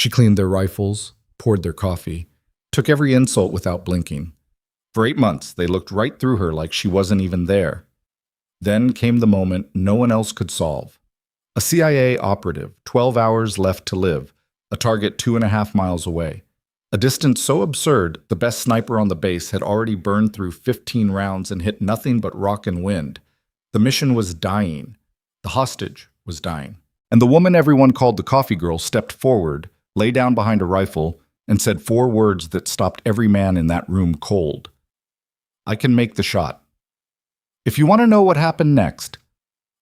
She cleaned their rifles, poured their coffee, took every insult without blinking. For 8 months, they looked right through her like she wasn't even there. Then came the moment no one else could solve. A CIA operative, 12 hours left to live, a target 2.5 miles away. A distance so absurd, the best sniper on the base had already burned through 15 rounds and hit nothing but rock and wind. The mission was dying. The hostage was dying. And the woman everyone called the coffee girl stepped forward, lay down behind a rifle, and said 4 words that stopped every man in that room cold. I can make the shot. If you want to know what happened next,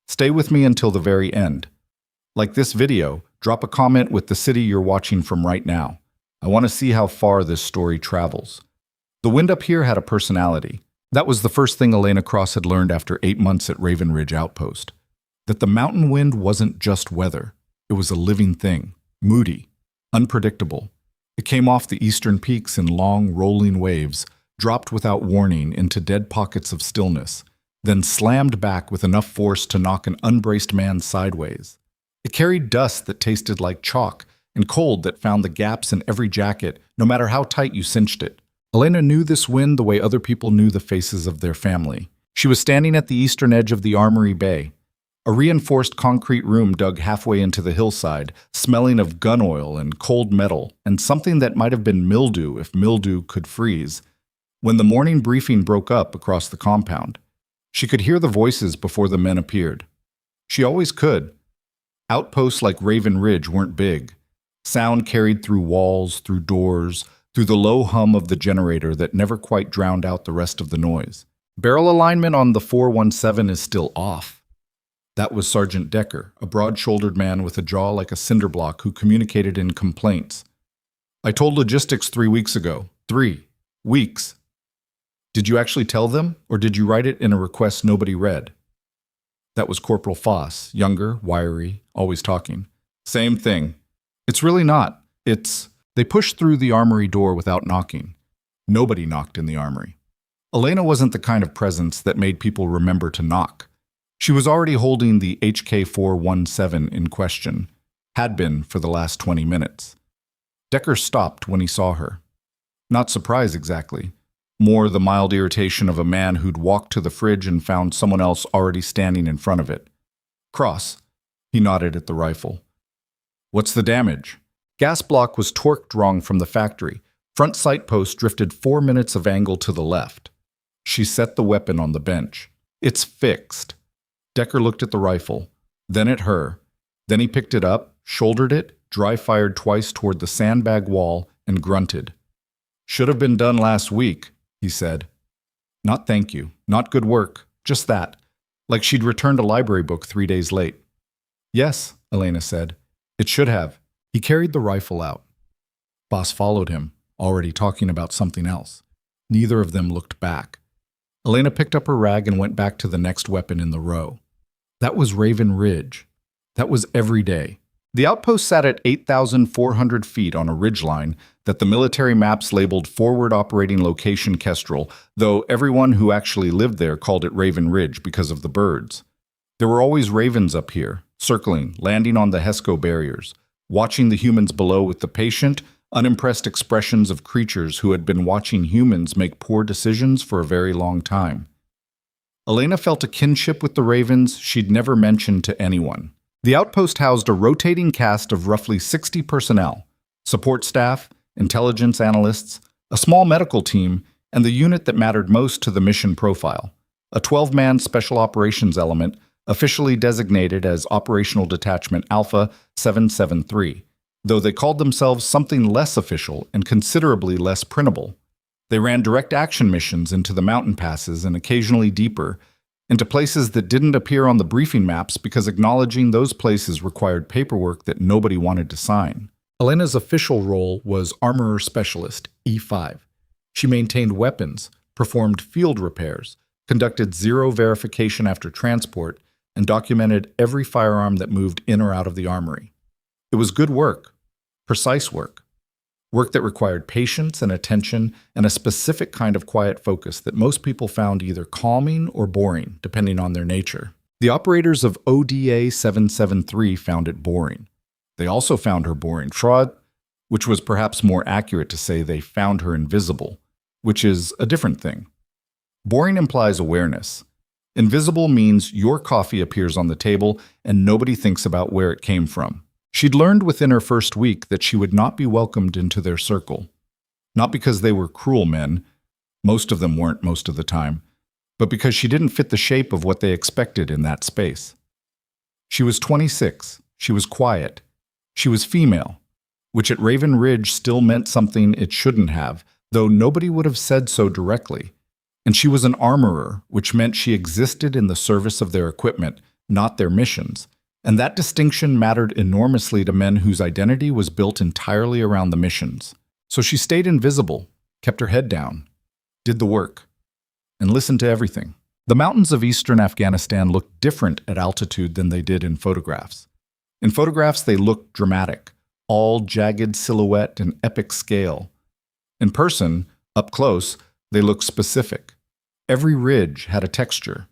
stay with me until the very end. Like this video, drop a comment with the city you're watching from right now. I want to see how far this story travels. The wind up here had a personality. That was the first thing Elena Cross had learned after 8 months at Raven Ridge Outpost. That the mountain wind wasn't just weather. It was a living thing, moody, unpredictable. It came off the eastern peaks in long, rolling waves, dropped without warning into dead pockets of stillness, then slammed back with enough force to knock an unbraced man sideways. It carried dust that tasted like chalk and cold that found the gaps in every jacket, no matter how tight you cinched it. Elena knew this wind the way other people knew the faces of their family. She was standing at the eastern edge of the Armory Bay, a reinforced concrete room dug halfway into the hillside, smelling of gun oil and cold metal, and something that might have been mildew if mildew could freeze. When the morning briefing broke up across the compound, she could hear the voices before the men appeared. She always could. Outposts like Raven Ridge weren't big. Sound carried through walls, through doors, through the low hum of the generator that never quite drowned out the rest of the noise. Barrel alignment on the 417 is still off. That was Sergeant Decker, a broad-shouldered man with a jaw like a cinder block who communicated in complaints. I told logistics 3 weeks ago. 3 weeks. Did you actually tell them, or did you write it in a request nobody read? That was Corporal Foss, younger, wiry, always talking. Same thing. It's really not. They pushed through the armory door without knocking. Nobody knocked in the armory. Elena wasn't the kind of presence that made people remember to knock. She was already holding the HK-417 in question, had been for the last 20 minutes. Decker stopped when he saw her. Not surprise exactly. More the mild irritation of a man who'd walked to the fridge and found someone else already standing in front of it. Cross. He nodded at the rifle. What's the damage? Gas block was torqued wrong from the factory. Front sight post drifted 4 minutes of angle to the left. She set the weapon on the bench. It's fixed. Decker looked at the rifle, then at her. Then he picked it up, shouldered it, dry-fired twice toward the sandbag wall, and grunted. Should have been done last week, he said. Not thank you, not good work, just that. Like she'd returned a library book 3 days late. Yes, Elena said. It should have. He carried the rifle out. Boss followed him, already talking about something else. Neither of them looked back. Elena picked up her rag and went back to the next weapon in the row. That was Raven Ridge. That was every day. The outpost sat at 8,400 feet on a ridgeline that the military maps labeled Forward Operating Location Kestrel, though everyone who actually lived there called it Raven Ridge because of the birds. There were always ravens up here, circling, landing on the HESCO barriers, watching the humans below with the patient, unimpressed expressions of creatures who had been watching humans make poor decisions for a very long time. Elena felt a kinship with the ravens she'd never mentioned to anyone. The outpost housed a rotating cast of roughly 60 personnel, support staff, intelligence analysts, a small medical team, and the unit that mattered most to the mission profile, a 12-man special operations element officially designated as Operational Detachment Alpha 773, though they called themselves something less official and considerably less printable. They ran direct action missions into the mountain passes and occasionally deeper, into places that didn't appear on the briefing maps because acknowledging those places required paperwork that nobody wanted to sign. Elena's official role was Armorer Specialist, E5. She maintained weapons, performed field repairs, conducted zero verification after transport, and documented every firearm that moved in or out of the armory. It was good work, precise work that required patience and attention and a specific kind of quiet focus that most people found either calming or boring, depending on their nature. The operators of ODA 773 found it boring. They also found her boring. Fraud, which was perhaps more accurate to say they found her invisible, which is a different thing. Boring implies awareness. Invisible means your coffee appears on the table and nobody thinks about where it came from. She'd learned within her first week that she would not be welcomed into their circle. Not because they were cruel men, most of them weren't most of the time, but because she didn't fit the shape of what they expected in that space. She was 26, she was quiet, she was female, which at Raven Ridge still meant something it shouldn't have, though nobody would have said so directly. And she was an armorer, which meant she existed in the service of their equipment, not their missions. And that distinction mattered enormously to men whose identity was built entirely around the missions. So she stayed invisible, kept her head down, did the work, and listened to everything. The mountains of eastern Afghanistan looked different at altitude than they did in photographs. In photographs, they looked dramatic, all jagged silhouette and epic scale. In person, up close, they looked specific. Every ridge had a texture.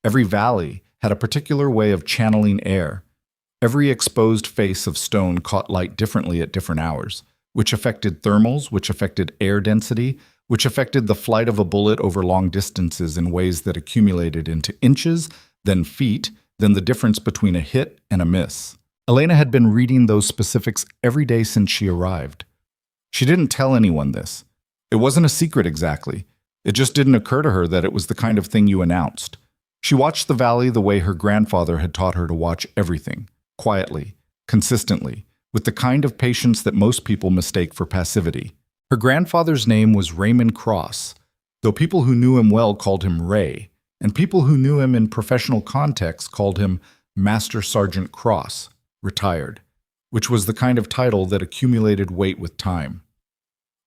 Every valley had a particular way of channeling air. Every exposed face of stone caught light differently at different hours, which affected thermals, which affected air density, which affected the flight of a bullet over long distances in ways that accumulated into inches, then feet, then the difference between a hit and a miss. Elena had been reading those specifics every day since she arrived. She didn't tell anyone this. It wasn't a secret exactly. It just didn't occur to her that it was the kind of thing you announced. She watched the valley the way her grandfather had taught her to watch everything, quietly, consistently, with the kind of patience that most people mistake for passivity. Her grandfather's name was Raymond Cross, though people who knew him well called him Ray, and people who knew him in professional context called him Master Sergeant Cross, retired, which was the kind of title that accumulated weight with time.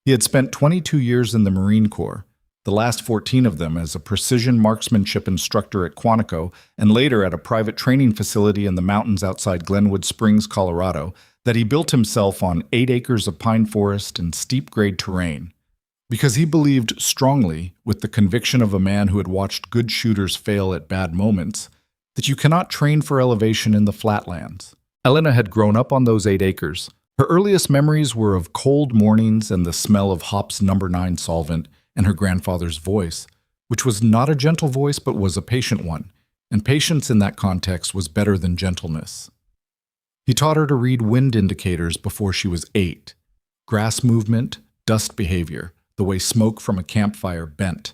He had spent 22 years in the Marine Corps, the last 14 of them as a precision marksmanship instructor at Quantico and later at a private training facility in the mountains outside Glenwood Springs, Colorado, that he built himself on 8 acres of pine forest and steep-grade terrain. Because he believed strongly, with the conviction of a man who had watched good shooters fail at bad moments, that you cannot train for elevation in the flatlands. Elena had grown up on those 8 acres. Her earliest memories were of cold mornings and the smell of Hop's No. 9 solvent and her grandfather's voice, which was not a gentle voice but was a patient one, and patience in that context was better than gentleness. He taught her to read wind indicators before she was 8, grass movement, dust behavior, the way smoke from a campfire bent.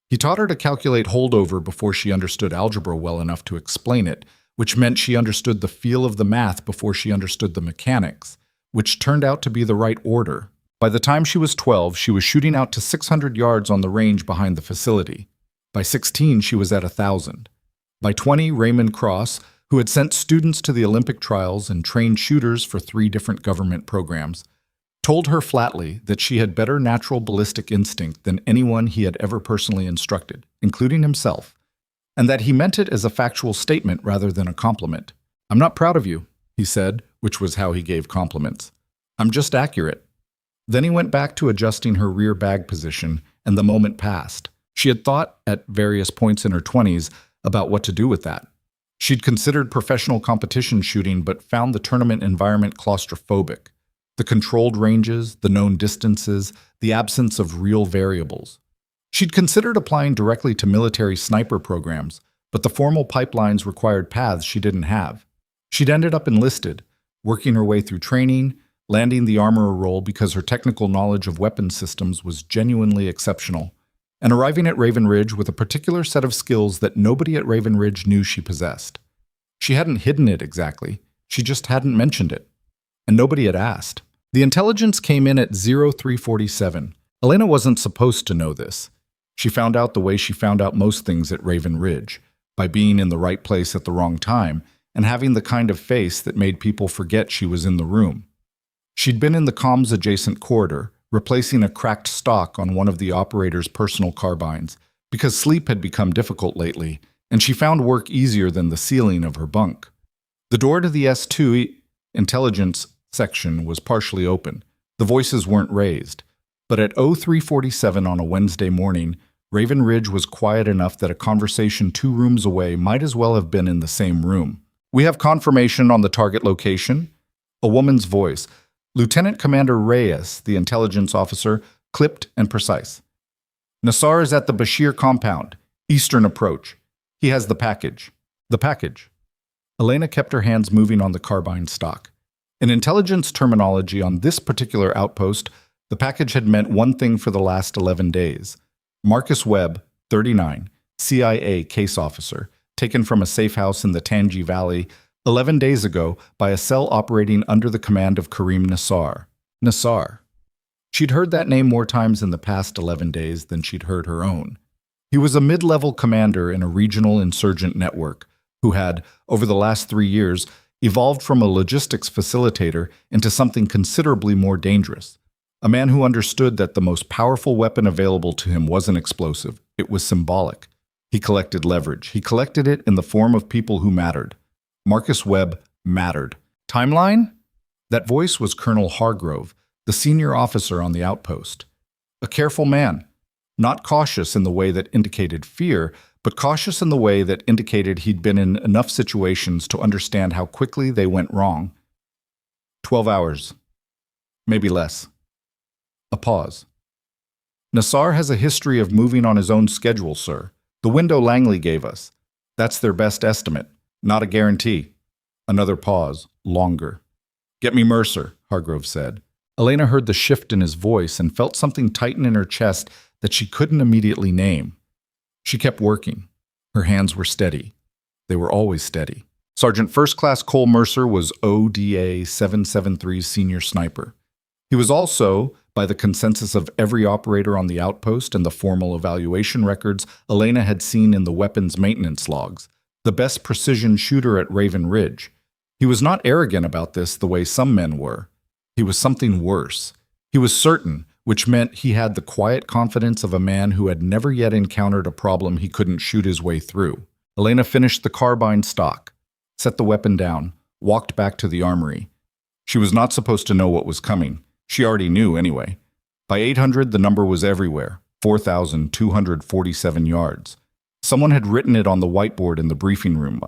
He taught her to calculate holdover before she understood algebra well enough to explain it, which meant she understood the feel of the math before she understood the mechanics, which turned out to be the right order. By the time she was 12, she was shooting out to 600 yards on the range behind the facility. By 16, she was at 1,000. By 20, Raymond Cross, who had sent students to the Olympic trials and trained shooters for 3 different government programs, told her flatly that she had better natural ballistic instinct than anyone he had ever personally instructed, including himself, and that he meant it as a factual statement rather than a compliment. "I'm not proud of you," he said, which was how he gave compliments. "I'm just accurate." Then he went back to adjusting her rear bag position, and the moment passed. She had thought, at various points in her 20s, about what to do with that. She'd considered professional competition shooting but found the tournament environment claustrophobic. The controlled ranges, the known distances, the absence of real variables. She'd considered applying directly to military sniper programs, but the formal pipelines required paths she didn't have. She'd ended up enlisted, working her way through training, landing the armorer role because her technical knowledge of weapon systems was genuinely exceptional, and arriving at Raven Ridge with a particular set of skills that nobody at Raven Ridge knew she possessed. She hadn't hidden it exactly, she just hadn't mentioned it, and nobody had asked. The intelligence came in at 0347. Elena wasn't supposed to know this. She found out the way she found out most things at Raven Ridge, by being in the right place at the wrong time and having the kind of face that made people forget she was in the room. She'd been in the comms-adjacent corridor, replacing a cracked stock on one of the operator's personal carbines, because sleep had become difficult lately, and she found work easier than the ceiling of her bunk. The door to the S2 intelligence section was partially open. The voices weren't raised. But at 0347 on a Wednesday morning, Raven Ridge was quiet enough that a conversation 2 rooms away might as well have been in the same room. "We have confirmation on the target location." A woman's voice, Lieutenant Commander Reyes, the intelligence officer, clipped and precise. Nassar is at the Bashir compound, eastern approach. He has the package. The package. Elena kept her hands moving on the carbine stock. In intelligence terminology on this particular outpost, the package had meant one thing for the last 11 days. Marcus Webb, 39, CIA case officer, taken from a safe house in the Tangi Valley 11 days ago by a cell operating under the command of Karim Nassar. Nassar. She'd heard that name more times in the past 11 days than she'd heard her own. He was a mid-level commander in a regional insurgent network who had, over the last 3 years, evolved from a logistics facilitator into something considerably more dangerous. A man who understood that the most powerful weapon available to him wasn't explosive, it was symbolic. He collected leverage. He collected it in the form of people who mattered. Marcus Webb mattered. Timeline? That voice was Colonel Hargrove, the senior officer on the outpost. A careful man, not cautious in the way that indicated fear, but cautious in the way that indicated he'd been in enough situations to understand how quickly they went wrong. 12 hours. Maybe less. A pause. Nassar has a history of moving on his own schedule, sir. The window Langley gave us. That's their best estimate, not a guarantee. Another pause, longer. Get me Mercer, Hargrove said. Elena heard the shift in his voice and felt something tighten in her chest that she couldn't immediately name. She kept working. Her hands were steady. They were always steady. Sergeant First Class Cole Mercer was ODA 773's senior sniper. He was also, by the consensus of every operator on the outpost and the formal evaluation records Elena had seen in the weapons maintenance logs, the best precision shooter at Raven Ridge. He was not arrogant about this the way some men were. He was something worse. He was certain, which meant he had the quiet confidence of a man who had never yet encountered a problem he couldn't shoot his way through. Elena finished the carbine stock, set the weapon down, walked back to the armory. She was not supposed to know what was coming. She already knew anyway. By 800, the number was everywhere, 4,247 yards. Someone had written it on the whiteboard in the briefing room.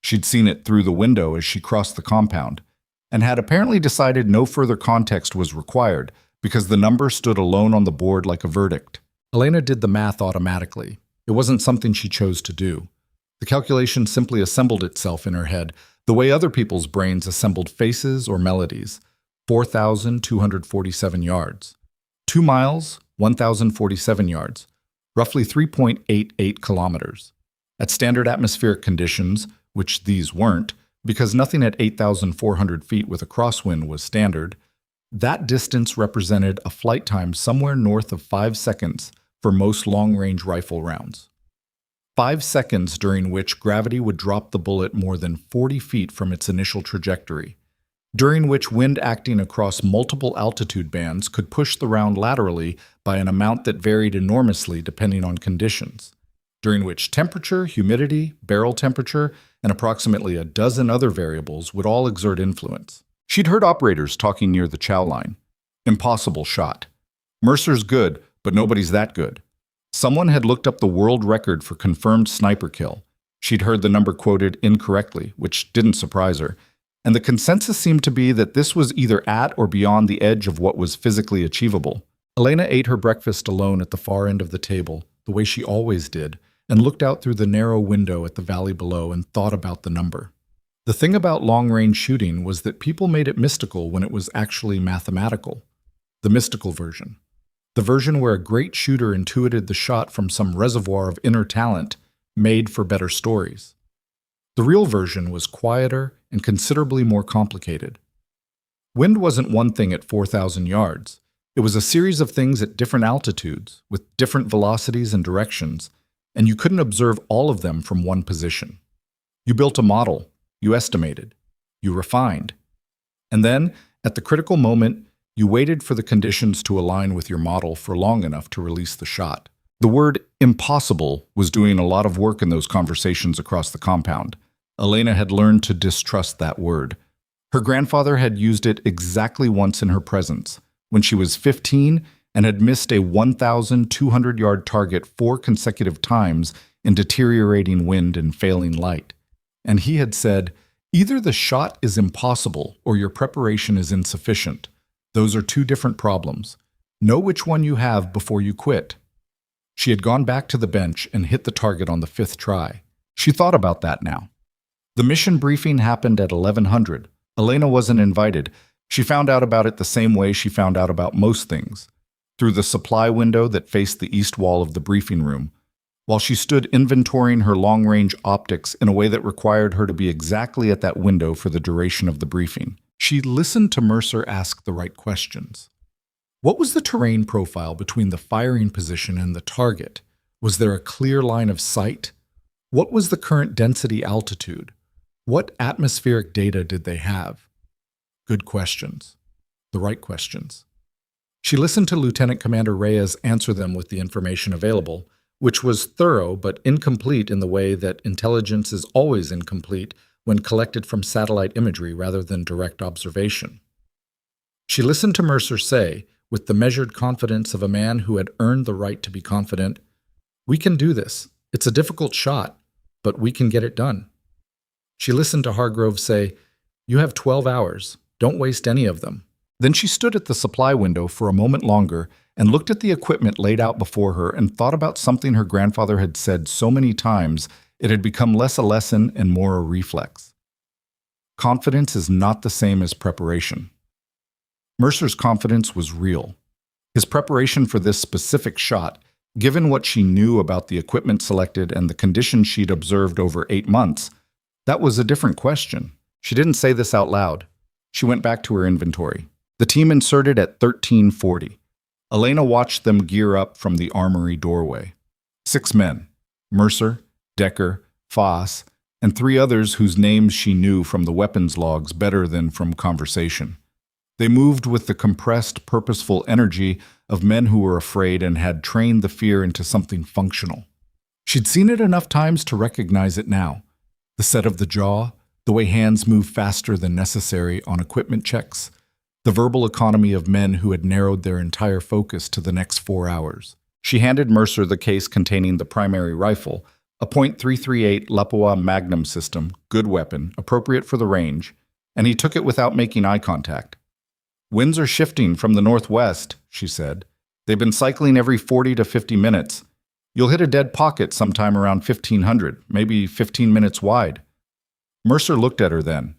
She'd seen it through the window as she crossed the compound, and had apparently decided no further context was required, because the number stood alone on the board like a verdict. Elena did the math automatically. It wasn't something she chose to do. The calculation simply assembled itself in her head, the way other people's brains assembled faces or melodies. 4,247 yards. 2 miles, 1,047 yards. Roughly 3.88 kilometers. At standard atmospheric conditions, which these weren't, because nothing at 8,400 feet with a crosswind was standard, that distance represented a flight time somewhere north of 5 seconds for most long-range rifle rounds. 5 seconds during which gravity would drop the bullet more than 40 feet from its initial trajectory, during which wind acting across multiple altitude bands could push the round laterally by an amount that varied enormously depending on conditions, during which temperature, humidity, barrel temperature, and approximately a dozen other variables would all exert influence. She'd heard operators talking near the chow line. Impossible shot. Mercer's good, but nobody's that good. Someone had looked up the world record for confirmed sniper kill. She'd heard the number quoted incorrectly, which didn't surprise her, and the consensus seemed to be that this was either at or beyond the edge of what was physically achievable. Elena ate her breakfast alone at the far end of the table, the way she always did, and looked out through the narrow window at the valley below and thought about the number. The thing about long-range shooting was that people made it mystical when it was actually mathematical. The mystical version. The version where a great shooter intuited the shot from some reservoir of inner talent made for better stories. The real version was quieter and considerably more complicated. Wind wasn't one thing at 4,000 yards. It was a series of things at different altitudes, with different velocities and directions, and you couldn't observe all of them from one position. You built a model. You estimated, you refined, and then, at the critical moment, you waited for the conditions to align with your model for long enough to release the shot. The word impossible was doing a lot of work in those conversations across the compound. Elena had learned to distrust that word. Her grandfather had used it exactly once in her presence, when she was 15 and had missed a 1,200-yard target 4 consecutive times in deteriorating wind and failing light. And he had said, Either the shot is impossible or your preparation is insufficient. Those are two different problems. Know which one you have before you quit. She had gone back to the bench and hit the target on the fifth try. She thought about that now. The mission briefing happened at 1100. Elena wasn't invited. She found out about it the same way she found out about most things, through the supply window that faced the east wall of the briefing room, while she stood inventorying her long-range optics in a way that required her to be exactly at that window for the duration of the briefing. She listened to Mercer ask the right questions. What was the terrain profile between the firing position and the target? Was there a clear line of sight? What was the current density altitude? What atmospheric data did they have? Good questions. The right questions. She listened to Lieutenant Commander Reyes answer them with the information available, which was thorough but incomplete in the way that intelligence is always incomplete when collected from satellite imagery rather than direct observation. She listened to Mercer say, with the measured confidence of a man who had earned the right to be confident, "We can do this. It's a difficult shot, but we can get it done." She listened to Hargrove say, "You have 12 hours. Don't waste any of them." Then she stood at the supply window for a moment longer and looked at the equipment laid out before her and thought about something her grandfather had said so many times it had become less a lesson and more a reflex. Confidence is not the same as preparation. Mercer's confidence was real. His preparation for this specific shot, given what she knew about the equipment selected and the conditions she'd observed over 8 months, that was a different question. She didn't say this out loud. She went back to her inventory. The team inserted at 1340. Elena watched them gear up from the armory doorway. 6 men, Mercer, Decker, Foss, and 3 others whose names she knew from the weapons logs better than from conversation. They moved with the compressed, purposeful energy of men who were afraid and had trained the fear into something functional. She'd seen it enough times to recognize it now. The set of the jaw, the way hands move faster than necessary on equipment checks, the verbal economy of men who had narrowed their entire focus to the next 4 hours. She handed Mercer the case containing the primary rifle, a .338 Lapua Magnum system, good weapon, appropriate for the range, and he took it without making eye contact. "Winds are shifting from the northwest," she said. "They've been cycling every 40 to 50 minutes. You'll hit a dead pocket sometime around 1500, maybe 15 minutes wide." Mercer looked at her then,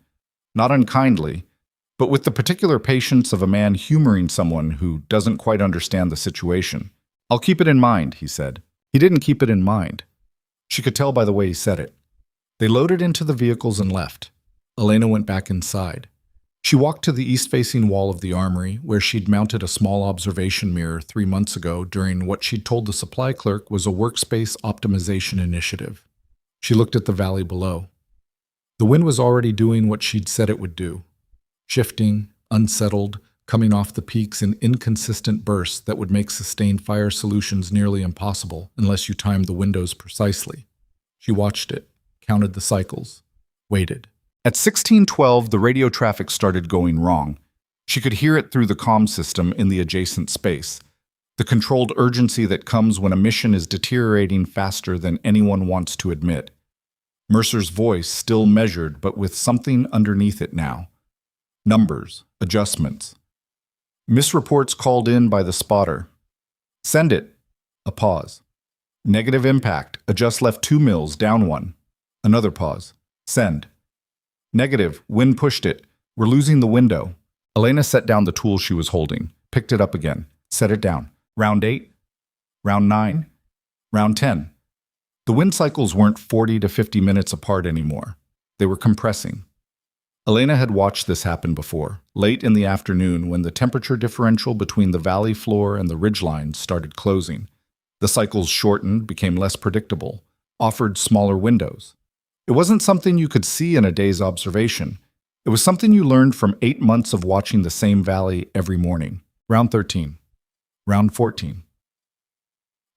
not unkindly, but with the particular patience of a man humoring someone who doesn't quite understand the situation. "I'll keep it in mind," he said. He didn't keep it in mind. She could tell by the way he said it. They loaded into the vehicles and left. Elena went back inside. She walked to the east-facing wall of the armory, where she'd mounted a small observation mirror 3 months ago during what she'd told the supply clerk was a workspace optimization initiative. She looked at the valley below. The wind was already doing what she'd said it would do, shifting, unsettled, coming off the peaks in inconsistent bursts that would make sustained fire solutions nearly impossible unless you timed the windows precisely. She watched it, counted the cycles, waited. At 1612, the radio traffic started going wrong. She could hear it through the comm system in the adjacent space, the controlled urgency that comes when a mission is deteriorating faster than anyone wants to admit. Mercer's voice still measured, but with something underneath it now. Numbers, adjustments. Misreports called in by the spotter. "Send it." A pause. "Negative impact. Adjust left 2 mils, down 1. Another pause. "Send." "Negative. Wind pushed it. We're losing the window." Elena set down the tool she was holding, picked it up again, set it down. Round 8. Round 9. Round 10. The wind cycles weren't 40 to 50 minutes apart anymore. They were compressing. Elena had watched this happen before, late in the afternoon when the temperature differential between the valley floor and the ridgelines started closing. The cycles shortened, became less predictable, offered smaller windows. It wasn't something you could see in a day's observation. It was something you learned from 8 months of watching the same valley every morning. Round 13. Round 14.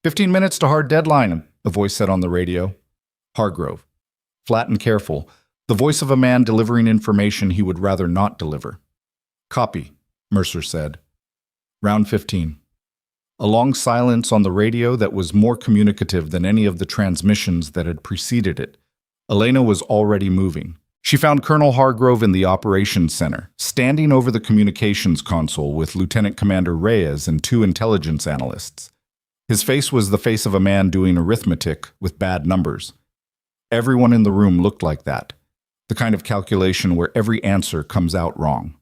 15 minutes to hard deadline, a voice said on the radio. Hargrove. Flat and careful, the voice of a man delivering information he would rather not deliver. Copy, Mercer said. Round 15. A long silence on the radio that was more communicative than any of the transmissions that had preceded it. Elena was already moving. She found Colonel Hargrove in the operations center, standing over the communications console with Lieutenant Commander Reyes and two intelligence analysts. His face was the face of a man doing arithmetic with bad numbers. Everyone in the room looked like that, the kind of calculation where every answer comes out wrong.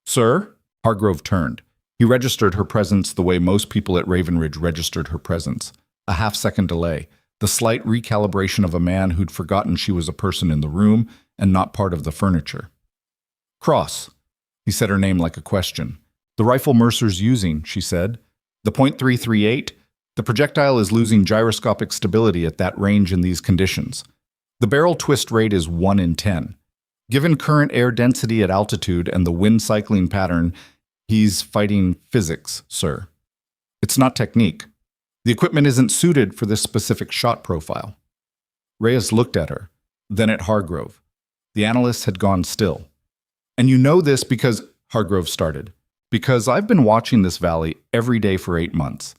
"Sir?" Hargrove turned. He registered her presence the way most people at Raven Ridge registered her presence. A half-second delay, the slight recalibration of a man who'd forgotten she was a person in the room and not part of the furniture. "Cross." He said her name like a question. "The rifle Mercer's using," she said. "The .338, the projectile is losing gyroscopic stability at that range in these conditions. The barrel twist rate is 1 in 10. Given current air density at altitude and the wind cycling pattern, he's fighting physics, sir. It's not technique. The equipment isn't suited for this specific shot profile." Reyes looked at her, then at Hargrove. The analyst had gone still. "And you know this because," Hargrove started, "because I've been watching this valley every day for 8 months.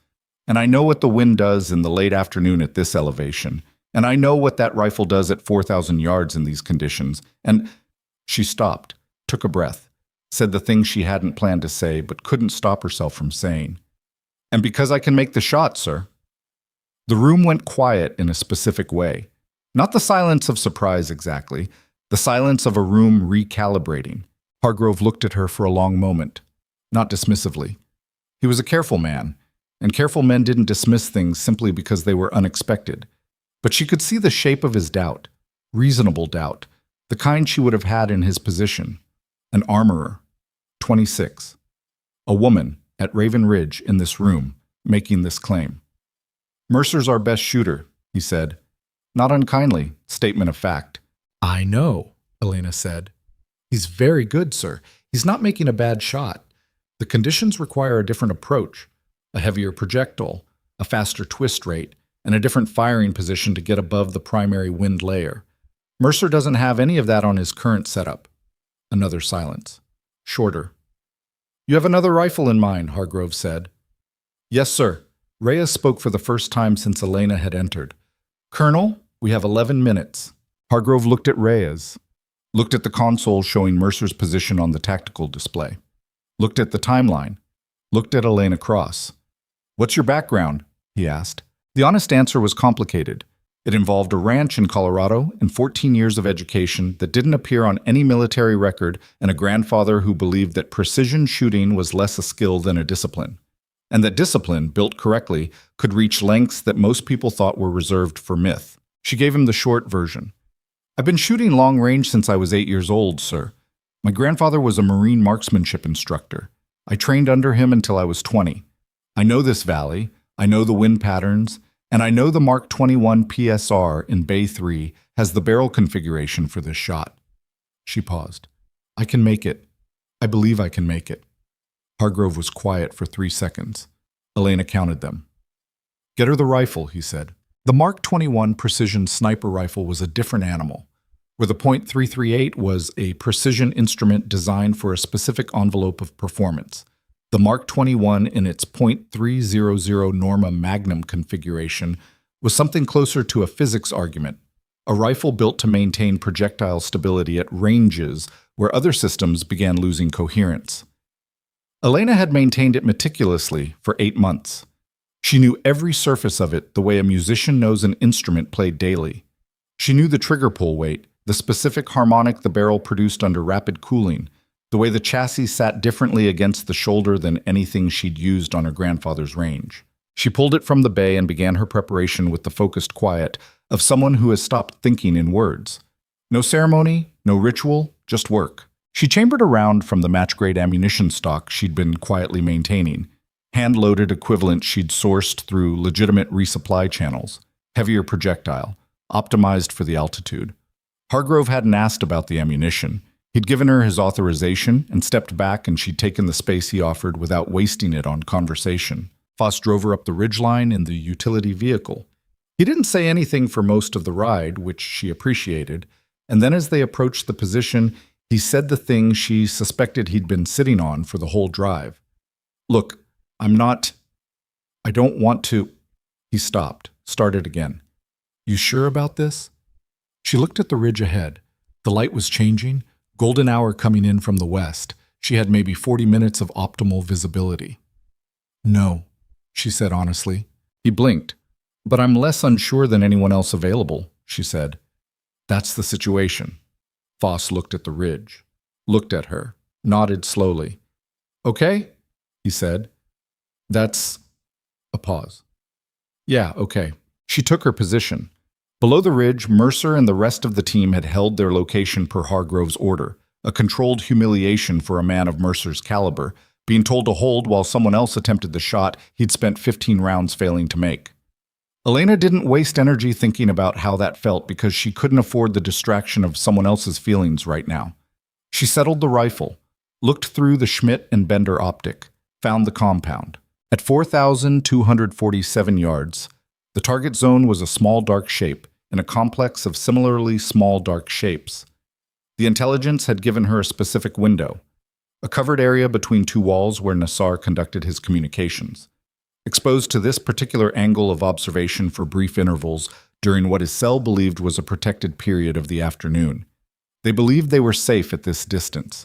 And I know what the wind does in the late afternoon at this elevation. And I know what that rifle does at 4,000 yards in these conditions. And—" She stopped, took a breath, said the thing she hadn't planned to say but couldn't stop herself from saying. "And because I can make the shot, sir." The room went quiet in a specific way. Not the silence of surprise exactly, the silence of a room recalibrating. Hargrove looked at her for a long moment, not dismissively. He was a careful man, and careful men didn't dismiss things simply because they were unexpected. But she could see the shape of his doubt, reasonable doubt, the kind she would have had in his position. An armorer, 26. A woman at Raven Ridge in this room, making this claim. "Mercer's our best shooter," he said. Not unkindly, statement of fact. "I know," Elena said. "He's very good, sir. He's not making a bad shot. The conditions require a different approach, a heavier projectile, a faster twist rate, and a different firing position to get above the primary wind layer. Mercer doesn't have any of that on his current setup." Another silence. Shorter. "You have another rifle in mind," Hargrove said. "Yes, sir." Reyes spoke for the first time since Elena had entered. "Colonel, we have 11 minutes. Hargrove looked at Reyes, looked at the console showing Mercer's position on the tactical display, looked at the timeline, looked at Elena Cross. "What's your background?" he asked. The honest answer was complicated. It involved a ranch in Colorado and 14 years of education that didn't appear on any military record and a grandfather who believed that precision shooting was less a skill than a discipline, and that discipline, built correctly, could reach lengths that most people thought were reserved for myth. She gave him the short version. "I've been shooting long range since I was 8 years old, sir. My grandfather was a Marine marksmanship instructor. I trained under him until I was 20. I know this valley, I know the wind patterns, and I know the Mark 21 PSR in Bay 3 has the barrel configuration for this shot." She paused. "I can make it. I believe I can make it." Hargrove was quiet for 3 seconds. Elena counted them. "Get her the rifle," he said. The Mark 21 precision sniper rifle was a different animal, where the .338 was a precision instrument designed for a specific envelope of performance. The Mark 21 in its .300 Norma Magnum configuration was something closer to a physics argument, a rifle built to maintain projectile stability at ranges where other systems began losing coherence. Elena had maintained it meticulously for 8 months. She knew every surface of it the way a musician knows an instrument played daily. She knew the trigger pull weight, the specific harmonic the barrel produced under rapid cooling, the way the chassis sat differently against the shoulder than anything she'd used on her grandfather's range. She pulled it from the bay and began her preparation with the focused quiet of someone who has stopped thinking in words. No ceremony, no ritual, just work. She chambered a round from the match-grade ammunition stock she'd been quietly maintaining, hand-loaded equivalent she'd sourced through legitimate resupply channels, heavier projectile, optimized for the altitude. Hargrove hadn't asked about the ammunition. He'd given her his authorization and stepped back, and she'd taken the space he offered without wasting it on conversation. Foss drove her up the ridgeline in the utility vehicle. He didn't say anything for most of the ride, which she appreciated, and then as they approached the position, he said the thing she suspected he'd been sitting on for the whole drive. "Look, I don't want to—" He stopped, started again. "You sure about this?" She looked at the ridge ahead. The light was changing, golden hour coming in from the west. She had maybe 40 minutes of optimal visibility. "No," she said honestly. He blinked. "But I'm less unsure than anyone else available," she said. "That's the situation." Foss looked at the ridge, looked at her, nodded slowly. "Okay," he said. "That's—" a pause. "Yeah, okay." She took her position. Below the ridge, Mercer and the rest of the team had held their location per Hargrove's order, a controlled humiliation for a man of Mercer's caliber, being told to hold while someone else attempted the shot he'd spent 15 rounds failing to make. Elena didn't waste energy thinking about how that felt because she couldn't afford the distraction of someone else's feelings right now. She settled the rifle, looked through the Schmidt and Bender optic, found the compound. At 4,247 yards, the target zone was a small dark shape in a complex of similarly small dark shapes. The intelligence had given her a specific window, a covered area between two walls where Nassar conducted his communications. Exposed to this particular angle of observation for brief intervals during what his cell believed was a protected period of the afternoon. They believed they were safe at this distance.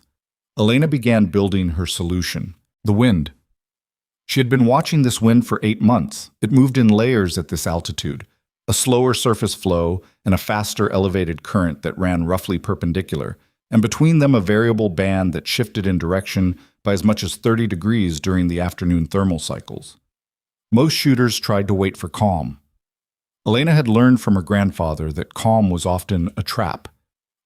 Elena began building her solution, the wind. She had been watching this wind for 8 months. It moved in layers at this altitude, a slower surface flow and a faster elevated current that ran roughly perpendicular, and between them a variable band that shifted in direction by as much as 30 degrees during the afternoon thermal cycles. Most shooters tried to wait for calm. Elena had learned from her grandfather that calm was often a trap.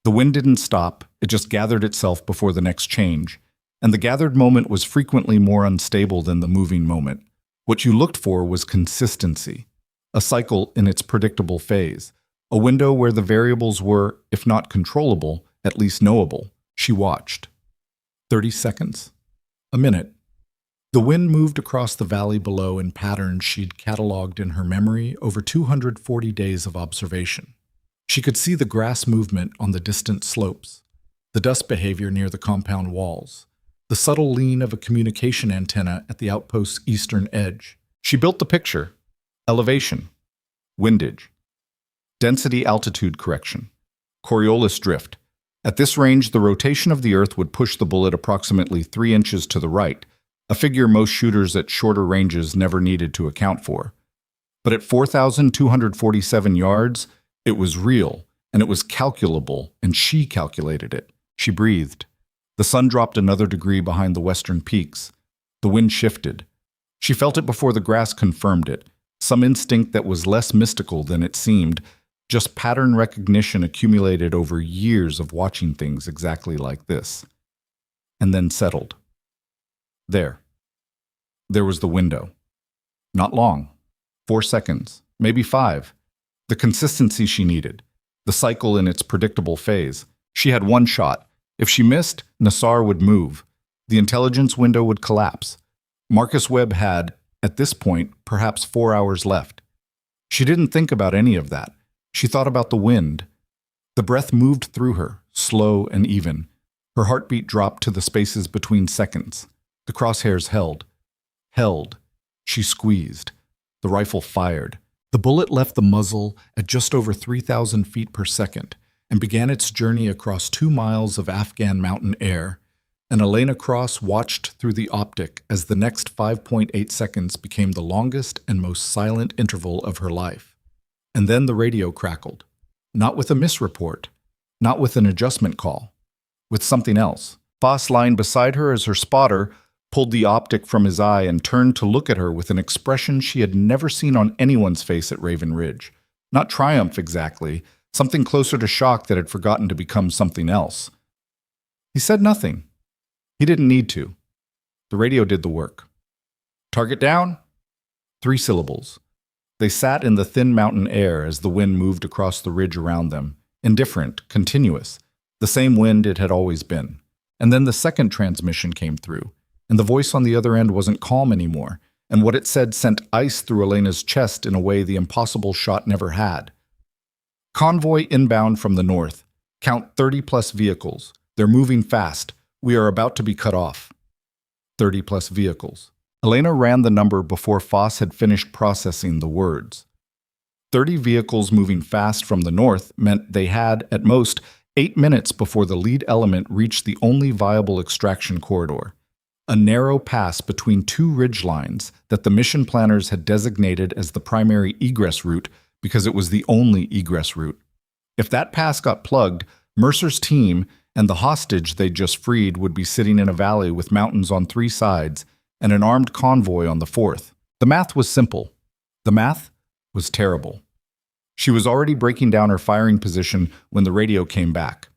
The wind didn't stop, it just gathered itself before the next change, and the gathered moment was frequently more unstable than the moving moment. What you looked for was consistency, a cycle in its predictable phase, a window where the variables were, if not controllable, at least knowable. She watched. 30 seconds. A minute. The wind moved across the valley below in patterns she'd cataloged in her memory over 240 days of observation. She could see the grass movement on the distant slopes, the dust behavior near the compound walls, the subtle lean of a communication antenna at the outpost's eastern edge. She built the picture: elevation, windage, density-altitude correction, Coriolis drift. At this range, the rotation of the Earth would push the bullet approximately 3 inches to the right, a figure most shooters at shorter ranges never needed to account for. But at 4,247 yards, it was real, and it was calculable, and she calculated it. She breathed. The sun dropped another degree behind the western peaks. The wind shifted. She felt it before the grass confirmed it, some instinct that was less mystical than it seemed, just pattern recognition accumulated over years of watching things exactly like this. And then settled. There. There was the window. Not long. 4 seconds, maybe 5. The consistency she needed. The cycle in its predictable phase. She had one shot. If she missed, Nassar would move. The intelligence window would collapse. Marcus Webb had, at this point, perhaps 4 hours left. She didn't think about any of that. She thought about the wind. The breath moved through her, slow and even. Her heartbeat dropped to the spaces between seconds. The crosshairs held. Held. She squeezed. The rifle fired. The bullet left the muzzle at just over 3,000 feet per second and began its journey across 2 miles of Afghan mountain air, and Elena Cross watched through the optic as the next 5.8 seconds became the longest and most silent interval of her life. And then the radio crackled. Not with a misreport, not with an adjustment call, with something else. Foss lined beside her as her spotter pulled the optic from his eye and turned to look at her with an expression she had never seen on anyone's face at Raven Ridge. Not triumph exactly, something closer to shock that had forgotten to become something else. He said nothing. He didn't need to. The radio did the work. Target down? 3 syllables. They sat in the thin mountain air as the wind moved across the ridge around them, indifferent, continuous, the same wind it had always been. And then the second transmission came through, and the voice on the other end wasn't calm anymore, and what it said sent ice through Elena's chest in a way the impossible shot never had. Convoy inbound from the north. Count 30-plus vehicles. They're moving fast. We are about to be cut off. 30-plus vehicles. Elena ran the number before Foss had finished processing the words. 30 vehicles moving fast from the north meant they had, at most, 8 minutes before the lead element reached the only viable extraction corridor, a narrow pass between two ridge lines that the mission planners had designated as the primary egress route because it was the only egress route. If that pass got plugged, Mercer's team and the hostage they'd just freed would be sitting in a valley with mountains on 3 sides and an armed convoy on the 4th. The math was simple. The math was terrible. She was already breaking down her firing position when the radio came back.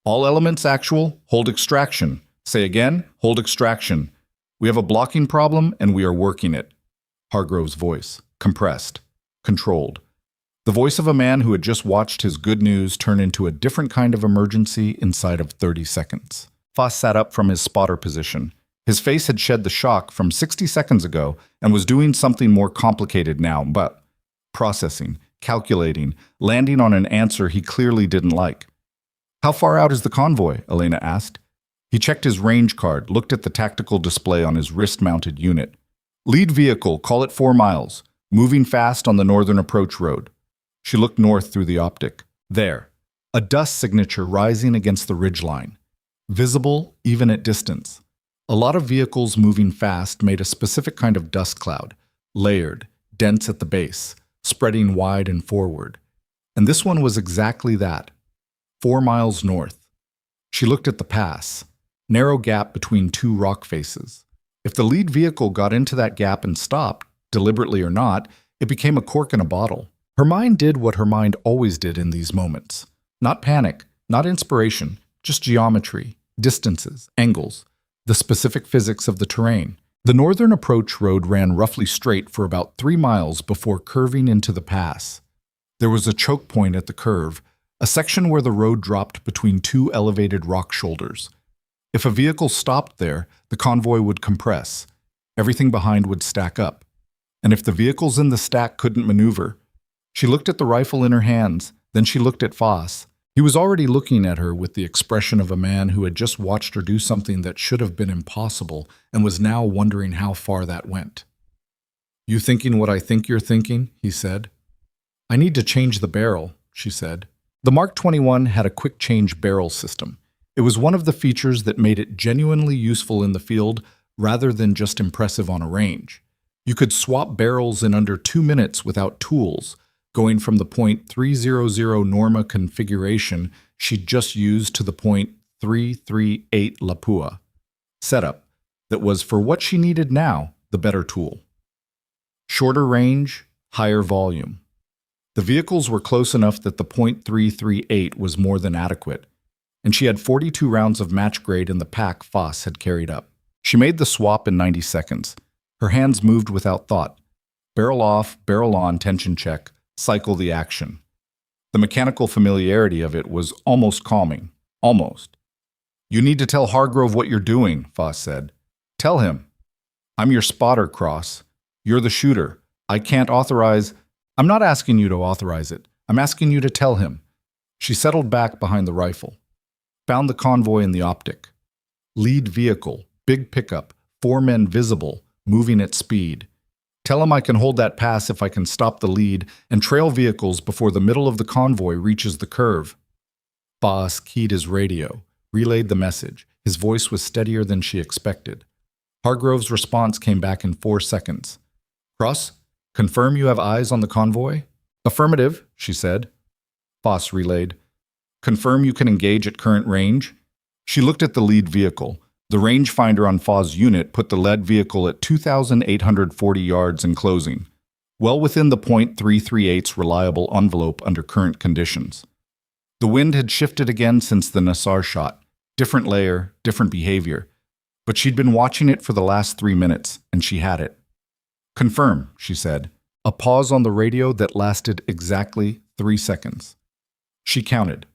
All elements actual, hold extraction. Say again, hold extraction. We have a blocking problem and we are working it. Hargrove's voice, compressed, controlled. The voice of a man who had just watched his good news turn into a different kind of emergency inside of 30 seconds. Foss sat up from his spotter position. His face had shed the shock from 60 seconds ago and was doing something more complicated now, but processing, calculating, landing on an answer he clearly didn't like. How far out is the convoy? Elena asked. He checked his range card, looked at the tactical display on his wrist-mounted unit. Lead vehicle, call it 4 miles. Moving fast on the northern approach road. She looked north through the optic. There, a dust signature rising against the ridgeline. Visible even at distance. A lot of vehicles moving fast made a specific kind of dust cloud, layered, dense at the base, spreading wide and forward. And this one was exactly that. 4 miles north. She looked at the pass. Narrow gap between 2 rock faces. If the lead vehicle got into that gap and stopped, deliberately or not, it became a cork in a bottle. Her mind did what her mind always did in these moments. Not panic, not inspiration, just geometry, distances, angles, the specific physics of the terrain. The northern approach road ran roughly straight for about 3 miles before curving into the pass. There was a choke point at the curve, a section where the road dropped between 2 elevated rock shoulders. If a vehicle stopped there, the convoy would compress. Everything behind would stack up. And if the vehicles in the stack couldn't maneuver, she looked at the rifle in her hands, then she looked at Foss. He was already looking at her with the expression of a man who had just watched her do something that should have been impossible and was now wondering how far that went. "You thinking what I think you're thinking?" he said. "I need to change the barrel," she said. The Mark 21 had a quick change barrel system. It was one of the features that made it genuinely useful in the field rather than just impressive on a range. You could swap barrels in under 2 minutes without tools, going from the .300 Norma configuration she'd just used to the .338 Lapua setup that was, for what she needed now, the better tool. Shorter range, higher volume. The vehicles were close enough that the .338 was more than adequate, and she had 42 rounds of match grade in the pack Foss had carried up. She made the swap in 90 seconds. Her hands moved without thought. Barrel off, barrel on, tension check, cycle the action. The mechanical familiarity of it was almost calming. Almost. "You need to tell Hargrove what you're doing," Foss said. "Tell him. I'm your spotter, Cross. You're the shooter. I can't authorize—" "I'm not asking you to authorize it. I'm asking you to tell him." She settled back behind the rifle. Found the convoy in the optic. Lead vehicle, big pickup, 4 men visible, moving at speed. Tell him I can hold that pass if I can stop the lead and trail vehicles before the middle of the convoy reaches the curve. Foss keyed his radio, relayed the message. His voice was steadier than she expected. Hargrove's response came back in 4 seconds. "Cross, confirm you have eyes on the convoy?" "Affirmative," she said. Foss relayed. "Confirm you can engage at current range?" She looked at the lead vehicle. The rangefinder on Foss' unit put the lead vehicle at 2,840 yards in closing, well within the .338's reliable envelope under current conditions. The wind had shifted again since the Nassar shot. Different layer, different behavior. But she'd been watching it for the last 3 minutes, and she had it. "Confirm," she said. A pause on the radio that lasted exactly 3 seconds. She counted.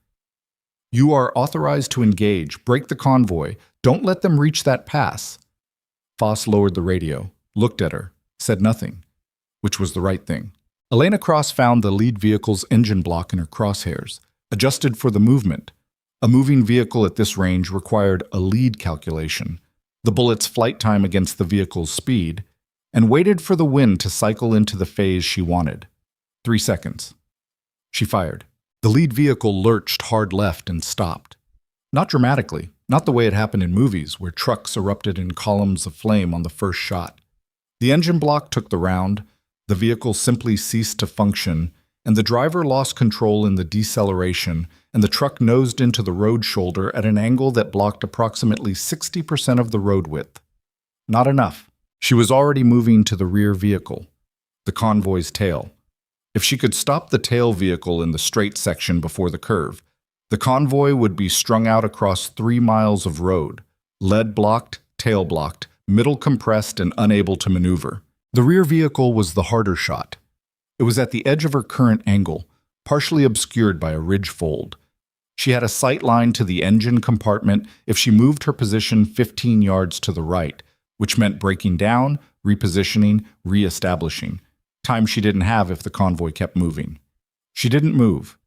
"You are authorized to engage. Break the convoy. Don't let them reach that pass." Foss lowered the radio, looked at her, said nothing, which was the right thing. Elena Cross found the lead vehicle's engine block in her crosshairs, adjusted for the movement. A moving vehicle at this range required a lead calculation, the bullet's flight time against the vehicle's speed, and waited for the wind to cycle into the phase she wanted. 3 seconds. She fired. The lead vehicle lurched hard left and stopped. Not dramatically, not the way it happened in movies, where trucks erupted in columns of flame on the first shot. The engine block took the round, the vehicle simply ceased to function, and the driver lost control in the deceleration, and the truck nosed into the road shoulder at an angle that blocked approximately 60% of the road width. Not enough. She was already moving to the rear vehicle, the convoy's tail. If she could stop the tail vehicle in the straight section before the curve, the convoy would be strung out across 3 miles of road, lead blocked, tail blocked, middle compressed, and unable to maneuver. The rear vehicle was the harder shot. It was at the edge of her current angle, partially obscured by a ridge fold. She had a sight line to the engine compartment if she moved her position 15 yards to the right, which meant breaking down, repositioning, re-establishing. Time she didn't have if the convoy kept moving. She didn't move.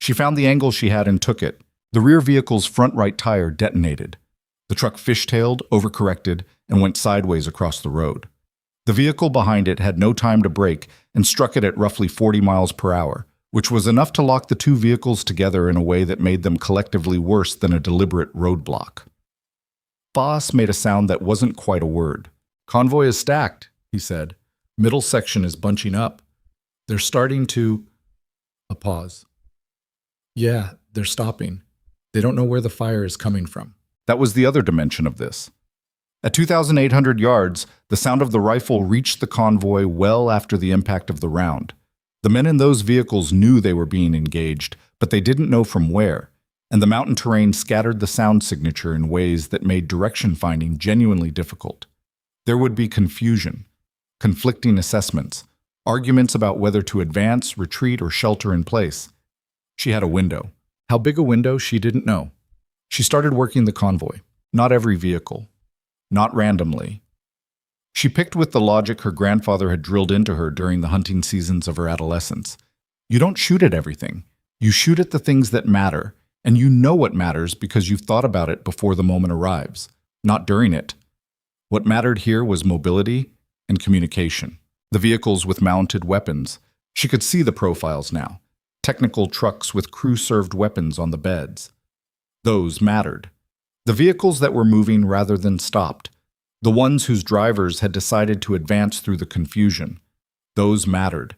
She found the angle she had and took it. The rear vehicle's front right tire detonated. The truck fishtailed, overcorrected, and went sideways across the road. The vehicle behind it had no time to brake and struck it at roughly 40 miles per hour, which was enough to lock the two vehicles together in a way that made them collectively worse than a deliberate roadblock. Foss made a sound that wasn't quite a word. "Convoy is stacked," he said. "Middle section is bunching up. They're starting to—" A pause. "Yeah, they're stopping. They don't know where the fire is coming from." That was the other dimension of this. At 2,800 yards, the sound of the rifle reached the convoy well after the impact of the round. The men in those vehicles knew they were being engaged, but they didn't know from where, and the mountain terrain scattered the sound signature in ways that made direction finding genuinely difficult. There would be confusion, conflicting assessments, arguments about whether to advance, retreat, or shelter in place. She had a window. How big a window, she didn't know. She started working the convoy. Not every vehicle. Not randomly. She picked with the logic her grandfather had drilled into her during the hunting seasons of her adolescence. You don't shoot at everything. You shoot at the things that matter, and you know what matters because you've thought about it before the moment arrives, not during it. What mattered here was mobility and communication. The vehicles with mounted weapons. She could see the profiles now. Technical trucks with crew-served weapons on the beds. Those mattered. The vehicles that were moving rather than stopped. The ones whose drivers had decided to advance through the confusion. Those mattered.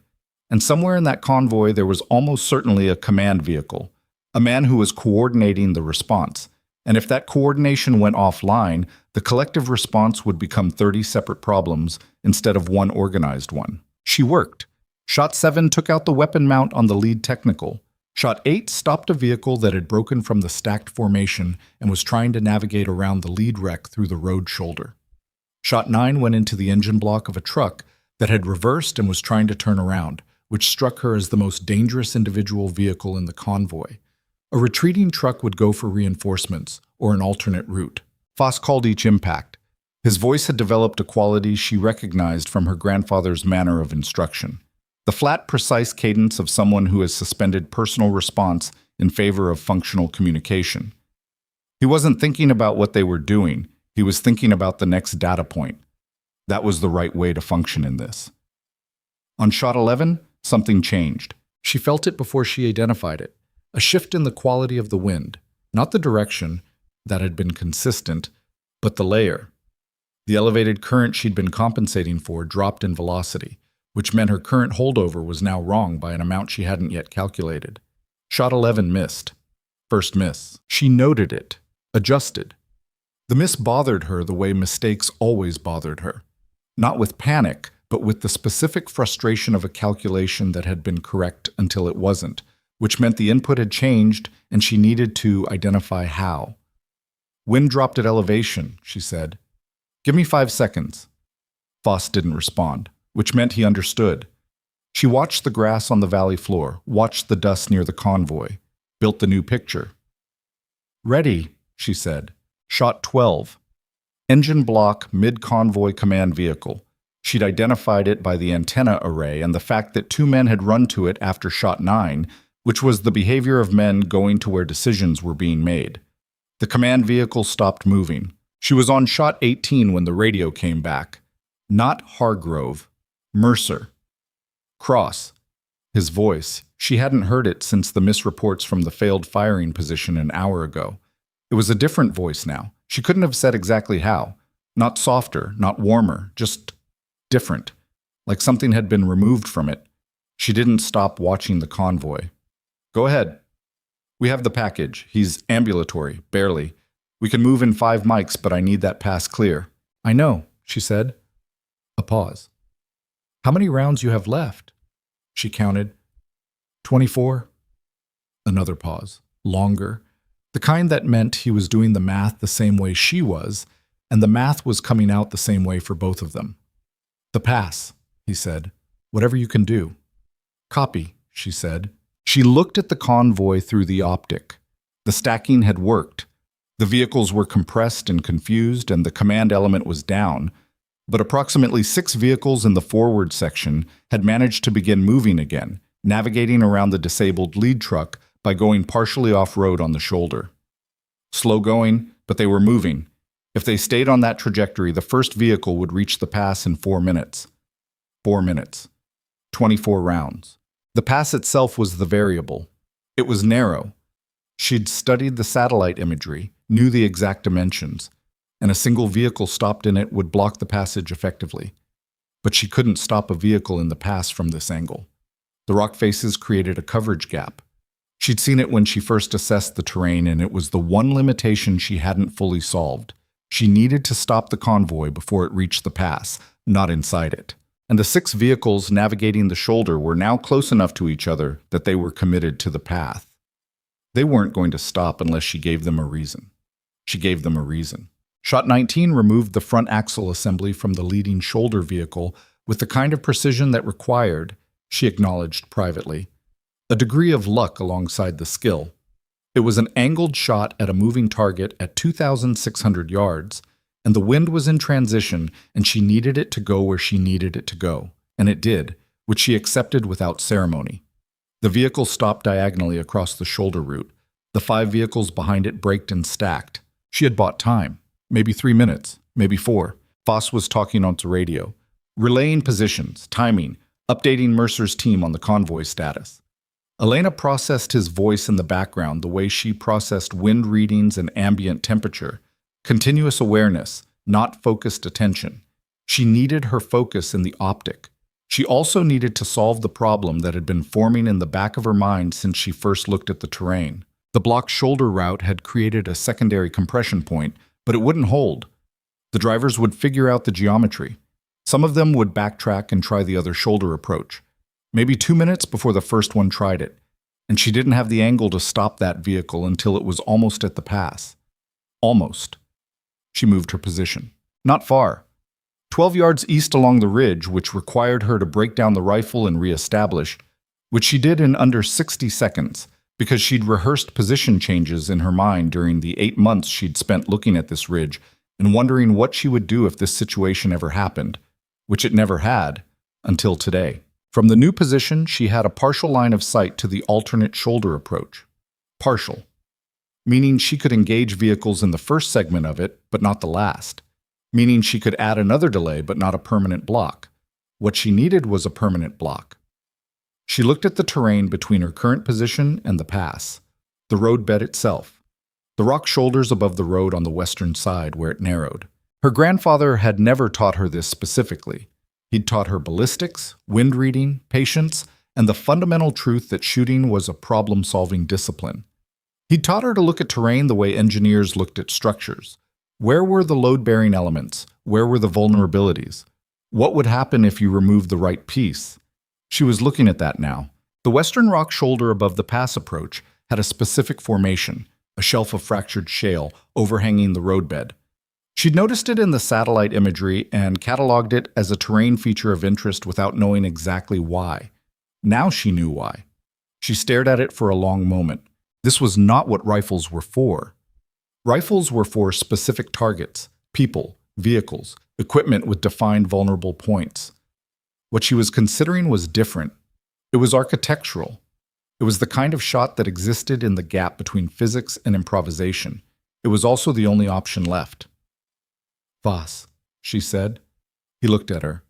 And somewhere in that convoy there was almost certainly a command vehicle, a man who was coordinating the response. And if that coordination went offline, the collective response would become 30 separate problems instead of one organized one. She worked. Shot 7 took out the weapon mount on the lead technical. Shot 8 stopped a vehicle that had broken from the stacked formation and was trying to navigate around the lead wreck through the road shoulder. Shot 9 went into the engine block of a truck that had reversed and was trying to turn around, which struck her as the most dangerous individual vehicle in the convoy. A retreating truck would go for reinforcements or an alternate route. Foss called each impact. His voice had developed a quality she recognized from her grandfather's manner of instruction. The flat, precise cadence of someone who has suspended personal response in favor of functional communication. He wasn't thinking about what they were doing. He was thinking about the next data point. That was the right way to function in this. On shot 11, something changed. She felt it before she identified it. A shift in the quality of the wind. Not the direction, that had been consistent, but the layer. The elevated current she'd been compensating for dropped in velocity, which meant her current holdover was now wrong by an amount she hadn't yet calculated. Shot 11 missed. First miss. She noted it, adjusted. The miss bothered her the way mistakes always bothered her. Not with panic, but with the specific frustration of a calculation that had been correct until it wasn't, which meant the input had changed and she needed to identify how. "Wind dropped at elevation," she said. "Give me 5 seconds." Foss didn't respond, which meant he understood. She watched the grass on the valley floor, watched the dust near the convoy, built the new picture. "Ready," she said. Shot 12. Engine block, mid-convoy command vehicle. She'd identified it by the antenna array and the fact that 2 men had run to it after shot 9, which was the behavior of men going to where decisions were being made. The command vehicle stopped moving. She was on shot 18 when the radio came back. Not Hargrove. Mercer. Cross. His voice, she hadn't heard it since the misreports from the failed firing position an hour ago. It was a different voice now. She couldn't have said exactly how. Not softer, not warmer, just different. Like something had been removed from it. She didn't stop watching the convoy. Go ahead. We have the package. He's ambulatory, barely. We can move in 5 mics, but I need that pass clear. I know, she said. A pause. How many rounds you have left? She counted. 24. Another pause. Longer. The kind that meant he was doing the math the same way she was, and the math was coming out the same way for both of them. The pass, he said. Whatever you can do. Copy, she said. She looked at the convoy through the optic. The stacking had worked. The vehicles were compressed and confused, and the command element was down, but approximately 6 vehicles in the forward section had managed to begin moving again, navigating around the disabled lead truck by going partially off-road on the shoulder. Slow going, but they were moving. If they stayed on that trajectory, the first vehicle would reach the pass in 4 minutes. 4 minutes. 24 rounds. The pass itself was the variable. It was narrow. She'd studied the satellite imagery, knew the exact dimensions, and a single vehicle stopped in it would block the passage effectively. But she couldn't stop a vehicle in the pass from this angle. The rock faces created a coverage gap. She'd seen it when she first assessed the terrain, and it was the one limitation she hadn't fully solved. She needed to stop the convoy before it reached the pass, not inside it. And the 6 vehicles navigating the shoulder were now close enough to each other that they were committed to the path. They weren't going to stop unless she gave them a reason. She gave them a reason. Shot 19 removed the front axle assembly from the leading shoulder vehicle with the kind of precision that required, she acknowledged privately, a degree of luck alongside the skill. It was an angled shot at a moving target at 2,600 yards, and the wind was in transition, and she needed it to go where she needed it to go, and it did, which she accepted without ceremony. The vehicle stopped diagonally across the shoulder route. The 5 vehicles behind it braked and stacked. She had bought time. Maybe 3 minutes, maybe 4. Voss was talking onto radio, relaying positions, timing, updating Mercer's team on the convoy status. Elena processed his voice in the background the way she processed wind readings and ambient temperature. Continuous awareness, not focused attention. She needed her focus in the optic. She also needed to solve the problem that had been forming in the back of her mind since she first looked at the terrain. The blocked shoulder route had created a secondary compression point, but it wouldn't hold. The drivers would figure out the geometry. Some of them would backtrack and try the other shoulder approach. Maybe 2 minutes before the first one tried it, and she didn't have the angle to stop that vehicle until it was almost at the pass. Almost. She moved her position. Not far. 12 yards east along the ridge, which required her to break down the rifle and reestablish, which she did in under 60 seconds, because she'd rehearsed position changes in her mind during the 8 months she'd spent looking at this ridge and wondering what she would do if this situation ever happened, which it never had, until today. From the new position, she had a partial line of sight to the alternate shoulder approach. Partial. Meaning she could engage vehicles in the first segment of it, but not the last. Meaning she could add another delay, but not a permanent block. What she needed was a permanent block. She looked at the terrain between her current position and the pass, the roadbed itself, the rock shoulders above the road on the western side where it narrowed. Her grandfather had never taught her this specifically. He'd taught her ballistics, wind reading, patience, and the fundamental truth that shooting was a problem-solving discipline. He'd taught her to look at terrain the way engineers looked at structures. Where were the load-bearing elements? Where were the vulnerabilities? What would happen if you removed the right piece? She was looking at that now. The western rock shoulder above the pass approach had a specific formation, a shelf of fractured shale overhanging the roadbed. She'd noticed it in the satellite imagery and cataloged it as a terrain feature of interest without knowing exactly why. Now she knew why. She stared at it for a long moment. This was not what rifles were for. Rifles were for specific targets, people, vehicles, equipment with defined vulnerable points. What she was considering was different. It was architectural. It was the kind of shot that existed in the gap between physics and improvisation. It was also the only option left. Voss, she said. He looked at her.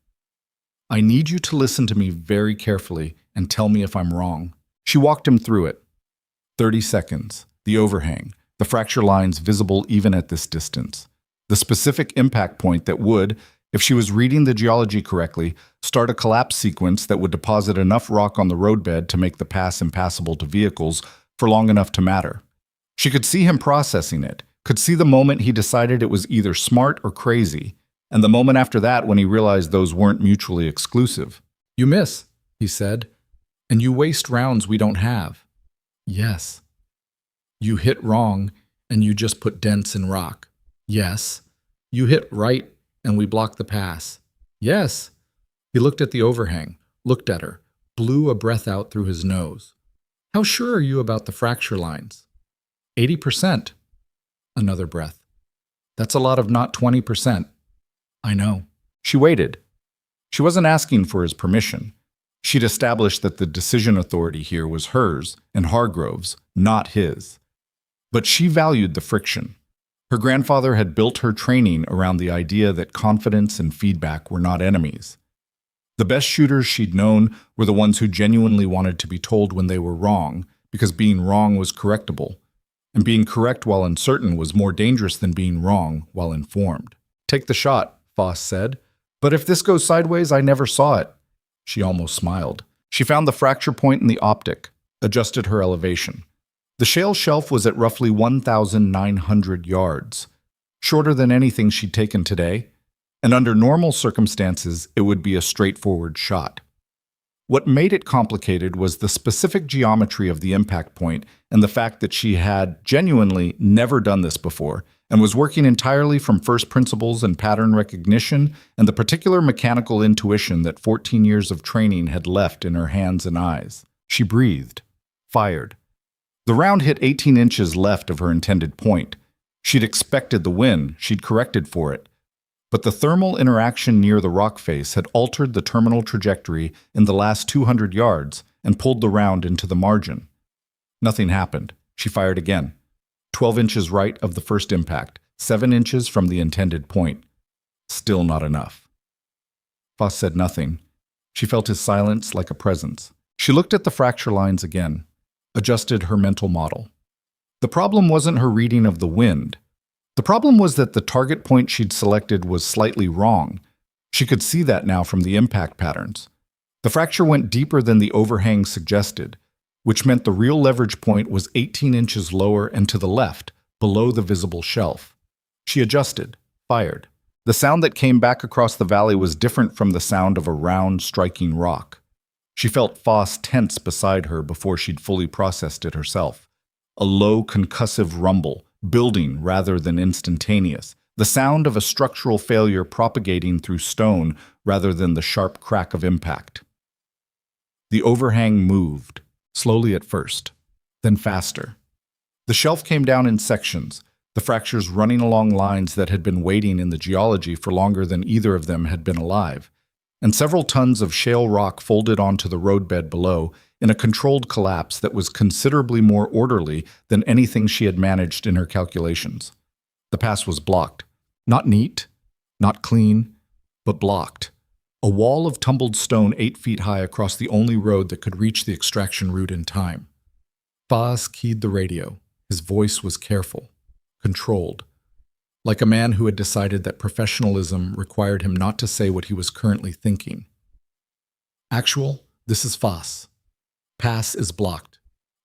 I need you to listen to me very carefully and tell me if I'm wrong. She walked him through it. 30 seconds, the overhang, the fracture lines visible even at this distance. The specific impact point that would, if she was reading the geology correctly, start a collapse sequence that would deposit enough rock on the roadbed to make the pass impassable to vehicles for long enough to matter. She could see him processing it, could see the moment he decided it was either smart or crazy, and the moment after that when he realized those weren't mutually exclusive. "You miss," he said, "and you waste rounds we don't have." "Yes." "You hit wrong, and you just put dents in rock." "Yes." "You hit right, and we block the pass." "Yes." He looked at the overhang, looked at her, blew a breath out through his nose. "How sure are you about the fracture lines?" 80%. Another breath. "That's a lot of not 20%. "I know." She waited. She wasn't asking for his permission. She'd established that the decision authority here was hers and Hargrove's, not his. But she valued the friction. Her grandfather had built her training around the idea that confidence and feedback were not enemies. The best shooters she'd known were the ones who genuinely wanted to be told when they were wrong, because being wrong was correctable, and being correct while uncertain was more dangerous than being wrong while informed. "Take the shot," Foss said. "But if this goes sideways, I never saw it." She almost smiled. She found the fracture point in the optic, adjusted her elevation. The shale shelf was at roughly 1,900 yards, shorter than anything she'd taken today, and under normal circumstances, it would be a straightforward shot. What made it complicated was the specific geometry of the impact point and the fact that she had genuinely never done this before and was working entirely from first principles and pattern recognition and the particular mechanical intuition that 14 years of training had left in her hands and eyes. She breathed, fired. The round hit 18 inches left of her intended point. She'd expected the wind, she'd corrected for it. But the thermal interaction near the rock face had altered the terminal trajectory in the last 200 yards and pulled the round into the margin. Nothing happened. She fired again. 12 inches right of the first impact, 7 inches from the intended point. Still not enough. Foss said nothing. She felt his silence like a presence. She looked at the fracture lines again, adjusted her mental model. The problem wasn't her reading of the wind. The problem was that the target point she'd selected was slightly wrong. She could see that now from the impact patterns. The fracture went deeper than the overhang suggested, which meant the real leverage point was 18 inches lower and to the left, below the visible shelf. She adjusted, fired. The sound that came back across the valley was different from the sound of a round, striking rock. She felt Foss tense beside her before she'd fully processed it herself. A low, concussive rumble, building rather than instantaneous, the sound of a structural failure propagating through stone rather than the sharp crack of impact. The overhang moved, slowly at first, then faster. The shelf came down in sections, the fractures running along lines that had been waiting in the geology for longer than either of them had been alive, and several tons of shale rock folded onto the roadbed below in a controlled collapse that was considerably more orderly than anything she had managed in her calculations. The pass was blocked. Not neat, not clean, but blocked. A wall of tumbled stone 8 feet high across the only road that could reach the extraction route in time. Foss keyed the radio. His voice was careful, controlled, like a man who had decided that professionalism required him not to say what he was currently thinking. "Actual, this is Foss. Pass is blocked.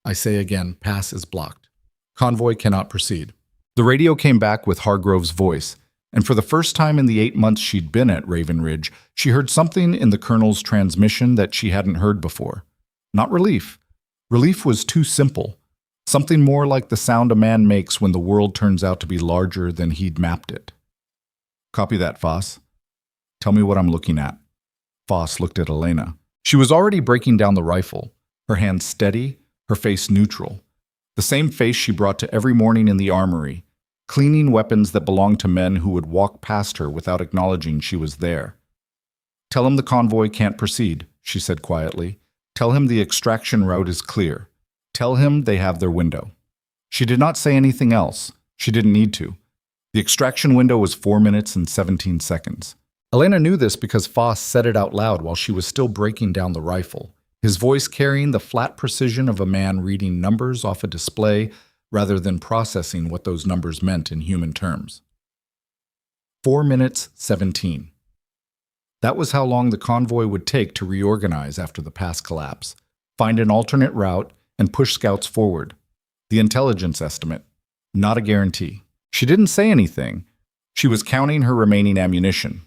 I say again, pass is blocked. Convoy cannot proceed." The radio came back with Hargrove's voice, and for the first time in the 8 months she'd been at Raven Ridge, she heard something in the colonel's transmission that she hadn't heard before. Not relief. Relief was too simple. Something more like the sound a man makes when the world turns out to be larger than he'd mapped it. "Copy that, Foss. Tell me what I'm looking at." Foss looked at Elena. She was already breaking down the rifle, her hands steady, her face neutral. The same face she brought to every morning in the armory, cleaning weapons that belonged to men who would walk past her without acknowledging she was there. "Tell him the convoy can't proceed," she said quietly. "Tell him the extraction route is clear. Tell him they have their window." She did not say anything else. She didn't need to. The extraction window was 4 minutes and 17 seconds. Elena knew this because Foss said it out loud while she was still breaking down the rifle. his voice carrying the flat precision of a man reading numbers off a display rather than processing what those numbers meant in human terms. 4 minutes 17. That was how long the convoy would take to reorganize after the pass collapse, find an alternate route, and push scouts forward. The intelligence estimate, not a guarantee. She didn't say anything. She was counting her remaining ammunition.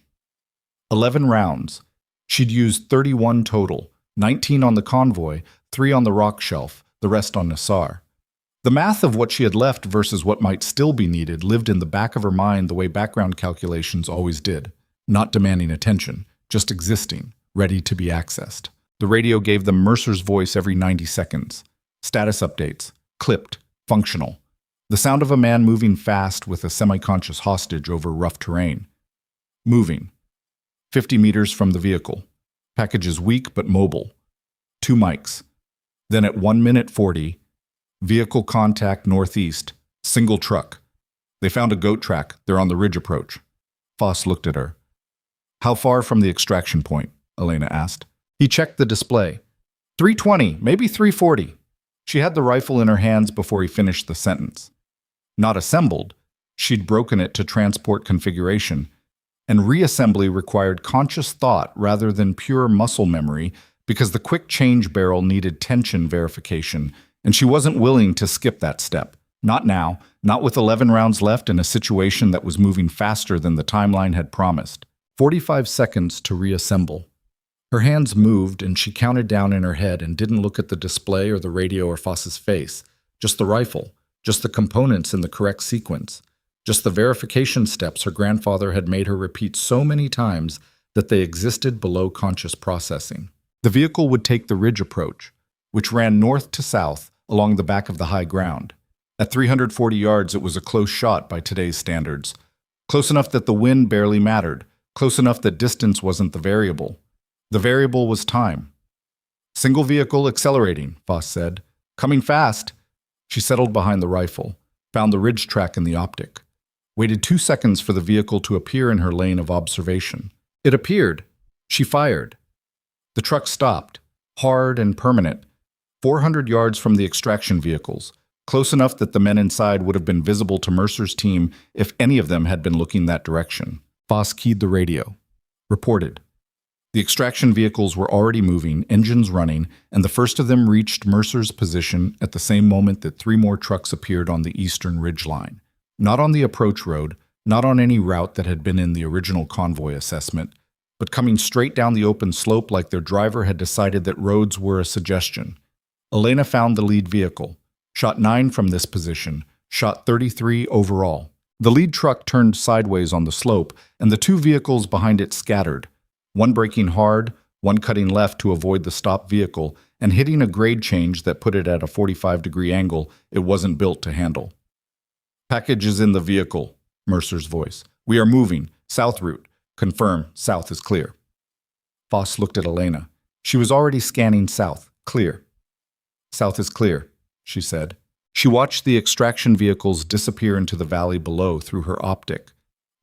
11 rounds. She'd used 31 total, 19 on the convoy, 3 on the rock shelf, the rest on Nassar. The math of what she had left versus what might still be needed lived in the back of her mind the way background calculations always did, not demanding attention, just existing, ready to be accessed. The radio gave them Mercer's voice every 90 seconds. Status updates, clipped, functional. The sound of a man moving fast with a semi-conscious hostage over rough terrain. Moving. 50 meters from the vehicle. Packages weak but mobile. 2 mics. Then at 1 minute 40, vehicle contact northeast, single truck. They found a goat track. They're on the ridge approach. Foss looked at her. How far from the extraction point? Elena asked. He checked the display. 320, maybe 340. She had the rifle in her hands before he finished the sentence. Not assembled. She'd broken it to transport configuration. And reassembly required conscious thought rather than pure muscle memory because the quick change barrel needed tension verification, and she wasn't willing to skip that step. Not now, not with 11 rounds left in a situation that was moving faster than the timeline had promised. 45 seconds to reassemble. Her hands moved and she counted down in her head and didn't look at the display or the radio or Foss's face. Just the rifle, just the components in the correct sequence, just the verification steps her grandfather had made her repeat so many times that they existed below conscious processing. The vehicle would take the ridge approach, which ran north to south along the back of the high ground. At 340 yards, it was a close shot by today's standards. Close enough that the wind barely mattered, close enough that distance wasn't the variable. The variable was time. Single vehicle accelerating, Foss said. Coming fast. She settled behind the rifle, found the ridge track in the optic, waited 2 seconds for the vehicle to appear in her lane of observation. It appeared. She fired. The truck stopped, hard and permanent, 400 yards from the extraction vehicles, close enough that the men inside would have been visible to Mercer's team if any of them had been looking that direction. Foss keyed the radio. Reported. The extraction vehicles were already moving, engines running, and the first of them reached Mercer's position at the same moment that 3 more trucks appeared on the eastern ridge line. Not on the approach road, not on any route that had been in the original convoy assessment, but coming straight down the open slope like their driver had decided that roads were a suggestion. Elena found the lead vehicle, shot 9 from this position, shot 33 overall. The lead truck turned sideways on the slope, and the 2 vehicles behind it scattered, one braking hard, one cutting left to avoid the stopped vehicle, and hitting a grade change that put it at a 45-degree angle it wasn't built to handle. Package is in the vehicle, Mercer's voice. We are moving. South route. Confirm. South is clear. Foss looked at Elena. She was already scanning south. Clear. South is clear, she said. She watched the extraction vehicles disappear into the valley below through her optic.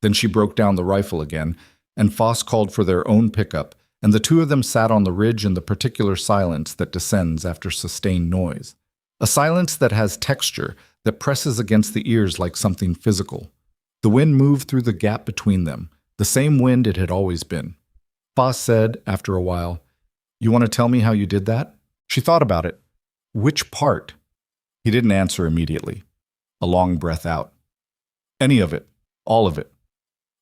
Then she broke down the rifle again, and Foss called for their own pickup, and the 2 of them sat on the ridge in the particular silence that descends after sustained noise. A silence that has texture, that presses against the ears like something physical. The wind moved through the gap between them, the same wind it had always been. Foss said, after a while, "You want to tell me how you did that?" She thought about it. Which part? He didn't answer immediately. A long breath out. Any of it. All of it.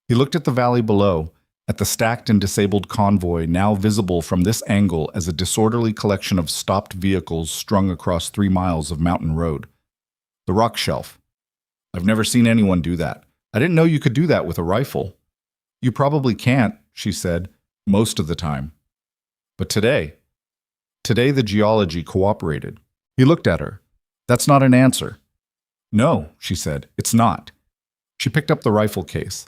He looked at the valley below, at the stacked and disabled convoy now visible from this angle as a disorderly collection of stopped vehicles strung across 3 miles of mountain road. The rock shelf. I've never seen anyone do that. I didn't know you could do that with a rifle. You probably can't, she said, most of the time. But today the geology cooperated. He looked at her. That's not an answer. No, she said, it's not. She picked up the rifle case.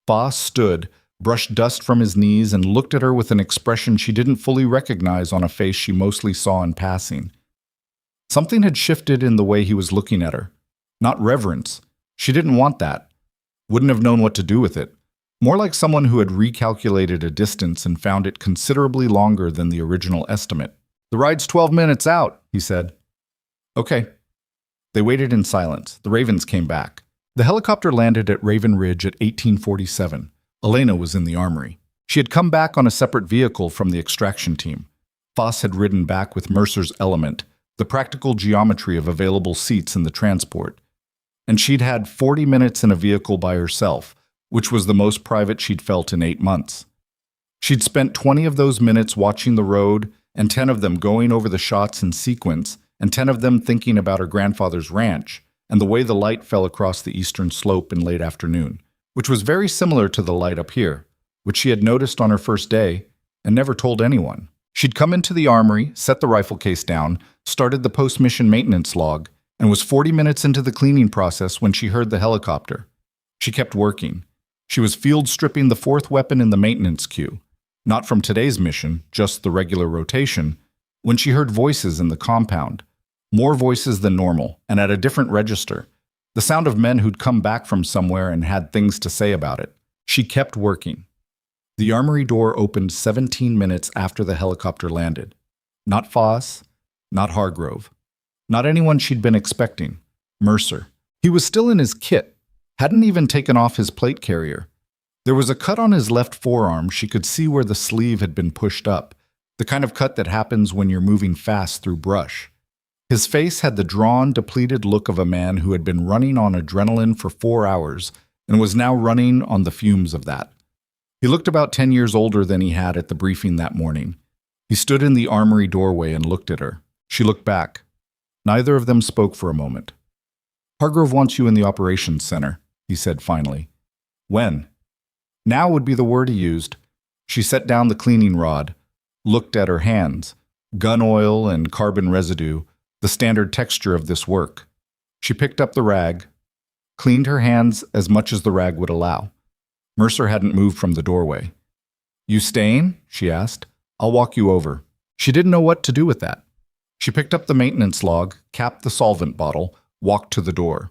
Foss stood, brushed dust from his knees, and looked at her with an expression she didn't fully recognize on a face she mostly saw in passing. Something had shifted in the way he was looking at her. Not reverence. She didn't want that. Wouldn't have known what to do with it. More like someone who had recalculated a distance and found it considerably longer than the original estimate. The ride's 12 minutes out, he said. Okay. They waited in silence. The Ravens came back. The helicopter landed at Raven Ridge at 1847. Elena was in the armory. She had come back on a separate vehicle from the extraction team. Foss had ridden back with Mercer's Element, the practical geometry of available seats in the transport. And she'd had 40 minutes in a vehicle by herself, which was the most private she'd felt in 8 months. She'd spent 20 of those minutes watching the road, and 10 of them going over the shots in sequence, and 10 of them thinking about her grandfather's ranch and the way the light fell across the eastern slope in late afternoon, which was very similar to the light up here, which she had noticed on her first day and never told anyone. She'd come into the armory, set the rifle case down, started the post-mission maintenance log, and was 40 minutes into the cleaning process when she heard the helicopter. She kept working. She was field stripping the 4th weapon in the maintenance queue, not from today's mission, just the regular rotation, when she heard voices in the compound. More voices than normal, and at a different register. The sound of men who'd come back from somewhere and had things to say about it. She kept working. The armory door opened 17 minutes after the helicopter landed. Not Foss, not Hargrove, not anyone she'd been expecting. Mercer. He was still in his kit, hadn't even taken off his plate carrier. There was a cut on his left forearm. She could see where the sleeve had been pushed up, the kind of cut that happens when you're moving fast through brush. His face had the drawn, depleted look of a man who had been running on adrenaline for 4 hours and was now running on the fumes of that. He looked about 10 years older than he had at the briefing that morning. He stood in the armory doorway and looked at her. She looked back. Neither of them spoke for a moment. Hargrove wants you in the operations center, he said finally. When? Now would be the word he used. She set down the cleaning rod, looked at her hands, gun oil and carbon residue, the standard texture of this work. She picked up the rag, cleaned her hands as much as the rag would allow. Mercer hadn't moved from the doorway. You staying? She asked. I'll walk you over. She didn't know what to do with that. She picked up the maintenance log, capped the solvent bottle, walked to the door.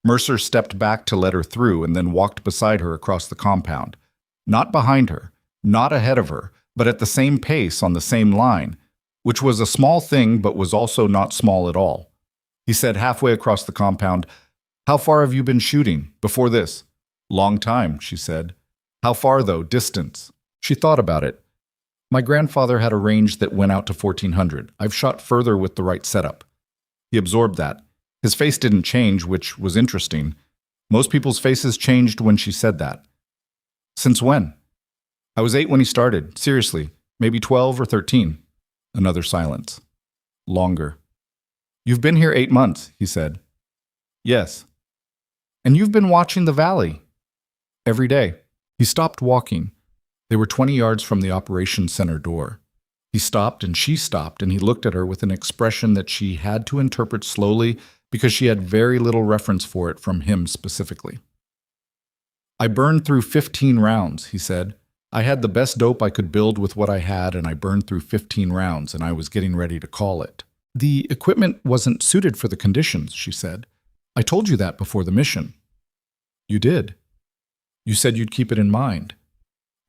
Mercer stepped back to let her through and then walked beside her across the compound. Not behind her, not ahead of her, but at the same pace on the same line, which was a small thing but was also not small at all. He said halfway across the compound, How far have you been shooting before this? Long time, she said. How far, though, distance? She thought about it. My grandfather had a range that went out to 1400. I've shot further with the right setup. He absorbed that. His face didn't change, which was interesting. Most people's faces changed when she said that. Since when? I was 8 when he started. Seriously, maybe 12 or 13. Another silence. Longer. You've been here 8 months, he said. Yes. And you've been watching the valley. Every day. He stopped walking. They were 20 yards from the operations center door. He stopped and she stopped, and he looked at her with an expression that she had to interpret slowly because she had very little reference for it from him specifically. I burned through 15 rounds, he said. I had the best dope I could build with what I had, and I burned through 15 rounds, and I was getting ready to call it. The equipment wasn't suited for the conditions, she said. I told you that before the mission. You did. You said you'd keep it in mind.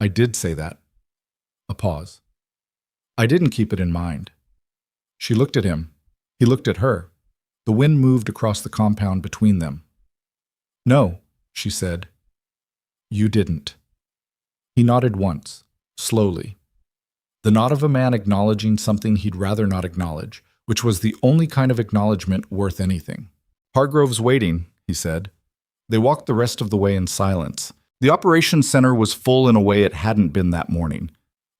I did say that. A pause. I didn't keep it in mind. She looked at him. He looked at her. The wind moved across the compound between them. No, she said. You didn't. He nodded once, slowly. The nod of a man acknowledging something he'd rather not acknowledge, which was the only kind of acknowledgement worth anything. Hargrove's waiting, he said. They walked the rest of the way in silence. The operations center was full in a way it hadn't been that morning.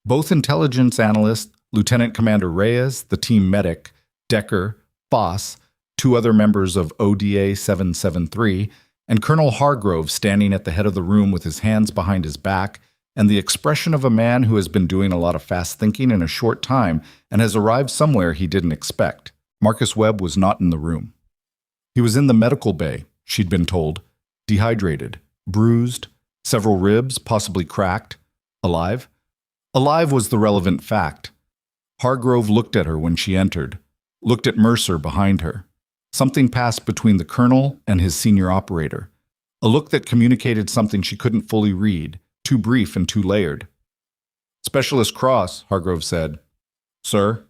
Both intelligence analysts, Lieutenant Commander Reyes, the team medic, Decker, Foss, 2 other members of ODA 773, and Colonel Hargrove standing at the head of the room with his hands behind his back and the expression of a man who has been doing a lot of fast thinking in a short time and has arrived somewhere he didn't expect. Marcus Webb was not in the room. He was in the medical bay, she'd been told, dehydrated, bruised, several ribs, possibly cracked. Alive? Alive was the relevant fact. Hargrove looked at her when she entered, looked at Mercer behind her. Something passed between the colonel and his senior operator, a look that communicated something she couldn't fully read, too brief and too layered. Specialist Cross, Hargrove said. Sir?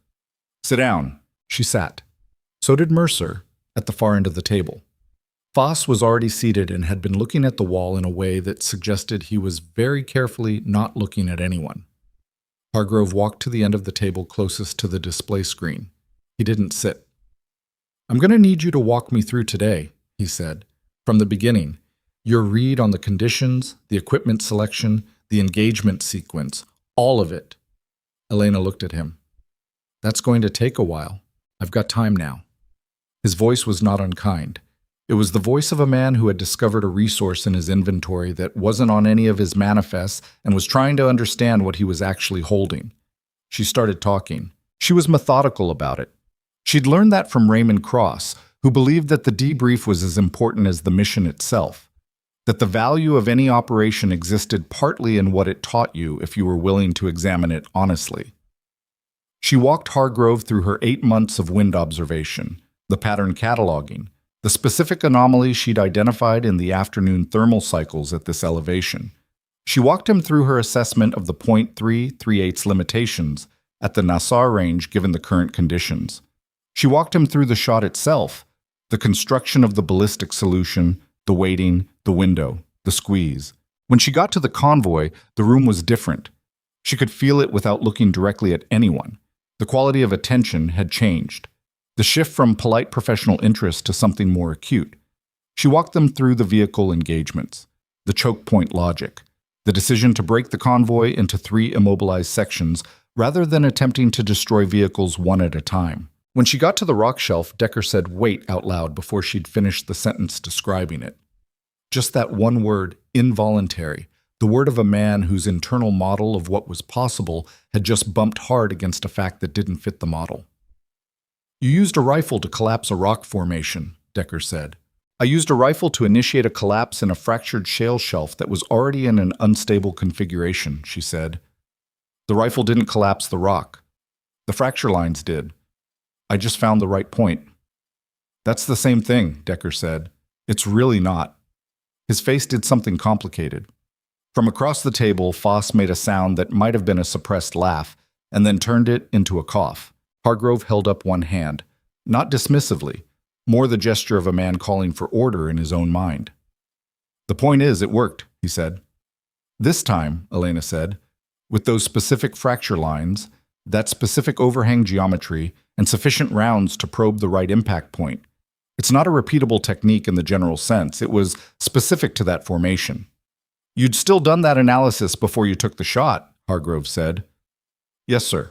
Sit down. She sat. So did Mercer, at the far end of the table. Foss was already seated and had been looking at the wall in a way that suggested he was very carefully not looking at anyone. Hargrove walked to the end of the table closest to the display screen. He didn't sit. I'm going to need you to walk me through today, he said, from the beginning. Your read on the conditions, the equipment selection, the engagement sequence, all of it. Elena looked at him. That's going to take a while. I've got time now. His voice was not unkind. It was the voice of a man who had discovered a resource in his inventory that wasn't on any of his manifests and was trying to understand what he was actually holding. She started talking. She was methodical about it. She'd learned that from Elena Cross, who believed that the debrief was as important as the mission itself, that the value of any operation existed partly in what it taught you if you were willing to examine it honestly. She walked Hargrove through her 8 months of wind observation, the pattern cataloging, the specific anomalies she'd identified in the afternoon thermal cycles at this elevation. She walked him through her assessment of the 0.338 limitations at the Nassau range given the current conditions. She walked him through the shot itself, the construction of the ballistic solution, the weighting, the window, the squeeze. When she got to the convoy, the room was different. She could feel it without looking directly at anyone. The quality of attention had changed. The shift from polite professional interest to something more acute. She walked them through the vehicle engagements, the choke point logic, the decision to break the convoy into 3 immobilized sections rather than attempting to destroy vehicles one at a time. When she got to the rock shelf, Decker said "wait" out loud before she'd finished the sentence describing it. Just that one word, involuntary, the word of a man whose internal model of what was possible had just bumped hard against a fact that didn't fit the model. You used a rifle to collapse a rock formation, Decker said. I used a rifle to initiate a collapse in a fractured shale shelf that was already in an unstable configuration, she said. The rifle didn't collapse the rock. The fracture lines did. I just found the right point. That's the same thing, Decker said. It's really not. His face did something complicated. From across the table, Foss made a sound that might have been a suppressed laugh, and then turned it into a cough. Hargrove held up one hand, not dismissively, more the gesture of a man calling for order in his own mind. The point is, it worked, he said. This time, Elena said, with those specific fracture lines, that specific overhang geometry, and sufficient rounds to probe the right impact point. It's not a repeatable technique in the general sense. It was specific to that formation. You'd still done that analysis before you took the shot, Hargrove said. Yes, sir.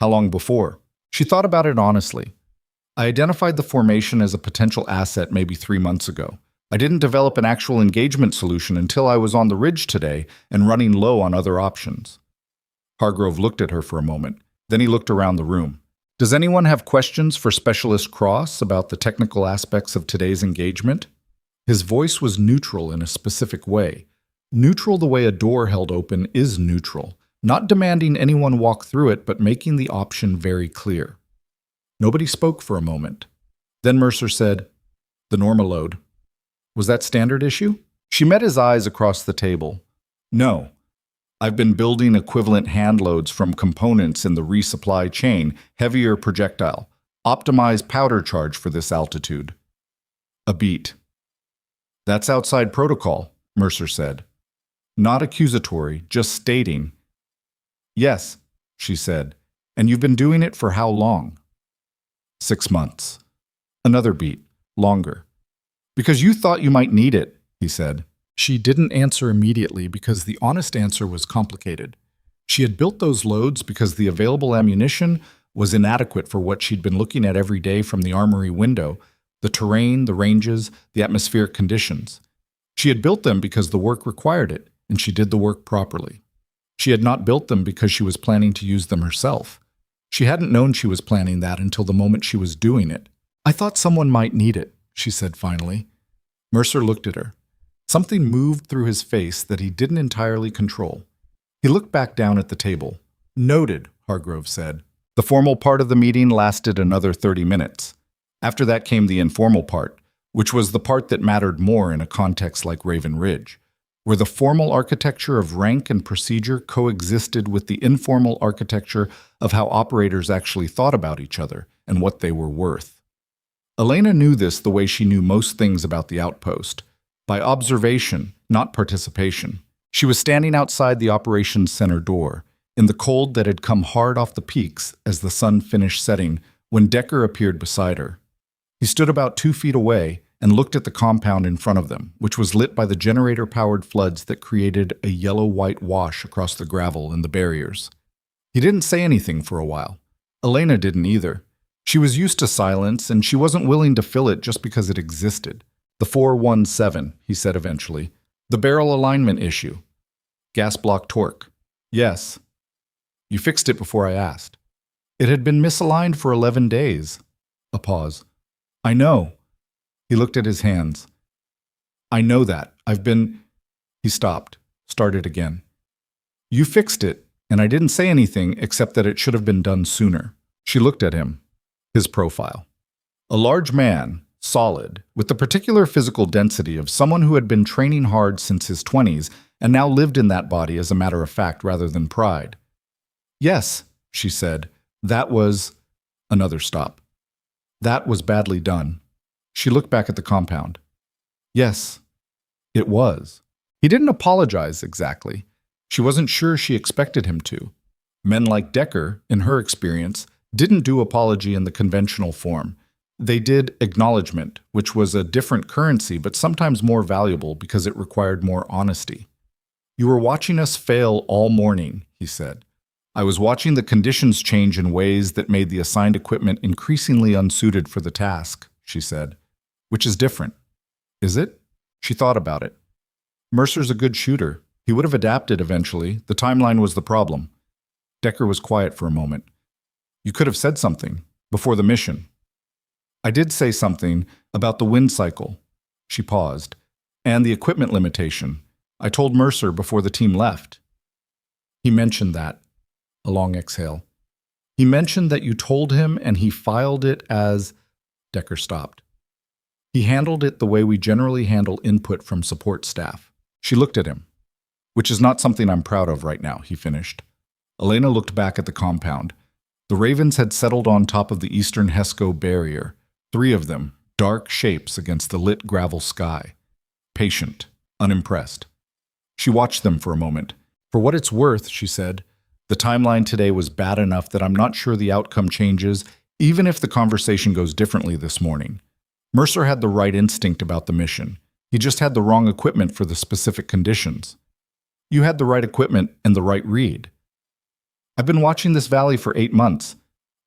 How long before? She thought about it honestly. I identified the formation as a potential asset maybe 3 months ago. I didn't develop an actual engagement solution until I was on the ridge today and running low on other options. Hargrove looked at her for a moment. Then he looked around the room. Does anyone have questions for Specialist Cross about the technical aspects of today's engagement? His voice was neutral in a specific way. Neutral the way a door held open is neutral, not demanding anyone walk through it, but making the option very clear. Nobody spoke for a moment. Then Mercer said, "The normal load. Was that standard issue?" She met his eyes across the table. "No. I've been building equivalent hand loads from components in the resupply chain, heavier projectile, optimized powder charge for this altitude." A beat. "That's outside protocol," Mercer said. Not accusatory, just stating. "Yes," she said. "And you've been doing it for how long?" 6 months. Another beat, longer. "Because you thought you might need it," he said. She didn't answer immediately because the honest answer was complicated. She had built those loads because the available ammunition was inadequate for what she'd been looking at every day from the armory window, the terrain, the ranges, the atmospheric conditions. She had built them because the work required it, and she did the work properly. She had not built them because she was planning to use them herself. She hadn't known she was planning that until the moment she was doing it. "I thought someone might need it," she said finally. Mercer looked at her. Something moved through his face that he didn't entirely control. He looked back down at the table. "Noted," Hargrove said. The formal part of the meeting lasted another 30 minutes. After that came the informal part, which was the part that mattered more in a context like Raven Ridge. where the formal architecture of rank and procedure coexisted with the informal architecture of how operators actually thought about each other and what they were worth. Elena knew this the way she knew most things about the outpost, by observation, not participation. She was standing outside the operations center door, in the cold that had come hard off the peaks as the sun finished setting, when Decker appeared beside her. He stood about 2 feet away and looked at the compound in front of them, which was lit by the generator-powered floods that created a yellow-white wash across the gravel and the barriers. He didn't say anything for a while. Elena didn't either. She was used to silence, and she wasn't willing to fill it just because it existed. "The 417, he said eventually. "The barrel alignment issue. Gas block torque." "Yes." "You fixed it before I asked." "It had been misaligned for 11 days. A pause. "I know." He looked at his hands. "I know that. I've been—" He stopped, started again. "You fixed it, and I didn't say anything except that it should have been done sooner." She looked at him. His profile. A large man, solid, with the particular physical density of someone who had been training hard since his 20s and now lived in that body as a matter of fact rather than pride. "Yes," she said. "That was—" Another stop. "That was badly done." She looked back at the compound. "Yes, it was." He didn't apologize exactly. She wasn't sure she expected him to. Men like Decker, in her experience, didn't do apology in the conventional form. They did acknowledgement, which was a different currency but sometimes more valuable because it required more honesty. "You were watching us fail all morning," he said. "I was watching the conditions change in ways that made the assigned equipment increasingly unsuited for the task," she said. "Which is different." "Is it?" She thought about it. "Mercer's a good shooter. He would have adapted eventually. The timeline was the problem." Decker was quiet for a moment. "You could have said something before the mission." "I did say something about the wind cycle." She paused. "And the equipment limitation. I told Mercer before the team left." "He mentioned that." A long exhale. "He mentioned that you told him and he filed it as—" Decker stopped. "He handled it the way we generally handle input from support staff." She looked at him. "Which is not something I'm proud of right now," he finished. Elena looked back at the compound. The ravens had settled on top of the eastern Hesco barrier, 3 of them, dark shapes against the lit gravel sky. Patient, unimpressed. She watched them for a moment. "For what it's worth," she said, "the timeline today was bad enough that I'm not sure the outcome changes, even if the conversation goes differently this morning. Mercer had the right instinct about the mission. He just had the wrong equipment for the specific conditions. You had the right equipment and the right read. I've been watching this valley for 8 months.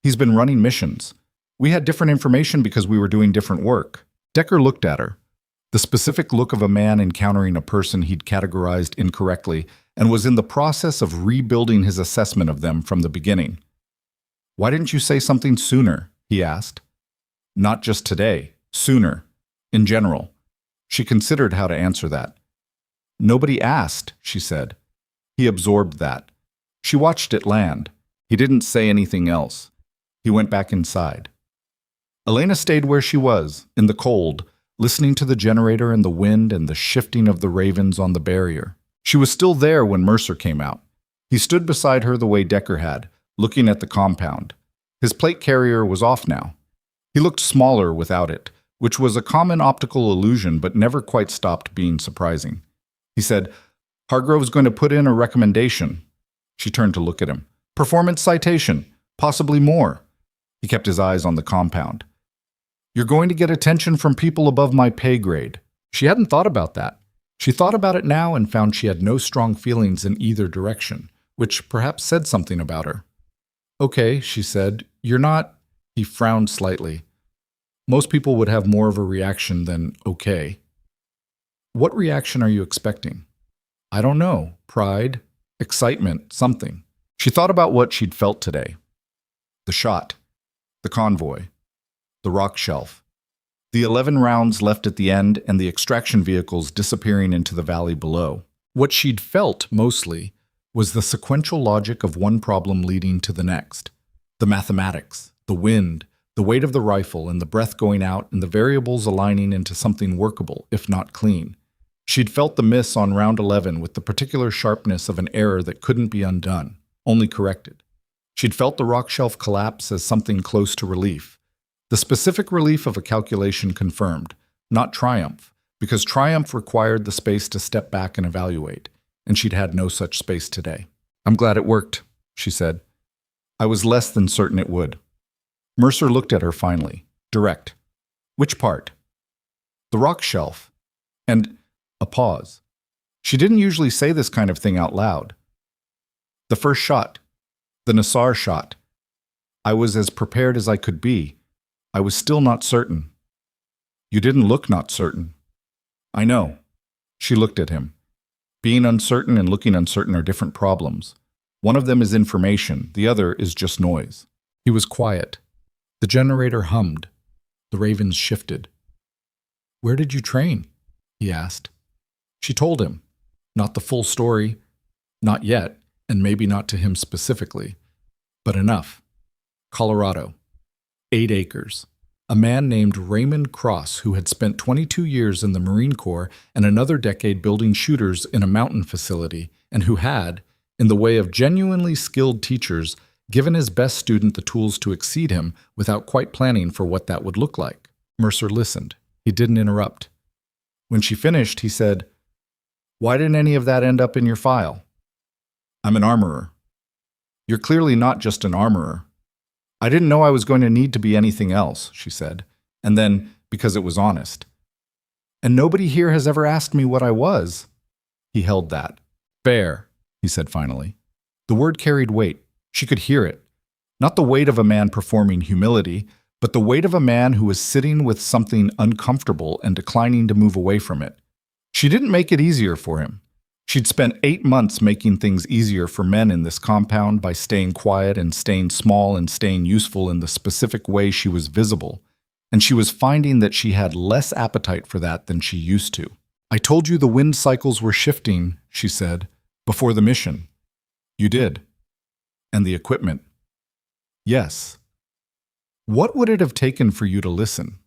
He's been running missions. We had different information because we were doing different work." Decker looked at her. The specific look of a man encountering a person he'd categorized incorrectly and was in the process of rebuilding his assessment of them from the beginning. "Why didn't you say something sooner?" he asked. "Not just today. Sooner. In general." She considered how to answer that. "Nobody asked," she said. He absorbed that. She watched it land. He didn't say anything else. He went back inside. Elena stayed where she was, in the cold, listening to the generator and the wind and the shifting of the ravens on the barrier. She was still there when Mercer came out. He stood beside her the way Decker had, looking at the compound. His plate carrier was off now. He looked smaller without it, which was a common optical illusion but never quite stopped being surprising. He said, "Hargrove's going to put in a recommendation." She turned to look at him. "Performance citation, possibly more." He kept his eyes on the compound. "You're going to get attention from people above my pay grade." She hadn't thought about that. She thought about it now and found she had no strong feelings in either direction, which perhaps said something about her. "Okay," she said, "you're not—" He frowned slightly. "Most people would have more of a reaction than okay." "What reaction are you expecting?" "I don't know. Pride, excitement, something." She thought about what she'd felt today. The shot, the convoy, the rock shelf, the 11 rounds left at the end and the extraction vehicles disappearing into the valley below. What she'd felt, mostly, was the sequential logic of one problem leading to the next. The mathematics, the wind, the weight of the rifle and the breath going out and the variables aligning into something workable, if not clean. She'd felt the miss on round 11 with the particular sharpness of an error that couldn't be undone, only corrected. She'd felt the rock shelf collapse as something close to relief. The specific relief of a calculation confirmed, not triumph, because triumph required the space to step back and evaluate, and she'd had no such space today. "I'm glad it worked," she said. "I was less than certain it would." Mercer looked at her finally, direct. "Which part?" "The rock shelf." And a pause. She didn't usually say this kind of thing out loud. "The first shot. The Nassar shot. I was as prepared as I could be. I was still not certain." "You didn't look not certain." "I know." She looked at him. Being uncertain and looking uncertain are different problems. One of them is information, the other is just noise. He was quiet. The generator hummed. The ravens shifted. "Where did you train?" he asked. She told him. Not the full story, not yet, and maybe not to him specifically, but enough. Colorado. 8 acres. A man named Raymond Cross, who had spent 22 years in the Marine Corps and another decade building shooters in a mountain facility, and who had, in the way of genuinely skilled teachers, given his best student the tools to exceed him without quite planning for what that would look like. Mercer listened. He didn't interrupt. When she finished, he said, "Why didn't any of that end up in your file?" "I'm an armorer." "You're clearly not just an armorer." "I didn't know I was going to need to be anything else," she said, and then, because it was honest. "And nobody here has ever asked me what I was." He held that. "Fair," he said finally. The word carried weight. She could hear it. Not the weight of a man performing humility, but the weight of a man who was sitting with something uncomfortable and declining to move away from it. She didn't make it easier for him. She'd spent 8 months making things easier for men in this compound by staying quiet and staying small and staying useful in the specific way she was visible, and she was finding that she had less appetite for that than she used to. "I told you the wind cycles were shifting," she said, "before the mission." "You did." "And the equipment." "Yes." "What would it have taken for you to listen?"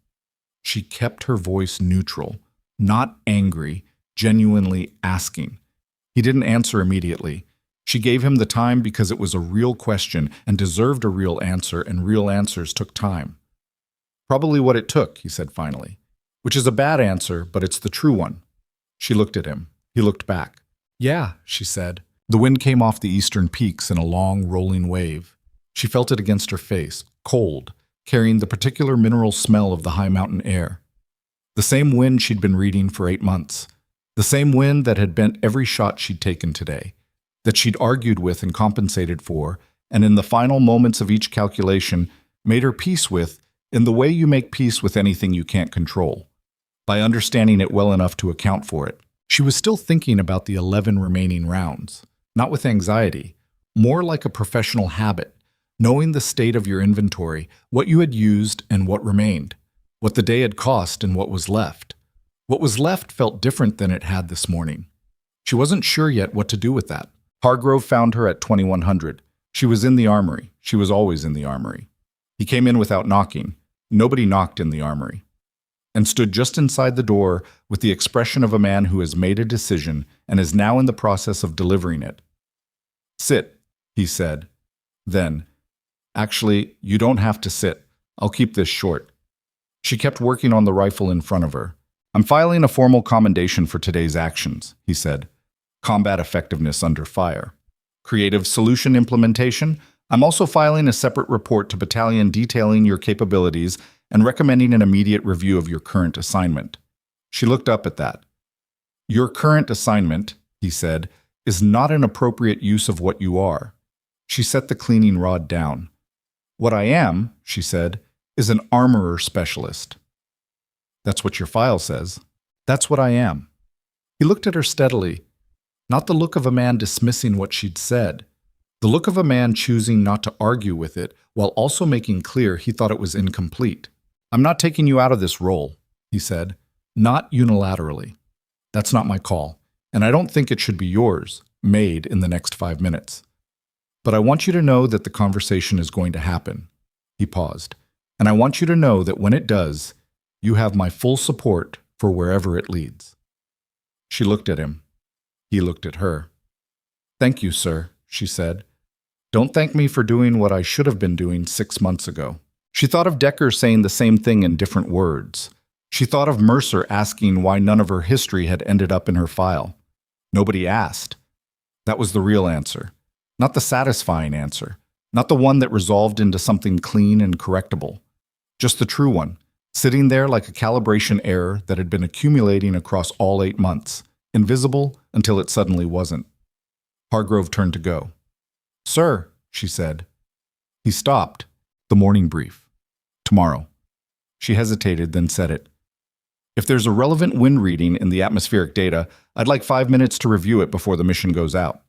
She kept her voice neutral, not angry, genuinely asking. He didn't answer immediately. She gave him the time because it was a real question and deserved a real answer, and real answers took time. "Probably what it took," he said finally, "which is a bad answer, but it's the true one." She looked at him. He looked back. "Yeah," she said. The wind came off the eastern peaks in a long, rolling wave. She felt it against her face, cold, carrying the particular mineral smell of the high mountain air. The same wind she'd been reading for 8 months. The same wind that had bent every shot she'd taken today, that she'd argued with and compensated for, and in the final moments of each calculation, made her peace with, in the way you make peace with anything you can't control, by understanding it well enough to account for it. She was still thinking about the 11 remaining rounds, not with anxiety, more like a professional habit, knowing the state of your inventory, what you had used and what remained, what the day had cost and what was left. What was left felt different than it had this morning. She wasn't sure yet what to do with that. Hargrove found her at 2100. She was in the armory. She was always in the armory. He came in without knocking. Nobody knocked in the armory. And stood just inside the door with the expression of a man who has made a decision and is now in the process of delivering it. "Sit," he said. Then, "Actually, you don't have to sit. I'll keep this short." She kept working on the rifle in front of her. "I'm filing a formal commendation for today's actions," he said. "Combat effectiveness under fire. Creative solution implementation. I'm also filing a separate report to battalion detailing your capabilities and recommending an immediate review of your current assignment." She looked up at that. "Your current assignment," he said, "is not an appropriate use of what you are." She set the cleaning rod down. "What I am," she said, "is an armorer specialist." "That's what your file says." "That's what I am." He looked at her steadily, not the look of a man dismissing what she'd said, the look of a man choosing not to argue with it while also making clear he thought it was incomplete. "I'm not taking you out of this role," he said, "not unilaterally. That's not my call, and I don't think it should be yours, made in the next 5 minutes. But I want you to know that the conversation is going to happen." He paused. "And I want you to know that when it does, you have my full support for wherever it leads." She looked at him. He looked at her. "Thank you, sir," she said. "Don't thank me for doing what I should have been doing 6 months ago." She thought of Decker saying the same thing in different words. She thought of Mercer asking why none of her history had ended up in her file. Nobody asked. That was the real answer. Not the satisfying answer. Not the one that resolved into something clean and correctable. Just the true one, sitting there like a calibration error that had been accumulating across all 8 months, invisible until it suddenly wasn't. Hargrove turned to go. "Sir," she said. He stopped. "The morning brief. Tomorrow." She hesitated, then said it. "If there's a relevant wind reading in the atmospheric data, I'd like 5 minutes to review it before the mission goes out."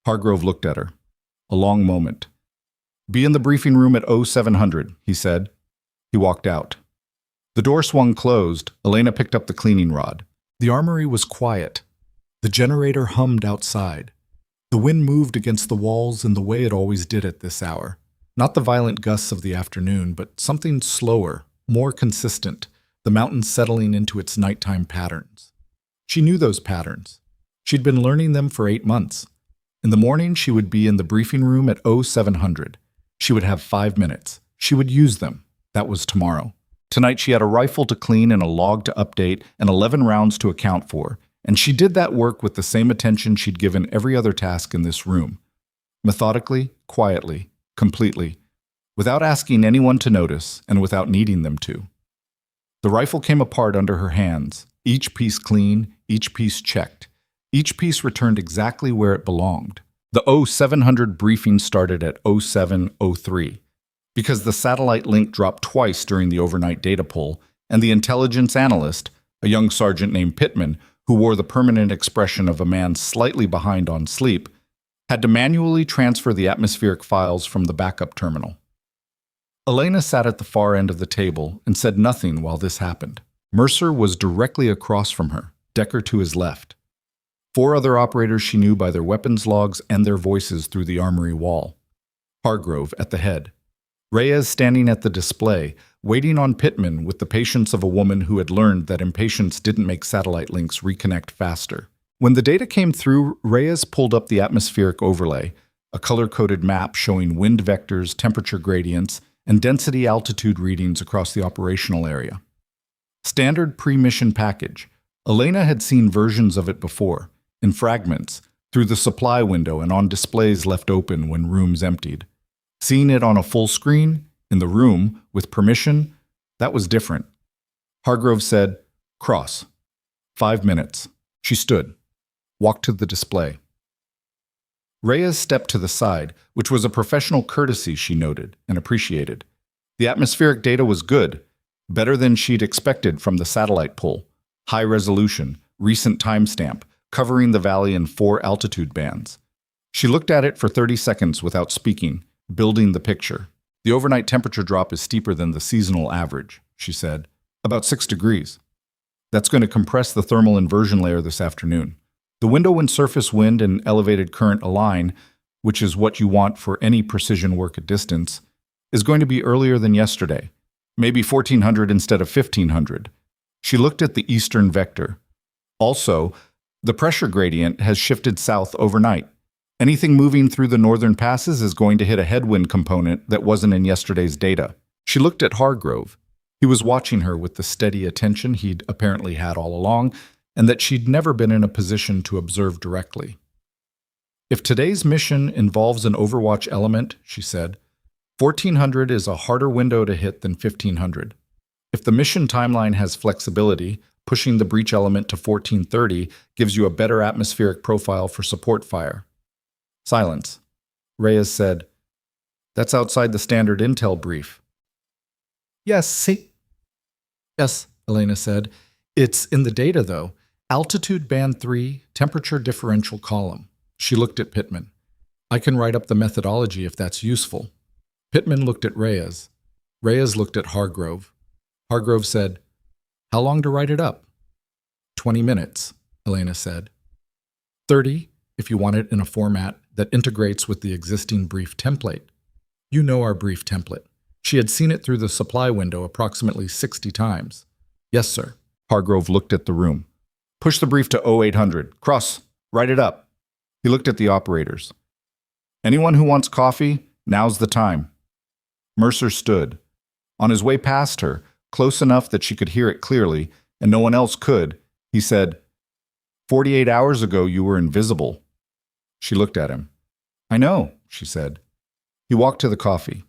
Hargrove looked at her. A long moment. "Be in the briefing room at 0700, he said. He walked out. The door swung closed. Elena picked up the cleaning rod. The armory was quiet. The generator hummed outside. The wind moved against the walls in the way it always did at this hour. Not the violent gusts of the afternoon, but something slower, more consistent, the mountain settling into its nighttime patterns. She knew those patterns. She'd been learning them for 8 months. In the morning, she would be in the briefing room at 0700. She would have 5 minutes. She would use them. That was tomorrow. Tonight, she had a rifle to clean and a log to update and 11 rounds to account for, and she did that work with the same attention she'd given every other task in this room. Methodically, quietly, completely, without asking anyone to notice and without needing them to. The rifle came apart under her hands, each piece clean, each piece checked, each piece returned exactly where it belonged. The 0700 briefing started at 0703. Because the satellite link dropped twice during the overnight data pull, and the intelligence analyst, a young sergeant named Pittman, who wore the permanent expression of a man slightly behind on sleep, had to manually transfer the atmospheric files from the backup terminal. Elena sat at the far end of the table and said nothing while this happened. Mercer was directly across from her, Decker to his left. 4 other operators she knew by their weapons logs and their voices through the armory wall. Hargrove at the head. Reyes standing at the display, waiting on Pittman with the patience of a woman who had learned that impatience didn't make satellite links reconnect faster. When the data came through, Reyes pulled up the atmospheric overlay, a color-coded map showing wind vectors, temperature gradients, and density altitude readings across the operational area. Standard pre-mission package. Elena had seen versions of it before, in fragments, through the supply window and on displays left open when rooms emptied. Seeing it on a full screen, in the room, with permission, that was different. Hargrove said, "Cross. 5 minutes." She stood, walked to the display. Reyes stepped to the side, which was a professional courtesy she noted and appreciated. The atmospheric data was good, better than she'd expected from the satellite pull. High resolution, recent timestamp, covering the valley in 4 altitude bands. She looked at it for 30 seconds without speaking, building the picture. "The overnight temperature drop is steeper than the seasonal average," she said. "About 6 degrees. That's going to compress the thermal inversion layer this afternoon. The window when surface wind and elevated current align, which is what you want for any precision work at distance, is going to be earlier than yesterday, maybe 1400 instead of 1500. She looked at the eastern vector. Also, the pressure gradient has shifted south overnight. Anything moving through the northern passes is going to hit a headwind component that wasn't in yesterday's data. She looked at Hargrove. He was watching her with the steady attention he'd apparently had all along, and that she'd never been in a position to observe directly. "If today's mission involves an overwatch element," she said, 1400 is a harder window to hit than 1500. If the mission timeline has flexibility, pushing the breach element to 1430 gives you a better atmospheric profile for support fire." Silence. Reyes said, "That's outside the standard intel brief." Yes, Elena said. "It's in the data, though. Altitude band 3, temperature differential column." She looked at Pittman. "I can write up the methodology if that's useful." Pittman looked at Reyes. Reyes looked at Hargrove. Hargrove said, "How long to write it up?" 20 minutes, Elena said. 30, if you want it in a format that integrates with the existing brief template. You know our brief template. She had seen it through the supply window approximately 60 times. "Yes, sir." Hargrove looked at the room. Push the brief to 0800. Cross, write it up. He looked at the operators. Anyone who wants coffee, now's the time. Mercer stood. On his way past her, close enough that she could hear it clearly, and no one else could, he said, 48 hours ago you were invisible. She looked at him. I know, she said. He walked to the coffee.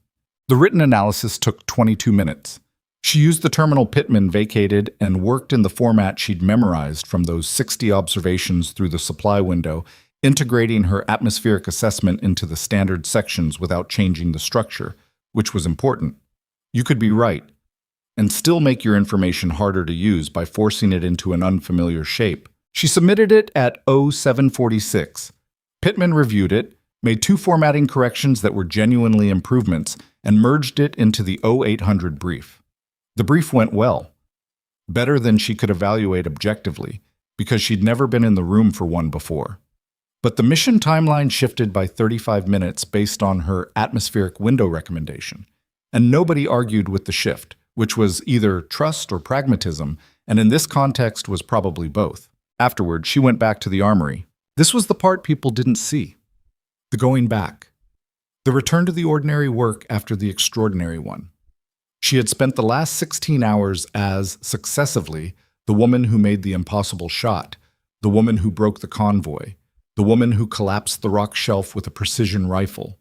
The written analysis took 22 minutes. She used the terminal Pittman vacated and worked in the format she'd memorized from those 60 observations through the supply window, integrating her atmospheric assessment into the standard sections without changing the structure, which was important. You could be right, and still make your information harder to use by forcing it into an unfamiliar shape. She submitted it at 0746. Pittman reviewed it, made 2 formatting corrections that were genuinely improvements, and merged it into the 0800 brief. The brief went well, better than she could evaluate objectively, because she'd never been in the room for one before. But the mission timeline shifted by 35 minutes based on her atmospheric window recommendation, and nobody argued with the shift, which was either trust or pragmatism, and in this context was probably both. Afterward, she went back to the armory. This was the part people didn't see. The going back. The return to the ordinary work after the extraordinary one. She had spent the last 16 hours as, successively, the woman who made the impossible shot, the woman who broke the convoy, the woman who collapsed the rock shelf with a precision rifle,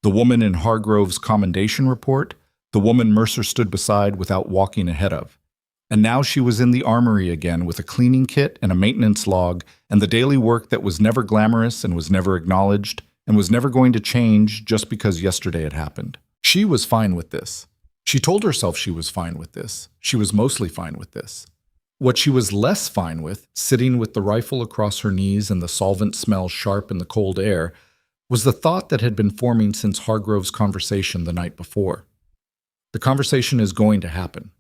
the woman in Hargrove's commendation report, the woman Mercer stood beside without walking ahead of. And now she was in the armory again with a cleaning kit and a maintenance log and the daily work that was never glamorous and was never acknowledged and was never going to change just because yesterday had happened. She was fine with this. She told herself she was fine with this. She was mostly fine with this. What she was less fine with, sitting with the rifle across her knees and the solvent smell sharp in the cold air, was the thought that had been forming since Hargrove's conversation the night before. The conversation is going to happen,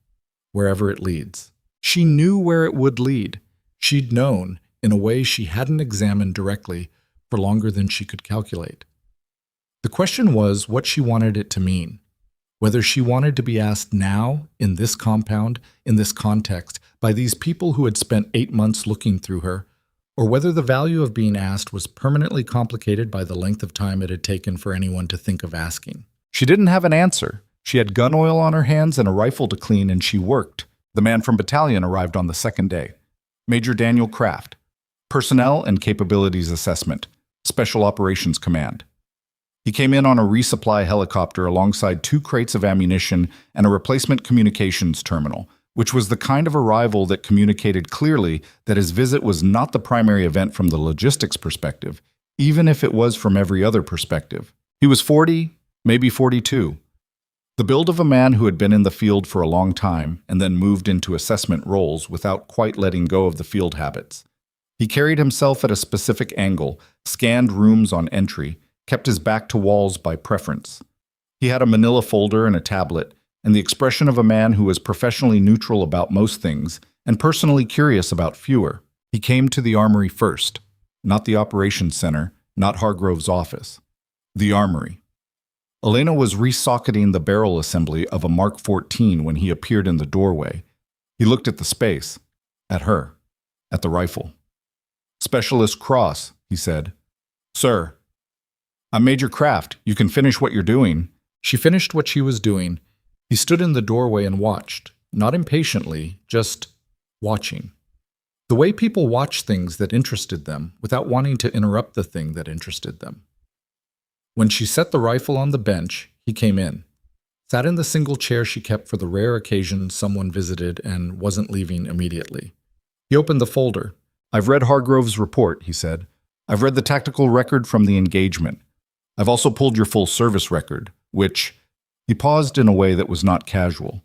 wherever it leads. She knew where it would lead. She'd known, in a way she hadn't examined directly, for longer than she could calculate. The question was what she wanted it to mean. Whether she wanted to be asked now, in this compound, in this context, by these people who had spent 8 months looking through her, or whether the value of being asked was permanently complicated by the length of time it had taken for anyone to think of asking. She didn't have an answer. She had gun oil on her hands and a rifle to clean, and she worked. The man from battalion arrived on the second day. Major Daniel Kraft. Personnel and Capabilities Assessment. Special Operations Command. He came in on a resupply helicopter alongside 2 crates of ammunition and a replacement communications terminal, which was the kind of arrival that communicated clearly that his visit was not the primary event from the logistics perspective, even if it was from every other perspective. He was 40, maybe 42. The build of a man who had been in the field for a long time and then moved into assessment roles without quite letting go of the field habits. He carried himself at a specific angle, scanned rooms on entry, kept his back to walls by preference. He had a manila folder and a tablet, and the expression of a man who was professionally neutral about most things and personally curious about fewer. He came to the armory first, not the operations center, not Hargrove's office. The armory. Elena was resocketing the barrel assembly of a Mark 14 when he appeared in the doorway. He looked at the space, at her, at the rifle. Specialist Cross, he said. Sir. I'm Major Kraft. You can finish what you're doing. She finished what she was doing. He stood in the doorway and watched, not impatiently, just watching. The way people watch things that interested them without wanting to interrupt the thing that interested them. When she set the rifle on the bench, he came in, sat in the single chair she kept for the rare occasion someone visited and wasn't leaving immediately. He opened the folder. I've read Hargrove's report, he said. I've read the tactical record from the engagement. I've also pulled your full service record, which, he paused in a way that was not casual,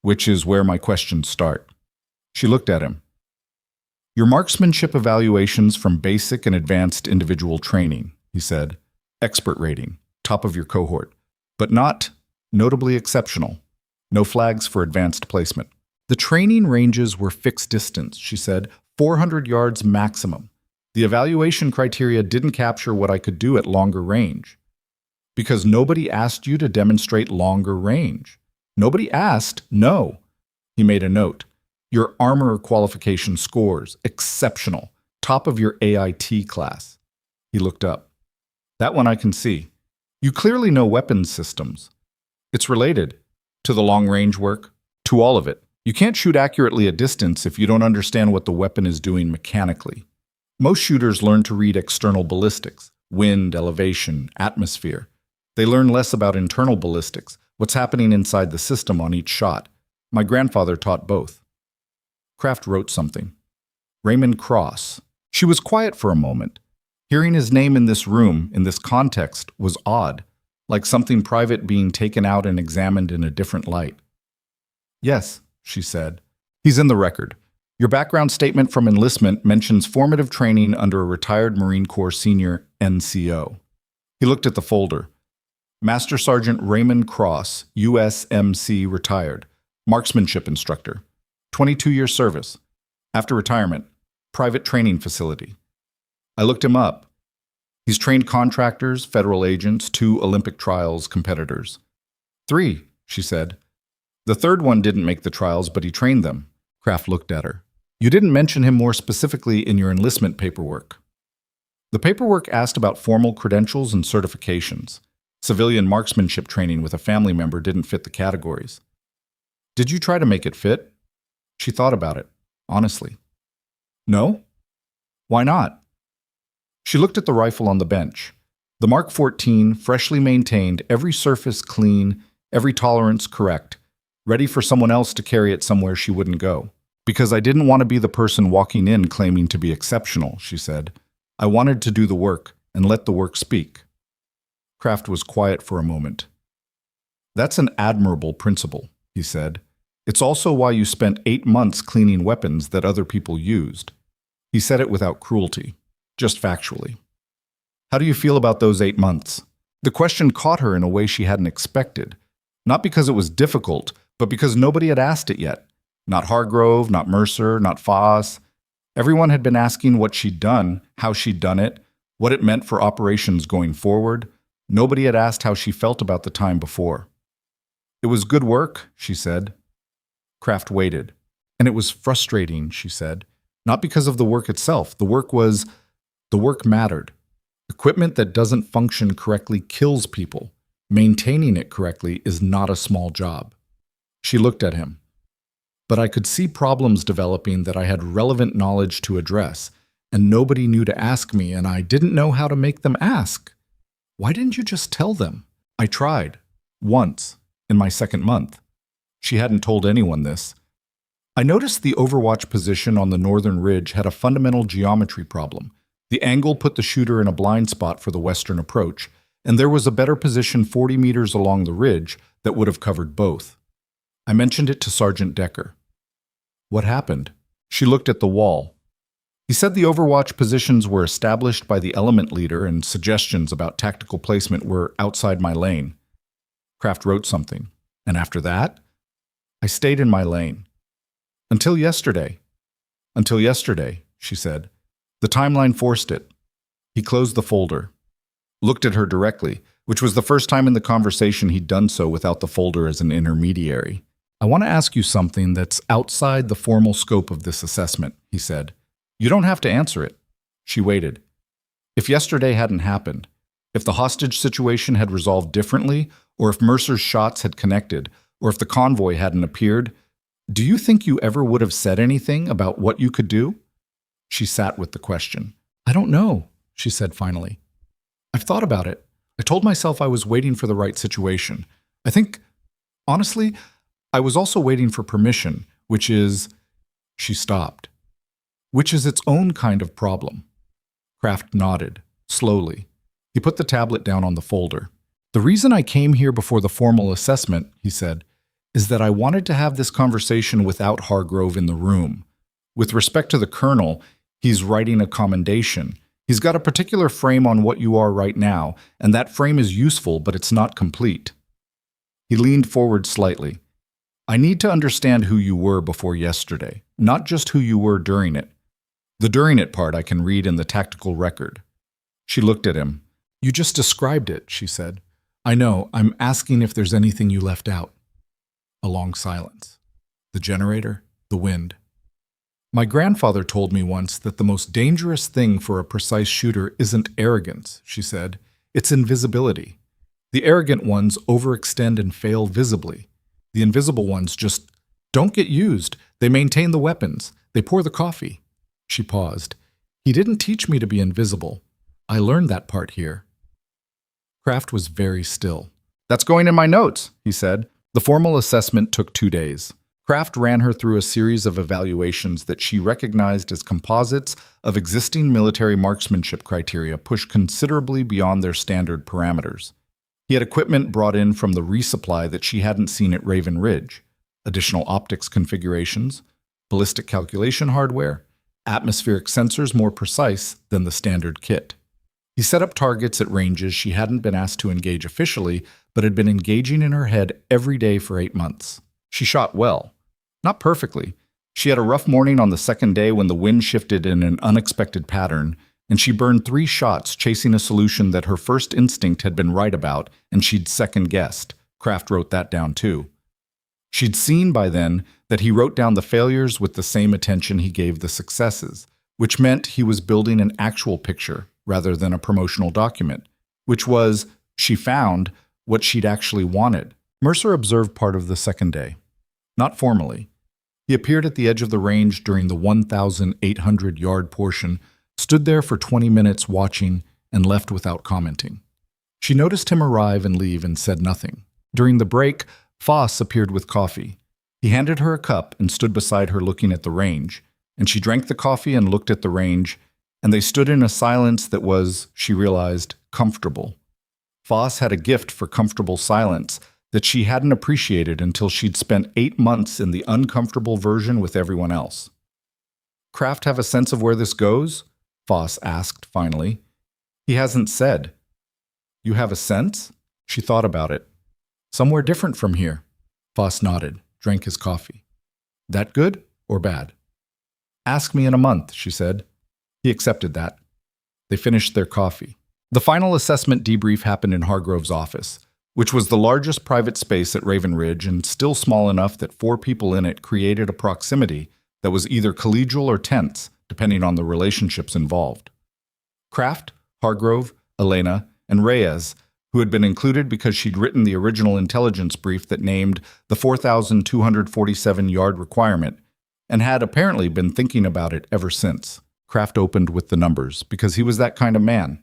which is where my questions start. She looked at him. Your marksmanship evaluations from basic and advanced individual training, he said. Expert rating, top of your cohort, but not notably exceptional. No flags for advanced placement. The training ranges were fixed distance, she said, 400 yards maximum. The evaluation criteria didn't capture what I could do at longer range. Because nobody asked you to demonstrate longer range. Nobody asked, no. He made a note. Your armor qualification scores, exceptional, top of your AIT class. He looked up. That one I can see. You clearly know weapons systems. It's related to the long-range work, to all of it. You can't shoot accurately at distance if you don't understand what the weapon is doing mechanically. Most shooters learn to read external ballistics, wind, elevation, atmosphere. They learn less about internal ballistics, what's happening inside the system on each shot. My grandfather taught both. Kraft wrote something. Raymond Cross. She was quiet for a moment. Hearing his name in this room, in this context, was odd, like something private being taken out and examined in a different light. Yes, she said. He's in the record. Your background statement from enlistment mentions formative training under a retired Marine Corps senior NCO. He looked at the folder. Master Sergeant Raymond Cross, USMC retired, marksmanship instructor, 22-year service. After retirement, private training facility. I looked him up. He's trained contractors, federal agents, 2 Olympic trials competitors. 3, she said. The third one didn't make the trials, but he trained them. Kraft looked at her. You didn't mention him more specifically in your enlistment paperwork. The paperwork asked about formal credentials and certifications. Civilian marksmanship training with a family member didn't fit the categories. Did you try to make it fit? She thought about it, honestly. No? Why not? She looked at the rifle on the bench. The Mark 14, freshly maintained, every surface clean, every tolerance correct, ready for someone else to carry it somewhere she wouldn't go. Because I didn't want to be the person walking in claiming to be exceptional, she said. I wanted to do the work and let the work speak. Kraft was quiet for a moment. That's an admirable principle, he said. It's also why you spent 8 months cleaning weapons that other people used. He said it without cruelty, just factually. How do you feel about those 8 months? The question caught her in a way she hadn't expected. Not because it was difficult, but because nobody had asked it yet. Not Hargrove, not Mercer, not Foss. Everyone had been asking what she'd done, how she'd done it, what it meant for operations going forward. Nobody had asked how she felt about the time before. It was good work, she said. Kraft waited. And it was frustrating, she said. Not because of the work itself. The work mattered. Equipment that doesn't function correctly kills people. Maintaining it correctly is not a small job. She looked at him. But I could see problems developing that I had relevant knowledge to address, and nobody knew to ask me, and I didn't know how to make them ask. Why didn't you just tell them? I tried. Once. In my 2nd month. She hadn't told anyone this. I noticed the overwatch position on the northern ridge had a fundamental geometry problem. The angle put the shooter in a blind spot for the western approach, and there was a better position 40 meters along the ridge that would have covered both. I mentioned it to Sergeant Decker. What happened? She looked at the wall. He said the overwatch positions were established by the element leader and suggestions about tactical placement were outside my lane. Kraft wrote something. And after that? I stayed in my lane. Until yesterday. Until yesterday, she said. The timeline forced it. He closed the folder. Looked at her directly, which was the first time in the conversation he'd done so without the folder as an intermediary. I want to ask you something that's outside the formal scope of this assessment, he said. You don't have to answer it. She waited. If yesterday hadn't happened, if the hostage situation had resolved differently, or if Mercer's shots had connected, or if the convoy hadn't appeared, do you think you ever would have said anything about what you could do? She sat with the question. I don't know, she said finally. I've thought about it. I told myself I was waiting for the right situation. I think, honestly, I was also waiting for permission, which is... She stopped. Which is its own kind of problem. Kraft nodded, slowly. He put the tablet down on the folder. The reason I came here before the formal assessment, he said, is that I wanted to have this conversation without Hargrove in the room. With respect to the colonel, he's writing a commendation. He's got a particular frame on what you are right now, and that frame is useful, but it's not complete. He leaned forward slightly. I need to understand who you were before yesterday, not just who you were during it. The during it part I can read in the tactical record. She looked at him. You just described it, she said. I know, I'm asking if there's anything you left out. A long silence. The generator, the wind, My grandfather told me once that the most dangerous thing for a precise shooter isn't arrogance, she said. It's invisibility. The arrogant ones overextend and fail visibly. The invisible ones just don't get used. They maintain the weapons. They pour the coffee. She paused. He didn't teach me to be invisible. I learned that part here. Kraft was very still. That's going in my notes, he said. The formal assessment took 2 days. Kraft ran her through a series of evaluations that she recognized as composites of existing military marksmanship criteria pushed considerably beyond their standard parameters. He had equipment brought in from the resupply that she hadn't seen at Raven Ridge, additional optics configurations, ballistic calculation hardware, atmospheric sensors more precise than the standard kit. He set up targets at ranges she hadn't been asked to engage officially, but had been engaging in her head every day for 8 months. She shot well. Not perfectly. She had a rough morning on the second day when the wind shifted in an unexpected pattern, and she burned 3 shots chasing a solution that her first instinct had been right about and she'd second-guessed. Kraft wrote that down too. She'd seen by then that he wrote down the failures with the same attention he gave the successes, which meant he was building an actual picture rather than a promotional document, which was, she found, what she'd actually wanted. Mercer observed part of the second day. Not formally. He appeared at the edge of the range during the 1,800-yard portion, stood there for 20 minutes watching, and left without commenting. She noticed him arrive and leave and said nothing. During the break, Foss appeared with coffee. He handed her a cup and stood beside her looking at the range, and she drank the coffee and looked at the range, and they stood in a silence that was, she realized, comfortable. Foss had a gift for comfortable silence that she hadn't appreciated until she'd spent 8 months in the uncomfortable version with everyone else. Kraft have a sense of where this goes? Foss asked finally. He hasn't said. You have a sense? She thought about it. Somewhere different from here. Foss nodded, drank his coffee. That good or bad? Ask me in a month, she said. He accepted that. They finished their coffee. The final assessment debrief happened in Hargrove's office, which was the largest private space at Raven Ridge and still small enough that 4 people in it created a proximity that was either collegial or tense, depending on the relationships involved. Kraft, Hargrove, Elena, and Reyes, who had been included because she'd written the original intelligence brief that named the 4,247-yard requirement, and had apparently been thinking about it ever since. Kraft opened with the numbers, because he was that kind of man.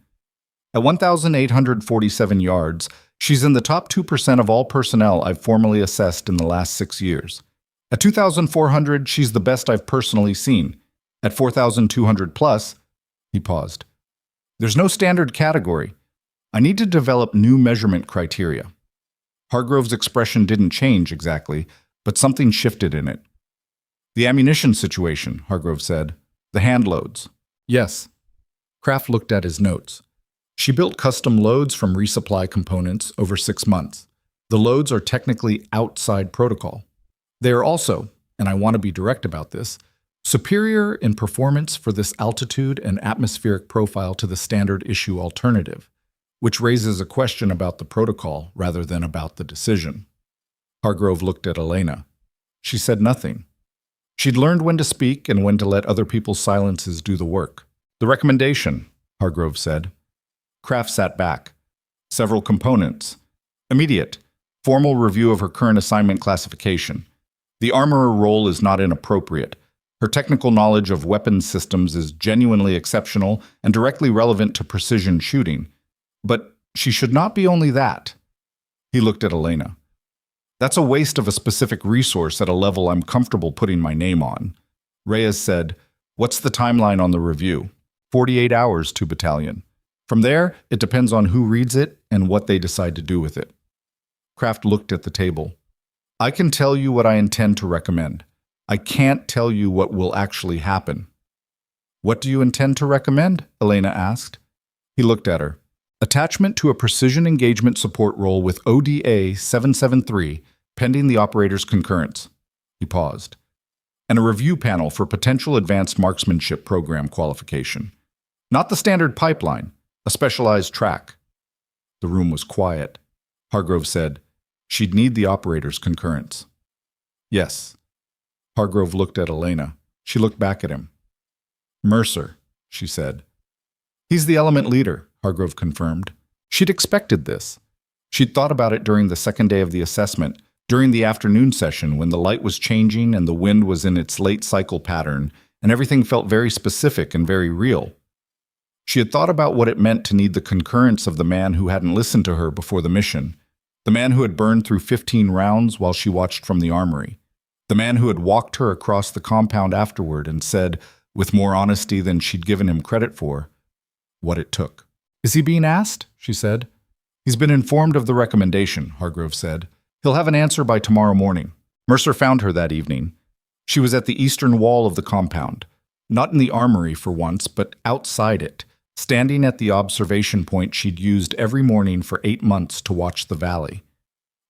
At 1,847 yards, she's in the top 2% of all personnel I've formally assessed in the last 6 years. At 2,400, she's the best I've personally seen. At 4,200 plus, he paused. There's no standard category. I need to develop new measurement criteria. Hargrove's expression didn't change exactly, but something shifted in it. The ammunition situation, Hargrove said. The hand loads. Yes. Kraft looked at his notes. She built custom loads from resupply components over 6 months. The loads are technically outside protocol. They are also, and I want to be direct about this, superior in performance for this altitude and atmospheric profile to the standard issue alternative, which raises a question about the protocol rather than about the decision. Hargrove looked at Elena. She said nothing. She'd learned when to speak and when to let other people's silences do the work. The recommendation, Hargrove said. Kraft sat back. Several components. Immediate. Formal review of her current assignment classification. The armorer role is not inappropriate. Her technical knowledge of weapons systems is genuinely exceptional and directly relevant to precision shooting. But she should not be only that. He looked at Elena. That's a waste of a specific resource at a level I'm comfortable putting my name on. Reyes said, What's the timeline on the review? 48 hours to battalion. From there, it depends on who reads it and what they decide to do with it. Kraft looked at the table. I can tell you what I intend to recommend. I can't tell you what will actually happen. What do you intend to recommend? Elena asked. He looked at her. Attachment to a precision engagement support role with ODA 773, pending the operator's concurrence. He paused. And a review panel for potential advanced marksmanship program qualification. Not the standard pipeline, a specialized track. The room was quiet. Hargrove said, She'd need the operator's concurrence. Yes. Hargrove looked at Elena. She looked back at him. Mercer, she said. He's the element leader, Hargrove confirmed. She'd expected this. She'd thought about it during the second day of the assessment, during the afternoon session when the light was changing and the wind was in its late cycle pattern, and everything felt very specific and very real. She had thought about what it meant to need the concurrence of the man who hadn't listened to her before the mission, the man who had burned through 15 rounds while she watched from the armory, the man who had walked her across the compound afterward and said, with more honesty than she'd given him credit for, what it took. Is he being asked? She said. He's been informed of the recommendation, Hargrove said. He'll have an answer by tomorrow morning. Mercer found her that evening. She was at the eastern wall of the compound, not in the armory for once, but outside it, standing at the observation point she'd used every morning for 8 months to watch the valley.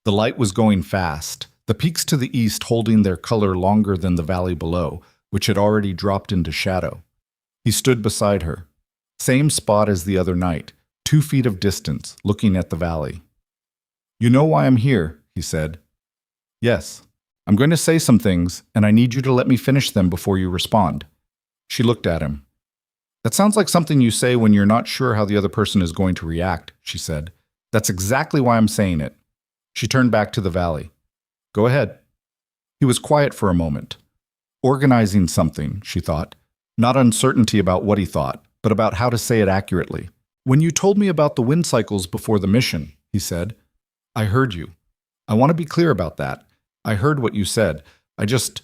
The light was going fast, the peaks to the east holding their color longer than the valley below, which had already dropped into shadow. He stood beside her. Same spot as the other night, 2 feet of distance, looking at the valley. You know why I'm here, he said. Yes. I'm going to say some things, and I need you to let me finish them before you respond. She looked at him. That sounds like something you say when you're not sure how the other person is going to react, she said. That's exactly why I'm saying it. She turned back to the valley. Go ahead. He was quiet for a moment. Organizing something, she thought. Not uncertainty about what he thought, but about how to say it accurately. When you told me about the wind cycles before the mission, he said, I heard you. I want to be clear about that. I heard what you said. I just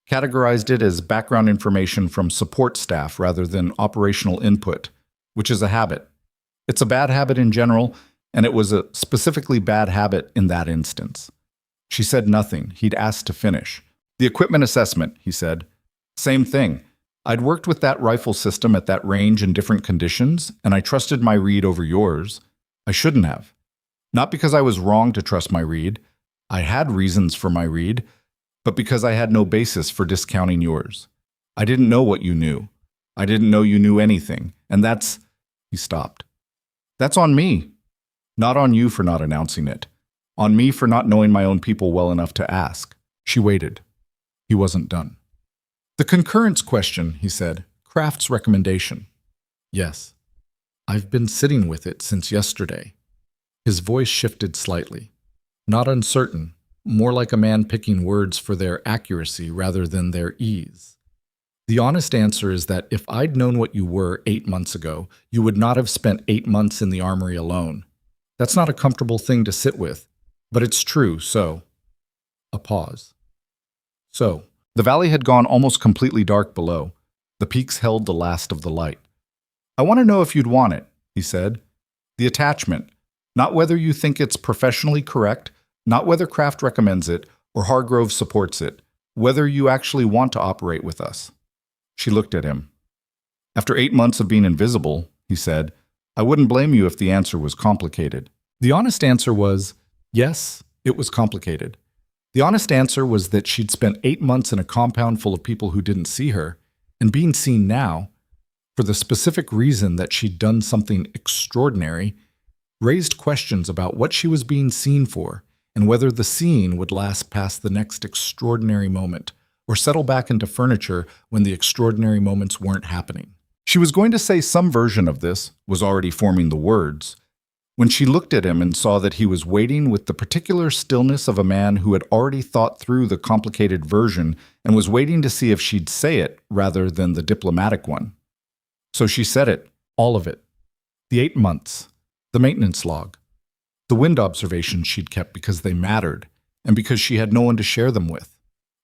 categorized it as background information from support staff rather than operational input, which is a habit. It's a bad habit in general, and it was a specifically bad habit in that instance. She said nothing. He'd asked to finish. The equipment assessment, he said. Same thing. I'd worked with that rifle system at that range in different conditions, and I trusted my read over yours. I shouldn't have. Not because I was wrong to trust my read. I had reasons for my read, but because I had no basis for discounting yours. I didn't know what you knew. I didn't know you knew anything, and that's... He stopped. That's on me. Not on you for not announcing it. On me for not knowing my own people well enough to ask. She waited. He wasn't done. The concurrence question, he said. Kraft's recommendation. Yes. I've been sitting with it since yesterday. His voice shifted slightly. Not uncertain, more like a man picking words for their accuracy rather than their ease. The honest answer is that if I'd known what you were 8 months ago, you would not have spent 8 months in the armory alone. That's not a comfortable thing to sit with, but it's true, so... A pause. So, the valley had gone almost completely dark below. The peaks held the last of the light. I want to know if you'd want it, he said. The attachment. Not whether you think it's professionally correct, not whether Kraft recommends it or Hargrove supports it, whether you actually want to operate with us. She looked at him. After 8 months of being invisible, he said, I wouldn't blame you if the answer was complicated. The honest answer was, yes, it was complicated. The honest answer was that she'd spent 8 months in a compound full of people who didn't see her, and being seen now, for the specific reason that she'd done something extraordinary, raised questions about what she was being seen for and whether the seeing would last past the next extraordinary moment or settle back into furniture when the extraordinary moments weren't happening. She was going to say some version of this, was already forming the words, when she looked at him and saw that he was waiting with the particular stillness of a man who had already thought through the complicated version and was waiting to see if she'd say it rather than the diplomatic one. So she said it, all of it. The 8 months. The maintenance log. The wind observations she'd kept because they mattered, and because she had no one to share them with.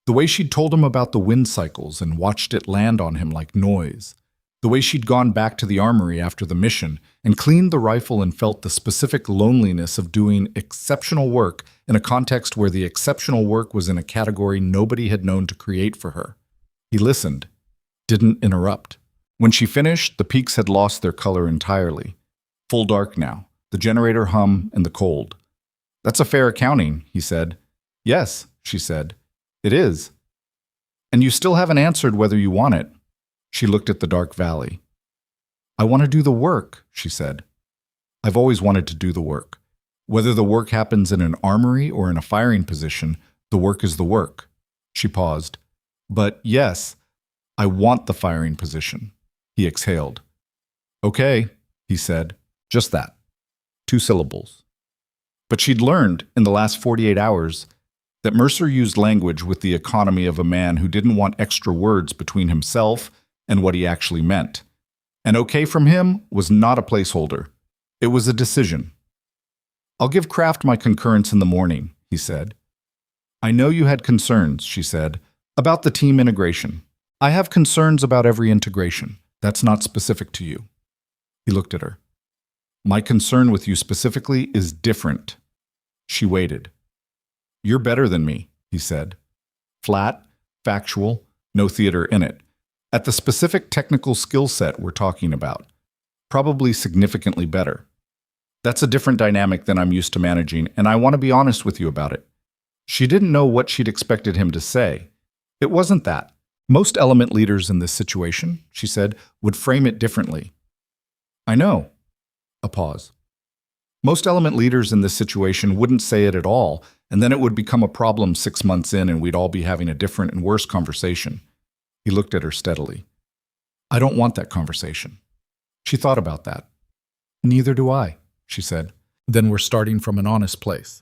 The way she'd told him about the wind cycles and watched it land on him like noise. The way she'd gone back to the armory after the mission and cleaned the rifle and felt the specific loneliness of doing exceptional work in a context where the exceptional work was in a category nobody had known to create for her. He listened, didn't interrupt. When she finished, the peaks had lost their color entirely. Full dark now, the generator hum and the cold. That's a fair accounting, he said. Yes, she said. It is. And you still haven't answered whether you want it. She looked at the dark valley. I want to do the work, she said. I've always wanted to do the work. Whether the work happens in an armory or in a firing position, the work is the work. She paused. But yes, I want the firing position. He exhaled. Okay, he said. Just that. 2 syllables. But she'd learned, in the last 48 hours, that Mercer used language with the economy of a man who didn't want extra words between himself and what he actually meant. An okay from him was not a placeholder. It was a decision. I'll give Kraft my concurrence in the morning, he said. I know you had concerns, she said, about the team integration. I have concerns about every integration. That's not specific to you. He looked at her. My concern with you specifically is different. She waited. You're better than me, he said. Flat, factual, no theater in it. At the specific technical skill set we're talking about. Probably significantly better. That's a different dynamic than I'm used to managing, and I want to be honest with you about it. She didn't know what she'd expected him to say. It wasn't that. Most element leaders in this situation, she said, would frame it differently. I know. A pause. Most element leaders in this situation wouldn't say it at all, and then it would become a problem 6 months in and we'd all be having a different and worse conversation. He looked at her steadily. I don't want that conversation. She thought about that. Neither do I, she said. Then we're starting from an honest place.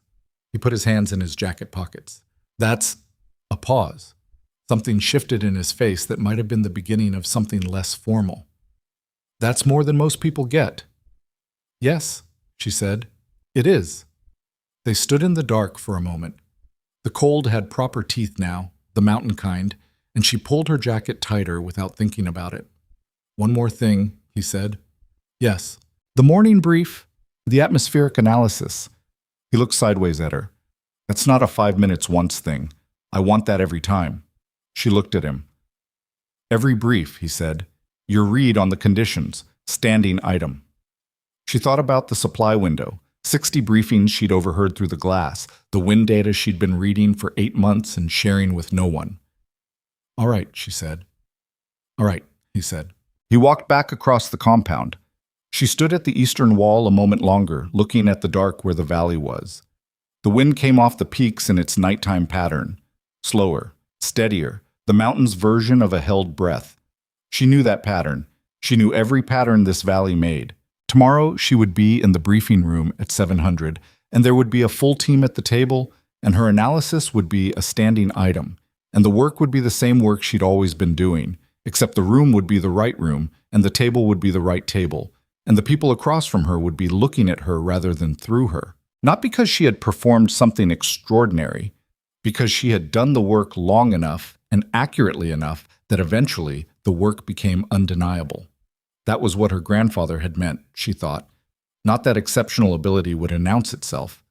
He put his hands in his jacket pockets. That's a pause. Something shifted in his face that might have been the beginning of something less formal. That's more than most people get. Yes, she said. It is. They stood in the dark for a moment. The cold had proper teeth now, the mountain kind, and she pulled her jacket tighter without thinking about it. One more thing, he said. Yes. The morning brief, the atmospheric analysis. He looked sideways at her. That's not a 5 minutes once thing. I want that every time. She looked at him. Every brief, he said. Your read on the conditions, standing item. She thought about the supply window, 60 briefings she'd overheard through the glass, the wind data she'd been reading for 8 months and sharing with no one. All right, she said. All right, he said. He walked back across the compound. She stood at the eastern wall a moment longer, looking at the dark where the valley was. The wind came off the peaks in its nighttime pattern, slower, steadier, the mountain's version of a held breath. She knew that pattern. She knew every pattern this valley made. Tomorrow she would be in the briefing room at 700, and there would be a full team at the table, and her analysis would be a standing item, and the work would be the same work she'd always been doing, except the room would be the right room, and the table would be the right table, and the people across from her would be looking at her rather than through her. Not because she had performed something extraordinary, because she had done the work long enough and accurately enough that eventually the work became undeniable. That was what her grandfather had meant, she thought. Not that exceptional ability would announce itself,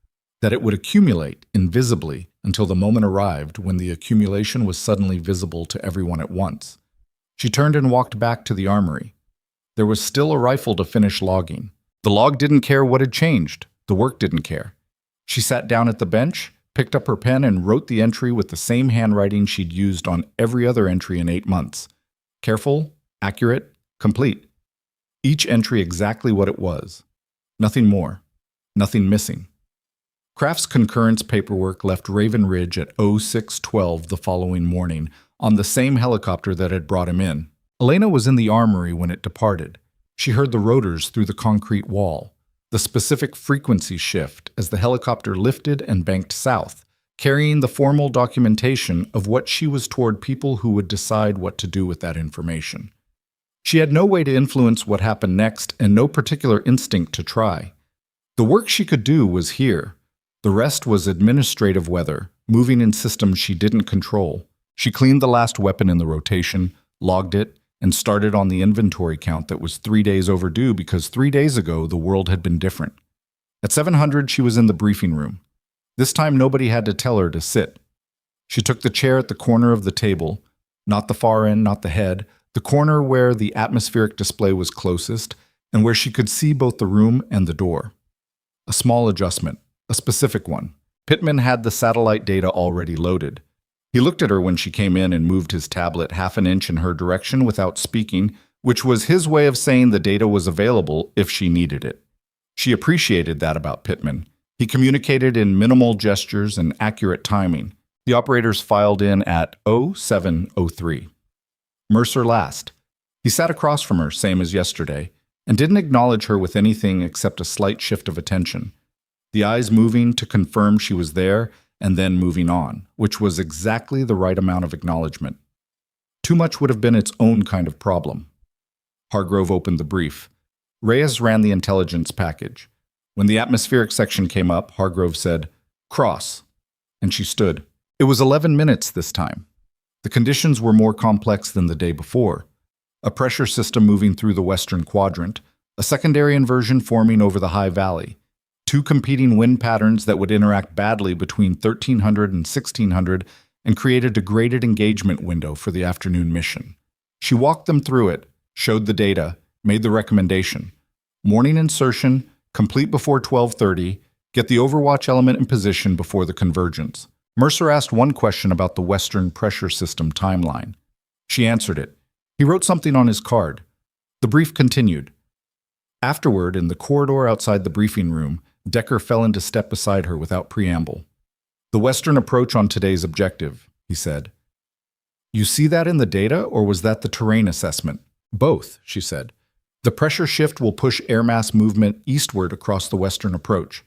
that it would accumulate invisibly until the moment arrived when the accumulation was suddenly visible to everyone at once. She turned and walked back to the armory. There was still a rifle to finish logging. The log didn't care what had changed. The work didn't care. She sat down at the bench, picked up her pen, and wrote the entry with the same handwriting she'd used on every other entry in 8 months. Careful, accurate, complete. Each entry exactly what it was. Nothing more. Nothing missing. Kraft's concurrence paperwork left Raven Ridge at 0612 the following morning, on the same helicopter that had brought him in. Elena was in the armory when it departed. She heard the rotors through the concrete wall, the specific frequency shift as the helicopter lifted and banked south, carrying the formal documentation of what she was toward people who would decide what to do with that information. She had no way to influence what happened next and no particular instinct to try. The work she could do was here. The rest was administrative weather, moving in systems she didn't control. She cleaned the last weapon in the rotation, logged it, and started on the inventory count that was 3 days overdue because 3 days ago the world had been different. At 700 she was in the briefing room. This time nobody had to tell her to sit. She took the chair at the corner of the table, not the far end, not the head, the corner where the atmospheric display was closest and where she could see both the room and the door. A small adjustment, a specific one. Pittman had the satellite data already loaded. He looked at her when she came in and moved his tablet half an inch in her direction without speaking, which was his way of saying the data was available if she needed it. She appreciated that about Pittman. He communicated in minimal gestures and accurate timing. The operators filed in at 0703. Mercer last. He sat across from her, same as yesterday, and didn't acknowledge her with anything except a slight shift of attention. The eyes moving to confirm she was there, and then moving on, which was exactly the right amount of acknowledgement. Too much would have been its own kind of problem. Hargrove opened the brief. Reyes ran the intelligence package. When the atmospheric section came up, Hargrove said, "Cross," and she stood. It was 11 minutes this time. The conditions were more complex than the day before. A pressure system moving through the western quadrant, a secondary inversion forming over the high valley, two competing wind patterns that would interact badly between 1300 and 1600 and create a degraded engagement window for the afternoon mission. She walked them through it, showed the data, made the recommendation. Morning insertion, complete before 12:30, get the overwatch element in position before the convergence. Mercer asked one question about the Western pressure system timeline. She answered it. He wrote something on his card. The brief continued. Afterward, in the corridor outside the briefing room, Decker fell into step beside her without preamble. "The Western approach on today's objective," he said. "You see that in the data, or was that the terrain assessment?" "Both," she said. "The pressure shift will push air mass movement eastward across the Western approach.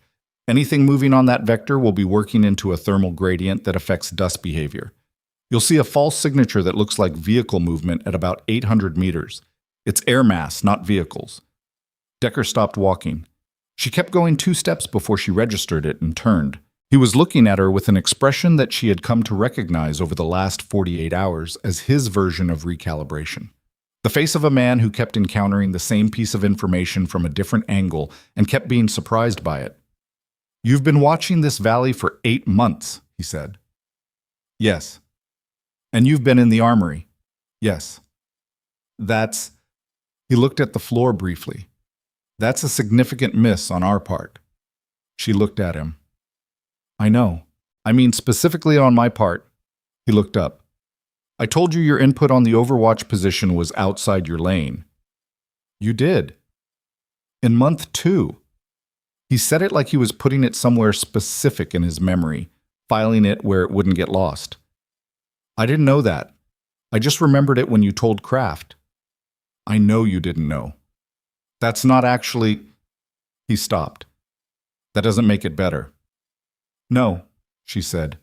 Anything moving on that vector will be working into a thermal gradient that affects dust behavior. You'll see a false signature that looks like vehicle movement at about 800 meters. It's air mass, not vehicles." Decker stopped walking. She kept going 2 steps before she registered it and turned. He was looking at her with an expression that she had come to recognize over the last 48 hours as his version of recalibration. The face of a man who kept encountering the same piece of information from a different angle and kept being surprised by it. "You've been watching this valley for 8 months, he said. "Yes." "And you've been in the armory?" "Yes." "That's—" He looked at the floor briefly. "That's a significant miss on our part." She looked at him. "I know. I mean specifically on my part." He looked up. "I told you your input on the overwatch position was outside your lane." "You did." "In month 2. He said it like he was putting it somewhere specific in his memory, filing it where it wouldn't get lost. "I didn't know that. I just remembered it when you told Kraft." "I know you didn't know. That's not actually—" He stopped. "That doesn't make it better." "No," she said.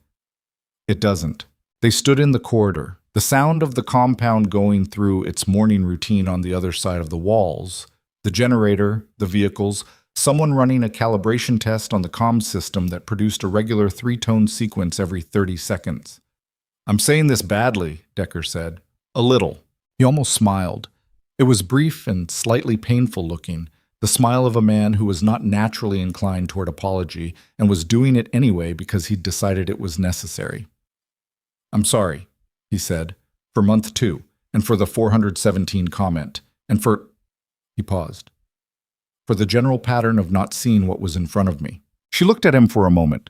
"It doesn't." They stood in the corridor, the sound of the compound going through its morning routine on the other side of the walls, the generator, the vehicles, someone running a calibration test on the comms system that produced a regular 3-tone sequence every 30 seconds. "I'm saying this badly," Decker said. "A little." He almost smiled. It was brief and slightly painful looking, the smile of a man who was not naturally inclined toward apology and was doing it anyway because he'd decided it was necessary. "I'm sorry," he said, "for month 2, and for the 417 comment, and for—" He paused. "For the general pattern of not seeing what was in front of me." She looked at him for a moment.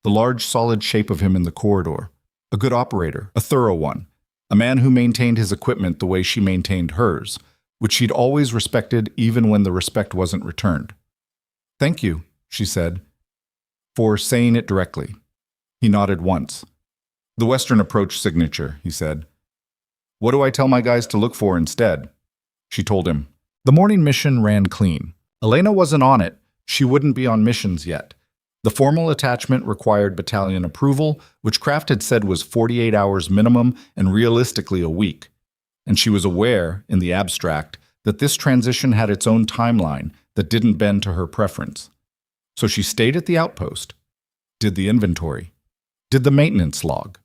The large, solid shape of him in the corridor. A good operator, a thorough one. A man who maintained his equipment the way she maintained hers, which she'd always respected even when the respect wasn't returned. "Thank you," she said, "for saying it directly." He nodded once. "The Western approach signature," he said. "What do I tell my guys to look for instead?" She told him. The morning mission ran clean. Elena wasn't on it. She wouldn't be on missions yet. The formal attachment required battalion approval, which Kraft had said was 48 hours minimum and realistically a week. And she was aware, in the abstract, that this transition had its own timeline that didn't bend to her preference. So she stayed at the outpost, did the inventory, did the maintenance log,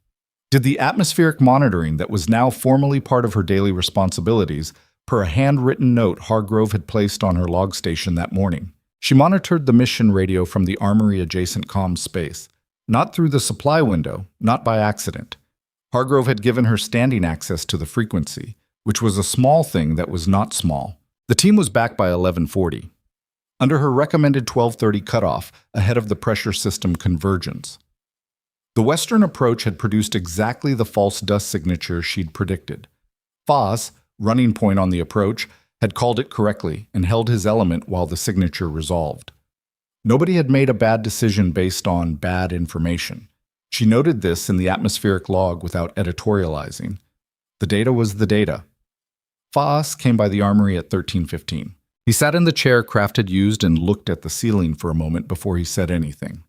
did the atmospheric monitoring that was now formally part of her daily responsibilities per a handwritten note Hargrove had placed on her log station that morning. She monitored the mission radio from the armory-adjacent comms space, not through the supply window, not by accident. Hargrove had given her standing access to the frequency, which was a small thing that was not small. The team was back by 11:40, under her recommended 12:30 cutoff ahead of the pressure system convergence. The Western approach had produced exactly the false dust signature she'd predicted. Foz, running point on the approach, had called it correctly and held his element while the signature resolved. Nobody had made a bad decision based on bad information. She noted this in the atmospheric log without editorializing. The data was the data. Foss came by the armory at 13:15. He sat in the chair Kraft had used and looked at the ceiling for a moment before he said anything.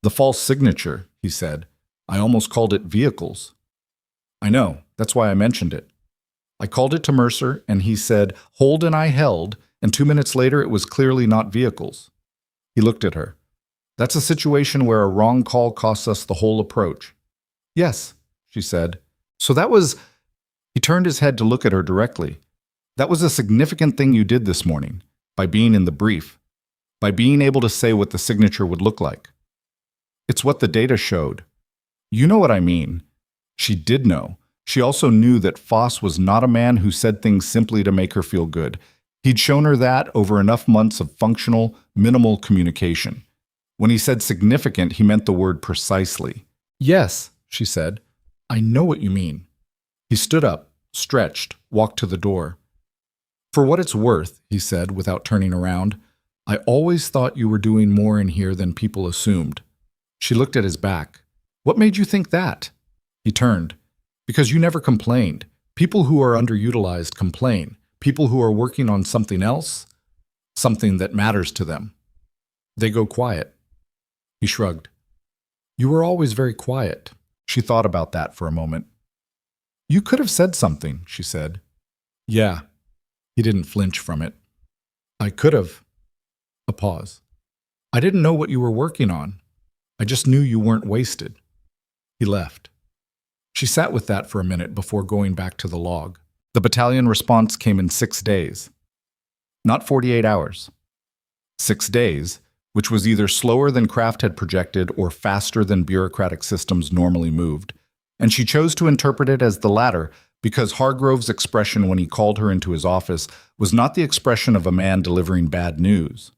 The false signature, he said. I almost called it vehicles. I know, that's why I mentioned it. I called it to Mercer, and he said, hold, and I held, and 2 minutes later it was clearly not vehicles. He looked at her. That's a situation where a wrong call costs us the whole approach. Yes, she said. So that was... He turned his head to look at her directly. That was a significant thing you did this morning, by being in the brief, by being able to say what the signature would look like. It's what the data showed. You know what I mean. She did know. She also knew that Foss was not a man who said things simply to make her feel good. He'd shown her that over enough months of functional, minimal communication. When he said significant, he meant the word precisely. Yes, she said. I know what you mean. He stood up, stretched, walked to the door. For what it's worth, he said without turning around, I always thought you were doing more in here than people assumed. She looked at his back. What made you think that? He turned. Because you never complained. People who are underutilized complain. People who are working on something else, something that matters to them, they go quiet. He shrugged. You were always very quiet. She thought about that for a moment. You could have said something, she said. Yeah. He didn't flinch from it. I could have. A pause. I didn't know what you were working on. I just knew you weren't wasted. He left. She sat with that for a minute before going back to the log. The battalion response came in 6 days. Not 48 hours. 6 days, which was either slower than Kraft had projected or faster than bureaucratic systems normally moved. And she chose to interpret it as the latter because Hargrove's expression when he called her into his office was not the expression of a man delivering bad news.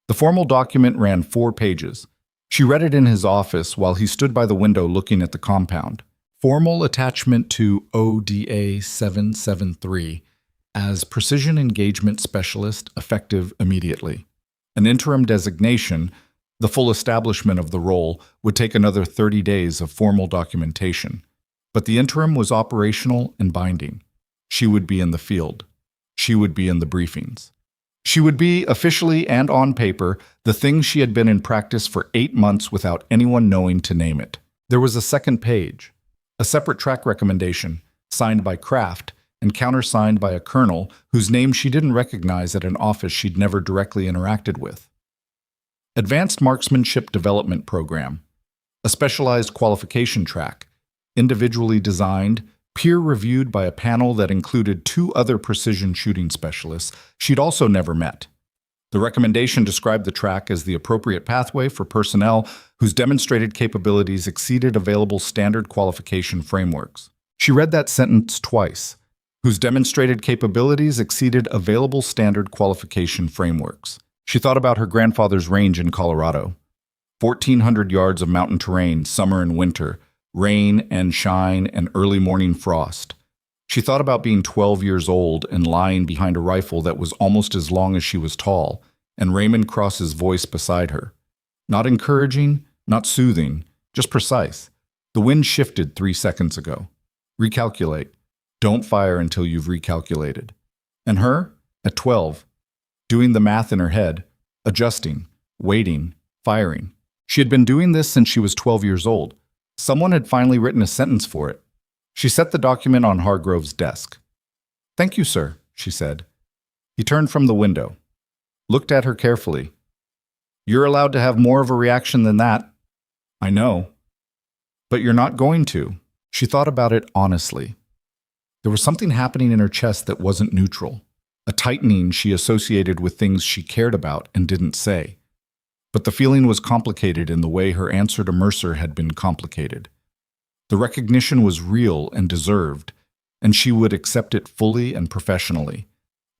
The formal document ran 4 pages. She read it in his office while he stood by the window looking at the compound. Formal attachment to ODA 773 as Precision Engagement Specialist effective immediately. An interim designation, the full establishment of the role, would take another 30 days of formal documentation. But the interim was operational and binding. She would be in the field. She would be in the briefings. She would be, officially and on paper, the thing she had been in practice for 8 months without anyone knowing to name it. There was a second page, a separate track recommendation, signed by Kraft and countersigned by a colonel whose name she didn't recognize at an office she'd never directly interacted with. Advanced Marksmanship Development Program, a specialized qualification track, individually designed, peer-reviewed by a panel that included 2 other precision shooting specialists she'd also never met. The recommendation described the track as the appropriate pathway for personnel whose demonstrated capabilities exceeded available standard qualification frameworks. She read that sentence twice, whose demonstrated capabilities exceeded available standard qualification frameworks. She thought about her grandfather's range in Colorado. 1,400 yards of mountain terrain, summer and winter, rain and shine and early morning frost. She thought about being 12 years old and lying behind a rifle that was almost as long as she was tall, and Raymond Cross's voice beside her. Not encouraging, not soothing, just precise. The wind shifted 3 seconds ago. Recalculate. Don't fire until you've recalculated. And her, at 12, doing the math in her head, adjusting, waiting, firing. She had been doing this since she was 12 years old. Someone had finally written a sentence for it. She set the document on Hargrove's desk. Thank you, sir, she said. He turned from the window, looked at her carefully. You're allowed to have more of a reaction than that. I know. But you're not going to. She thought about it honestly. There was something happening in her chest that wasn't neutral, a tightening she associated with things she cared about and didn't say. But the feeling was complicated in the way her answer to Mercer had been complicated. The recognition was real and deserved, and she would accept it fully and professionally.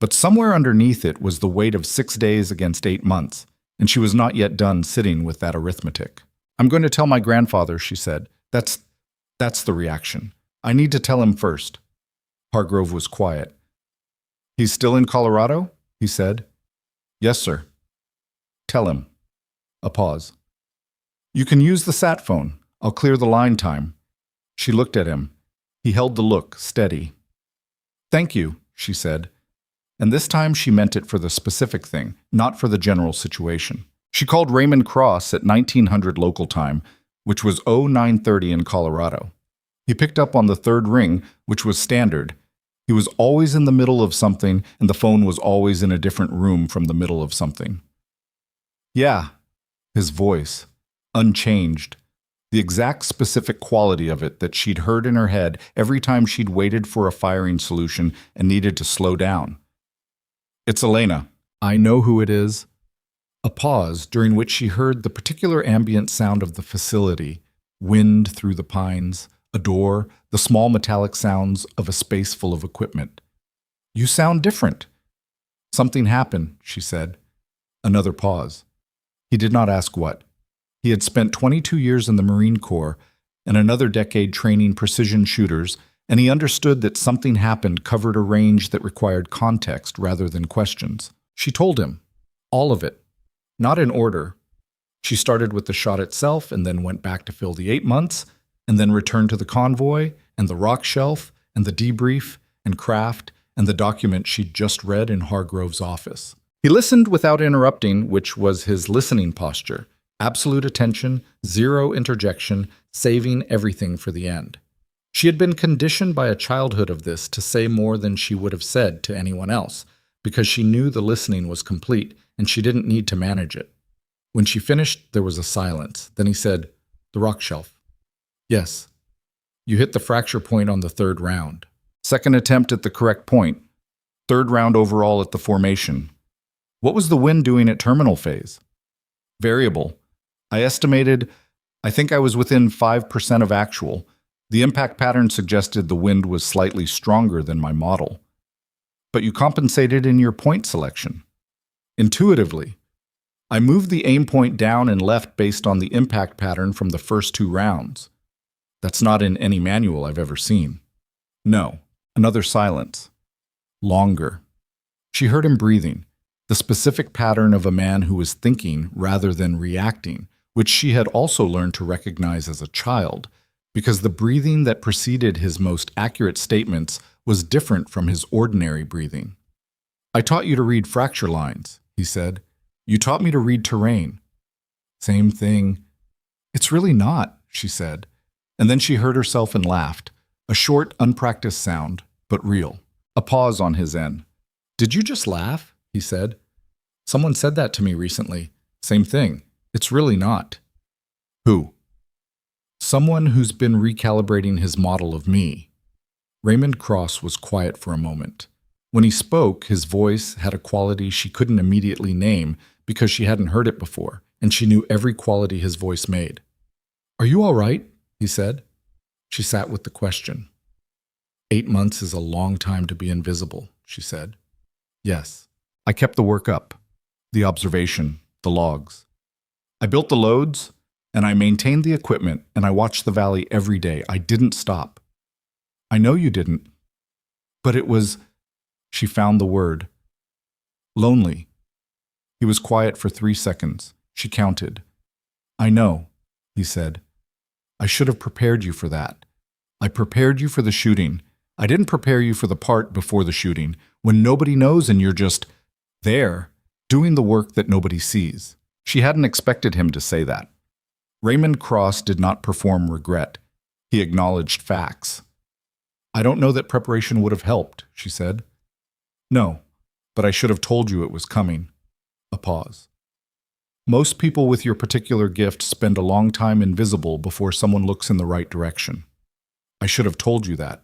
But somewhere underneath it was the weight of 6 days against 8 months, and she was not yet done sitting with that arithmetic. I'm going to tell my grandfather, she said. That's the reaction. I need to tell him first. Hargrove was quiet. He's still in Colorado? He said. Yes, sir. Tell him. A pause. You can use the sat phone. I'll clear the line time. She looked at him. He held the look steady. "Thank you," she said, and this time she meant it for the specific thing, not for the general situation. She called Raymond Cross at 1900 local time, which was 0930 in Colorado. He picked up on the third ring, which was standard. He was always in the middle of something, and the phone was always in a different room from the middle of something. "Yeah," his voice, unchanged, the exact specific quality of it that she'd heard in her head every time she'd waited for a firing solution and needed to slow down. "It's Elena. I know who it is." A pause during which she heard the particular ambient sound of the facility, wind through the pines, a door, the small metallic sounds of a space full of equipment. "You sound different." "Something happened," she said. Another pause. He did not ask what. He had spent 22 years in the Marine Corps and another decade training precision shooters, and he understood that something happened covered a range that required context rather than questions. She told him. All of it. Not in order. She started with the shot itself and then went back to fill the 8 months, and then returned to the convoy and the rock shelf and the debrief and craft and the document she'd just read in Hargrove's office. He listened without interrupting, which was his listening posture. Absolute attention, zero interjection, saving everything for the end. She had been conditioned by a childhood of this to say more than she would have said to anyone else, because she knew the listening was complete and she didn't need to manage it. When she finished, there was a silence. Then he said, "The rock shelf." "Yes. You hit the fracture point on the third round. Second attempt at the correct point. Third round overall at the formation. What was the wind doing at terminal phase?" "Variable. I think I was within 5% of actual. The impact pattern suggested the wind was slightly stronger than my model." "But you compensated in your point selection." "Intuitively. I moved the aim point down and left based on the impact pattern from the first 2 rounds. That's not in any manual I've ever seen." "No." Another silence. Longer. She heard him breathing, the specific pattern of a man who was thinking rather than reacting, which she had also learned to recognize as a child, because the breathing that preceded his most accurate statements was different from his ordinary breathing. "I taught you to read fracture lines," he said. "You taught me to read terrain." "Same thing." "It's really not," she said. And then she heard herself and laughed, a short, unpracticed sound, but real. A pause on his end. "Did you just laugh?" he said. "Someone said that to me recently. Same thing. It's really not." "Who?" "Someone who's been recalibrating his model of me." Raymond Cross was quiet for a moment. When he spoke, his voice had a quality she couldn't immediately name because she hadn't heard it before, and she knew every quality his voice made. "Are you all right?" he said. She sat with the question. 8 months is a long time to be invisible, she said. "Yes. I kept the work up, the observation, the logs. I built the loads, and I maintained the equipment, and I watched the valley every day. I didn't stop." "I know you didn't. But it was," she found the word, "lonely." He was quiet for 3 seconds. She counted. "I know," he said. "I should have prepared you for that. I prepared you for the shooting. I didn't prepare you for the part before the shooting, when nobody knows and you're just there, doing the work that nobody sees." She hadn't expected him to say that. Raymond Cross did not perform regret. He acknowledged facts. "I don't know that preparation would have helped," she said. "No, but I should have told you it was coming." A pause. "Most people with your particular gift spend a long time invisible before someone looks in the right direction. I should have told you that."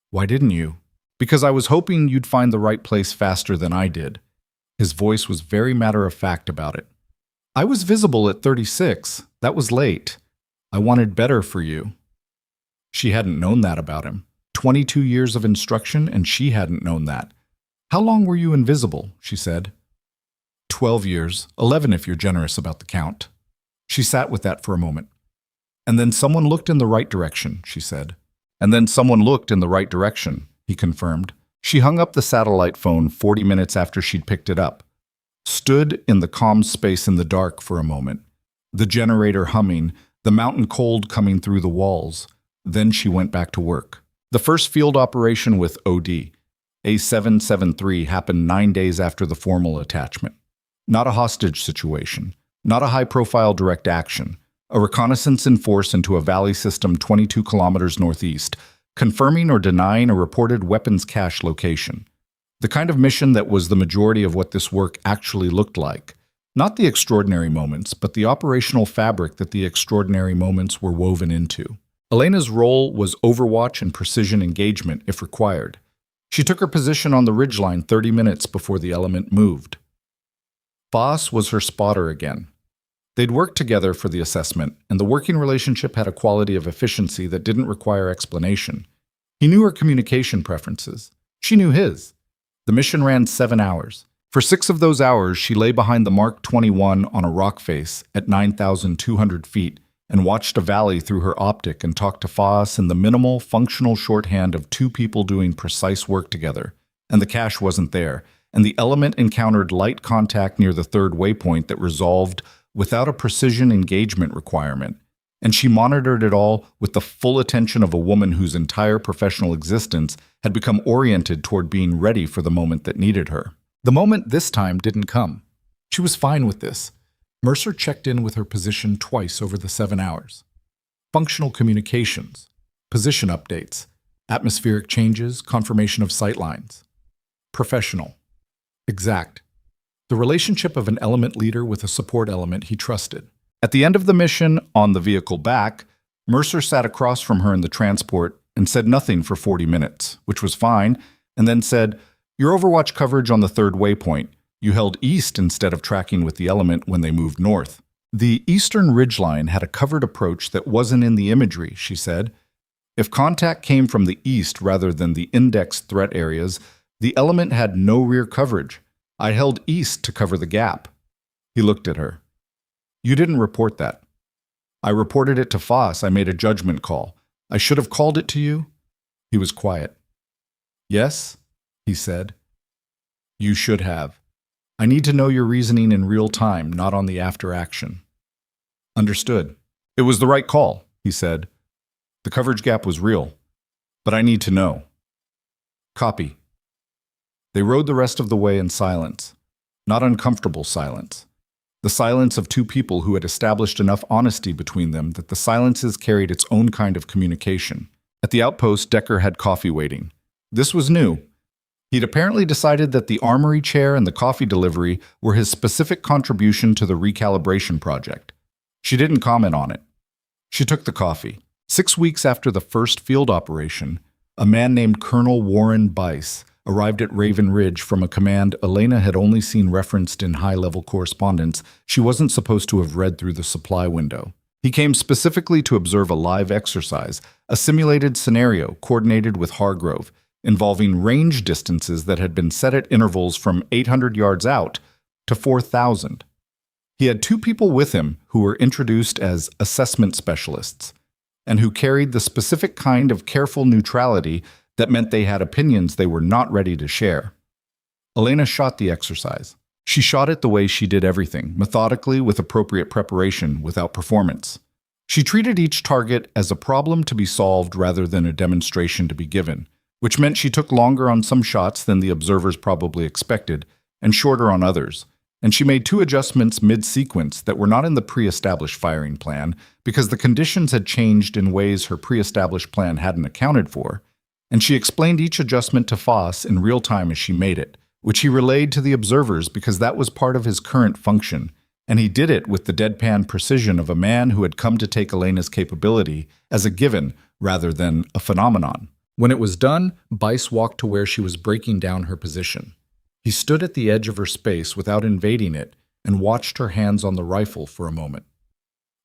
"Why didn't you?" "Because I was hoping you'd find the right place faster than I did." His voice was very matter-of-fact about it. "I was visible at 36. That was late. I wanted better for you." She hadn't known that about him. 22 years of instruction, and she hadn't known that. "How long were you invisible?" she said. 12 years, 11 if you're generous about the count." She sat with that for a moment. "And then someone looked in the right direction," she said. "And then someone looked in the right direction," he confirmed. She hung up the satellite phone 40 minutes after she'd picked it up, stood in the calm space in the dark for a moment, the generator humming, the mountain cold coming through the walls. Then she went back to work. The first field operation with OD, A773, happened 9 days after the formal attachment. Not a hostage situation, not a high-profile direct action, a reconnaissance in force into a valley system 22 kilometers northeast, confirming or denying a reported weapons cache location. The kind of mission that was the majority of what this work actually looked like. Not the extraordinary moments, but the operational fabric that the extraordinary moments were woven into. Elena's role was overwatch and precision engagement if required. She took her position on the ridgeline 30 minutes before the element moved. Foss was her spotter again. They'd worked together for the assessment, and the working relationship had a quality of efficiency that didn't require explanation. He knew her communication preferences. She knew his. The mission ran 7 hours. For 6 of those hours, she lay behind the Mark 21 on a rock face at 9,200 feet and watched a valley through her optic and talked to Foss in the minimal, functional shorthand of 2 people doing precise work together. And the cache wasn't there, and the element encountered light contact near the 3rd waypoint that resolved without a precision engagement requirement. And she monitored it all with the full attention of a woman whose entire professional existence had become oriented toward being ready for the moment that needed her. The moment this time didn't come. She was fine with this. Mercer checked in with her position twice over the 7 hours. Functional communications, position updates, atmospheric changes, confirmation of sightlines. Professional. Exact. The relationship of an element leader with a support element he trusted. At the end of the mission, on the vehicle back, Mercer sat across from her in the transport and said nothing for 40 minutes, which was fine, and then said, "Your overwatch coverage on the 3rd waypoint. You held east instead of tracking with the element when they moved north." The eastern ridgeline had a covered approach that wasn't in the imagery, she said. If contact came from the east rather than the indexed threat areas, the element had no rear coverage. I held east to cover the gap. He looked at her. "You didn't report that." "I reported it to Foss. I made a judgment call. I should have called it to you." He was quiet. "Yes," he said. "You should have. I need to know your reasoning in real time, not on the after action." "Understood. It was the right call," he said. "The coverage gap was real, but I need to know." "Copy." They rode the rest of the way in silence. Not uncomfortable silence. The silence of 2 people who had established enough honesty between them that the silences carried its own kind of communication. At the outpost, Decker had coffee waiting. This was new. He'd apparently decided that the armory chair and the coffee delivery were his specific contribution to the recalibration project. She didn't comment on it. She took the coffee. 6 weeks after the first field operation, a man named Colonel Warren Bice arrived at Raven Ridge from a command Elena had only seen referenced in high-level correspondence she wasn't supposed to have read through the supply window. He came specifically to observe a live exercise, a simulated scenario coordinated with Hargrove, involving range distances that had been set at intervals from 800 yards out to 4,000. He had 2 people with him who were introduced as assessment specialists, and who carried the specific kind of careful neutrality that meant they had opinions they were not ready to share. Elena shot the exercise. She shot it the way she did everything, methodically with appropriate preparation, without performance. She treated each target as a problem to be solved rather than a demonstration to be given, which meant she took longer on some shots than the observers probably expected, and shorter on others. And she made 2 adjustments mid-sequence that were not in the pre-established firing plan because the conditions had changed in ways her pre-established plan hadn't accounted for. And she explained each adjustment to Foss in real time as she made it, which he relayed to the observers because that was part of his current function, and he did it with the deadpan precision of a man who had come to take Elena's capability as a given rather than a phenomenon. When it was done, Bice walked to where she was breaking down her position. He stood at the edge of her space without invading it and watched her hands on the rifle for a moment.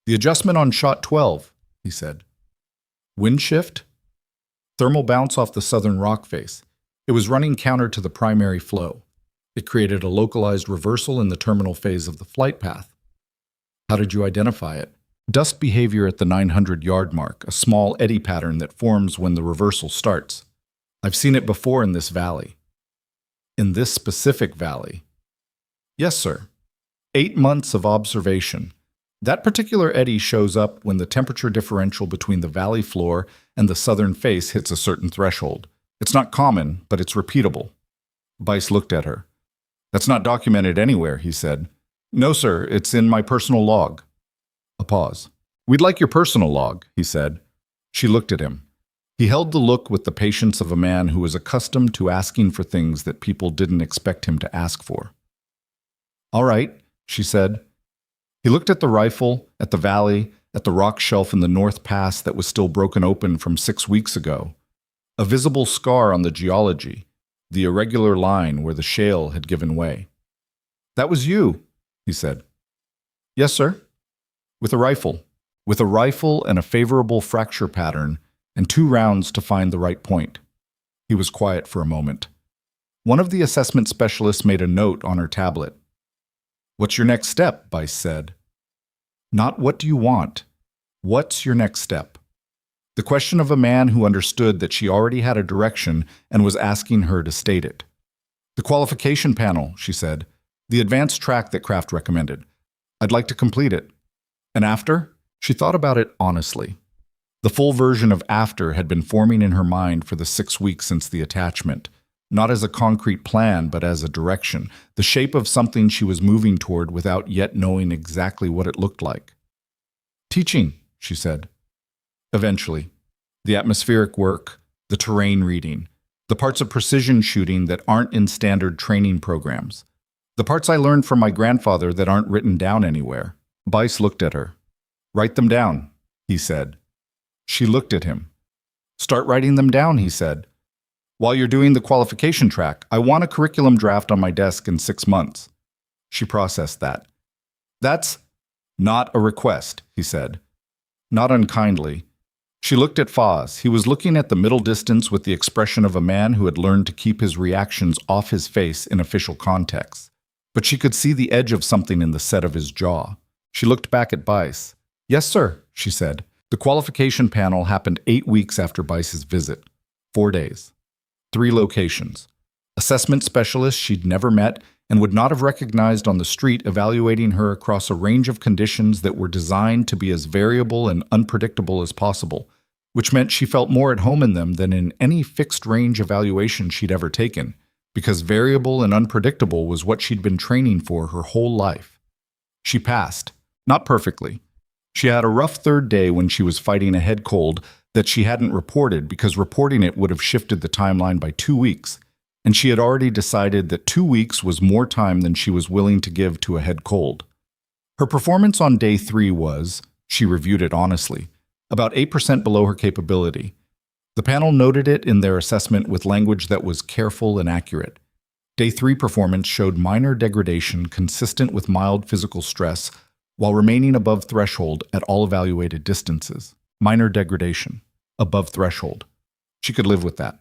"The adjustment on shot 12, he said. "Wind shift? Thermal bounce off the southern rock face. It was running counter to the primary flow. It created a localized reversal in the terminal phase of the flight path." "How did you identify it?" "Dust behavior at the 900-yard mark, a small eddy pattern that forms when the reversal starts. I've seen it before in this valley." "In this specific valley?" "Yes, sir. 8 months of observation. That particular eddy shows up when the temperature differential between the valley floor and the southern face hits a certain threshold. It's not common, but it's repeatable. Bice looked at her. That's not documented anywhere, he said. No, sir, it's in my personal log. A pause. We'd like your personal log, he said. She looked at him. He held the look with the patience of a man who was accustomed to asking for things that people didn't expect him to ask for. All right, she said. He looked at the rifle, at the valley, at the rock shelf in the North Pass that was still broken open from 6 weeks ago. A visible scar on the geology, the irregular line where the shale had given way. That was you, he said. Yes, sir. With a rifle. With a rifle and a favorable fracture pattern, and 2 rounds to find the right point. He was quiet for a moment. One of the assessment specialists made a note on her tablet. What's your next step? Bice said. Not what do you want. What's your next step? The question of a man who understood that she already had a direction and was asking her to state it. The qualification panel, she said. The advanced track that Kraft recommended. I'd like to complete it. And after? She thought about it honestly. The full version of after had been forming in her mind for the 6 weeks since the attachment, not as a concrete plan, but as a direction, the shape of something she was moving toward without yet knowing exactly what it looked like. Teaching, she said. Eventually. The atmospheric work, the terrain reading, the parts of precision shooting that aren't in standard training programs, the parts I learned from my grandfather that aren't written down anywhere. Bice looked at her. Write them down, he said. She looked at him. Start writing them down, he said. While you're doing the qualification track, I want a curriculum draft on my desk in 6 months. She processed that. That's not a request, he said. Not unkindly. She looked at Foz. He was looking at the middle distance with the expression of a man who had learned to keep his reactions off his face in official contexts. But she could see the edge of something in the set of his jaw. She looked back at Bice. Yes, sir, she said. The qualification panel happened 8 weeks after Bice's visit. 4 days. 3 locations. Assessment specialists she'd never met and would not have recognized on the street evaluating her across a range of conditions that were designed to be as variable and unpredictable as possible, which meant she felt more at home in them than in any fixed range evaluation she'd ever taken, because variable and unpredictable was what she'd been training for her whole life. She passed. Not perfectly. She had a rough 3rd day when she was fighting a head cold that she hadn't reported because reporting it would have shifted the timeline by 2 weeks, and she had already decided that 2 weeks was more time than she was willing to give to a head cold. Her performance on day 3 was, she reviewed it honestly, about 8% below her capability. The panel noted it in their assessment with language that was careful and accurate. Day 3 performance showed minor degradation consistent with mild physical stress while remaining above threshold at all evaluated distances. Minor degradation. Above threshold. She could live with that.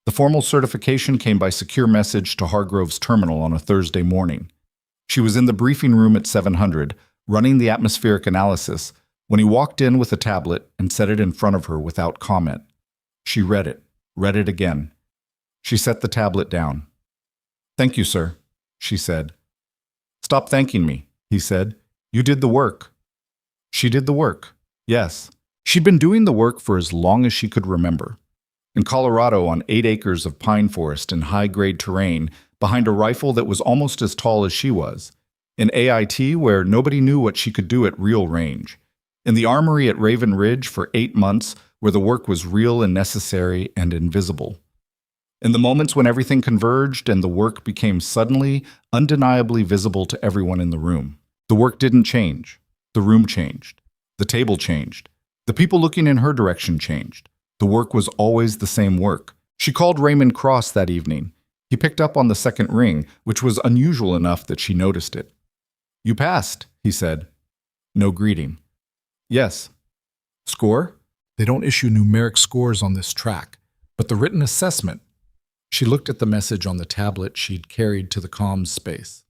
The formal certification came by secure message to Hargrove's terminal on a Thursday morning. She was in the briefing room at 700, running the atmospheric analysis, when he walked in with a tablet and set it in front of her without comment. She read it again. She set the tablet down. Thank you, sir, she said. Stop thanking me, he said. You did the work. She did the work, yes. She'd been doing the work for as long as she could remember. In Colorado, on 8 acres of pine forest and high-grade terrain, behind a rifle that was almost as tall as she was. In AIT, where nobody knew what she could do at real range. In the armory at Raven Ridge for 8 months, where the work was real and necessary and invisible. In the moments when everything converged and the work became suddenly, undeniably visible to everyone in the room. The work didn't change. The room changed. The table changed. The people looking in her direction changed. The work was always the same work. She called Raymond Cross that evening. He picked up on the second ring, which was unusual enough that she noticed it. You passed, he said. No greeting. Yes. Score? They don't issue numeric scores on this track, but the written assessment. She looked at the message on the tablet she'd carried to the comms space.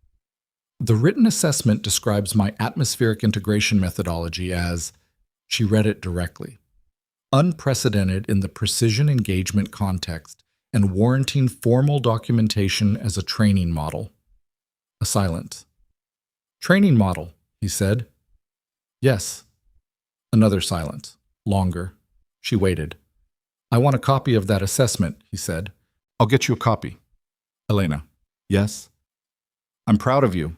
The written assessment describes my atmospheric integration methodology as, she read it directly, unprecedented in the precision engagement context and warranting formal documentation as a training model. A silence. Training model, he said. Yes. Another silence. Longer. She waited. I want a copy of that assessment, he said. I'll get you a copy. Elena. Yes? I'm proud of you.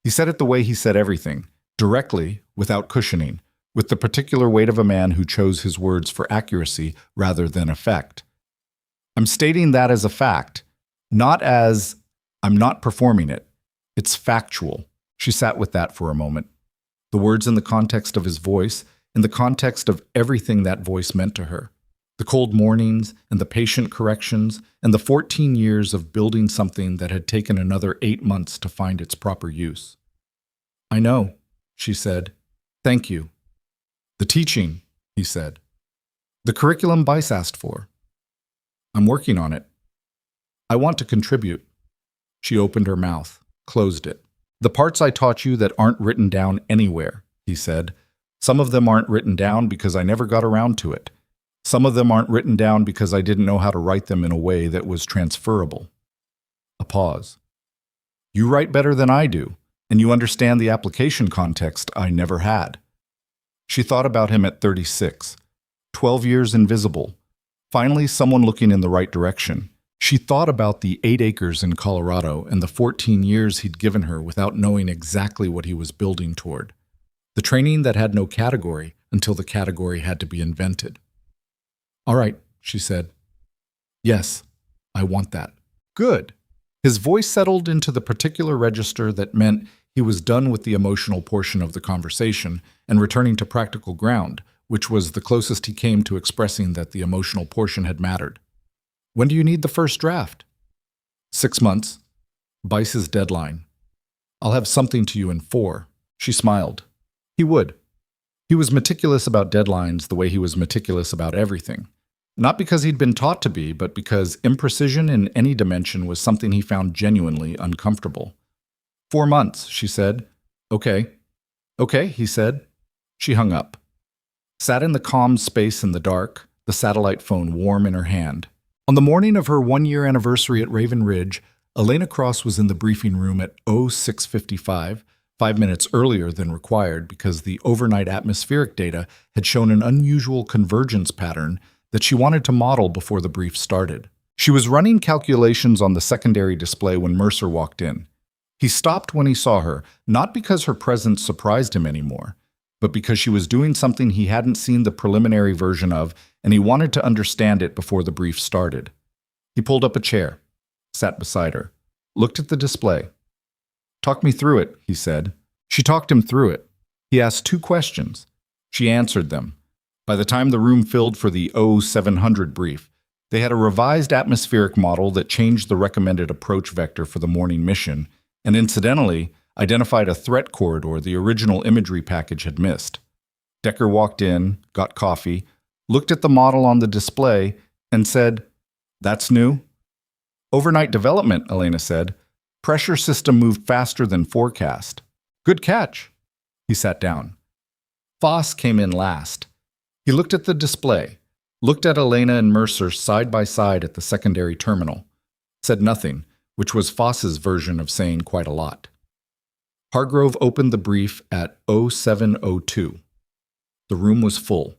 He said it the way he said everything, directly, without cushioning, with the particular weight of a man who chose his words for accuracy rather than effect. I'm stating that as a fact, not as I'm not performing it. It's factual. She sat with that for a moment. The words in the context of his voice, in the context of everything that voice meant to her. The cold mornings and the patient corrections and the 14 years of building something that had taken another 8 months to find its proper use. I know, she said. Thank you. The teaching, he said. The curriculum Bice asked for. I'm working on it. I want to contribute. She opened her mouth, closed it. The parts I taught you that aren't written down anywhere, he said. Some of them aren't written down because I never got around to it. Some of them aren't written down because I didn't know how to write them in a way that was transferable. A pause. You write better than I do, and you understand the application context I never had. She thought about him at 36. 12 years invisible. Finally, someone looking in the right direction. She thought about the 8 acres in Colorado and the 14 years he'd given her without knowing exactly what he was building toward. The training that had no category until the category had to be invented. All right, she said. Yes, I want that. Good. His voice settled into the particular register that meant he was done with the emotional portion of the conversation and returning to practical ground, which was the closest he came to expressing that the emotional portion had mattered. When do you need the first draft? 6 months. Bice's deadline. I'll have something to you in 4. She smiled. He would. He was meticulous about deadlines the way he was meticulous about everything. Not because he'd been taught to be, but because imprecision in any dimension was something he found genuinely uncomfortable. 4 months, she said. Okay. Okay, he said. She hung up. Sat in the calm space in the dark, the satellite phone warm in her hand. On the morning of her 1-year anniversary at Raven Ridge, Elena Cross was in the briefing room at 06:55, 5 minutes earlier than required because the overnight atmospheric data had shown an unusual convergence pattern that she wanted to model before the brief started. She was running calculations on the secondary display when Mercer walked in. He stopped when he saw her, not because her presence surprised him anymore, but because she was doing something he hadn't seen the preliminary version of, and he wanted to understand it before the brief started. He pulled up a chair, sat beside her, looked at the display. Talk me through it, he said. She talked him through it. He asked 2 questions. She answered them. By the time the room filled for the 0700 brief, they had a revised atmospheric model that changed the recommended approach vector for the morning mission, and incidentally, identified a threat corridor the original imagery package had missed. Decker walked in, got coffee, looked at the model on the display, and said, "That's new?" "Overnight development," Elena said. "Pressure system moved faster than forecast." "Good catch." He sat down. Foss came in last. He looked at the display, looked at Elena and Mercer side by side at the secondary terminal, said nothing, which was Foss's version of saying quite a lot. Hargrove opened the brief at 0702. The room was full.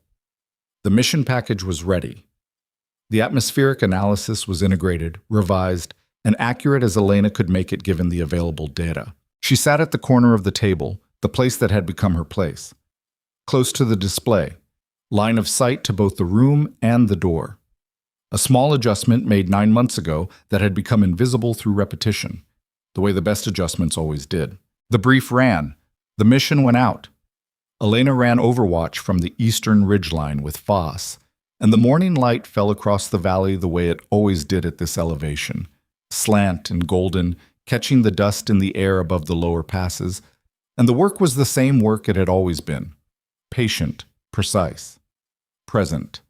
The mission package was ready. The atmospheric analysis was integrated, revised, and accurate as Elena could make it given the available data. She sat at the corner of the table, the place that had become her place. Close to the display, line of sight to both the room and the door. A small adjustment made 9 months ago that had become invisible through repetition, the way the best adjustments always did. The brief ran. The mission went out. Elena ran Overwatch from the eastern ridgeline with Foss, and the morning light fell across the valley the way it always did at this elevation, slant and golden, catching the dust in the air above the lower passes, and the work was the same work it had always been. Patient, precise, present.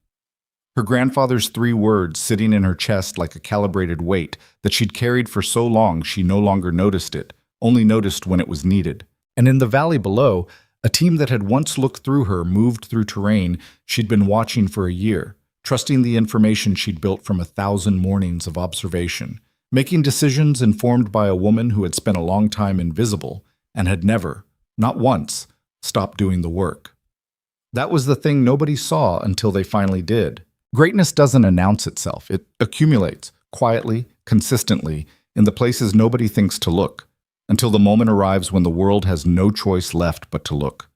Her grandfather's 3 words sitting in her chest like a calibrated weight that she'd carried for so long she no longer noticed it, only noticed when it was needed. And in the valley below, a team that had once looked through her moved through terrain she'd been watching for a year, trusting the information she'd built from 1,000 mornings of observation, making decisions informed by a woman who had spent a long time invisible and had never, not once, stop doing the work. That was the thing nobody saw until they finally did. Greatness doesn't announce itself. It accumulates, quietly, consistently, in the places nobody thinks to look, until the moment arrives when the world has no choice left but to look.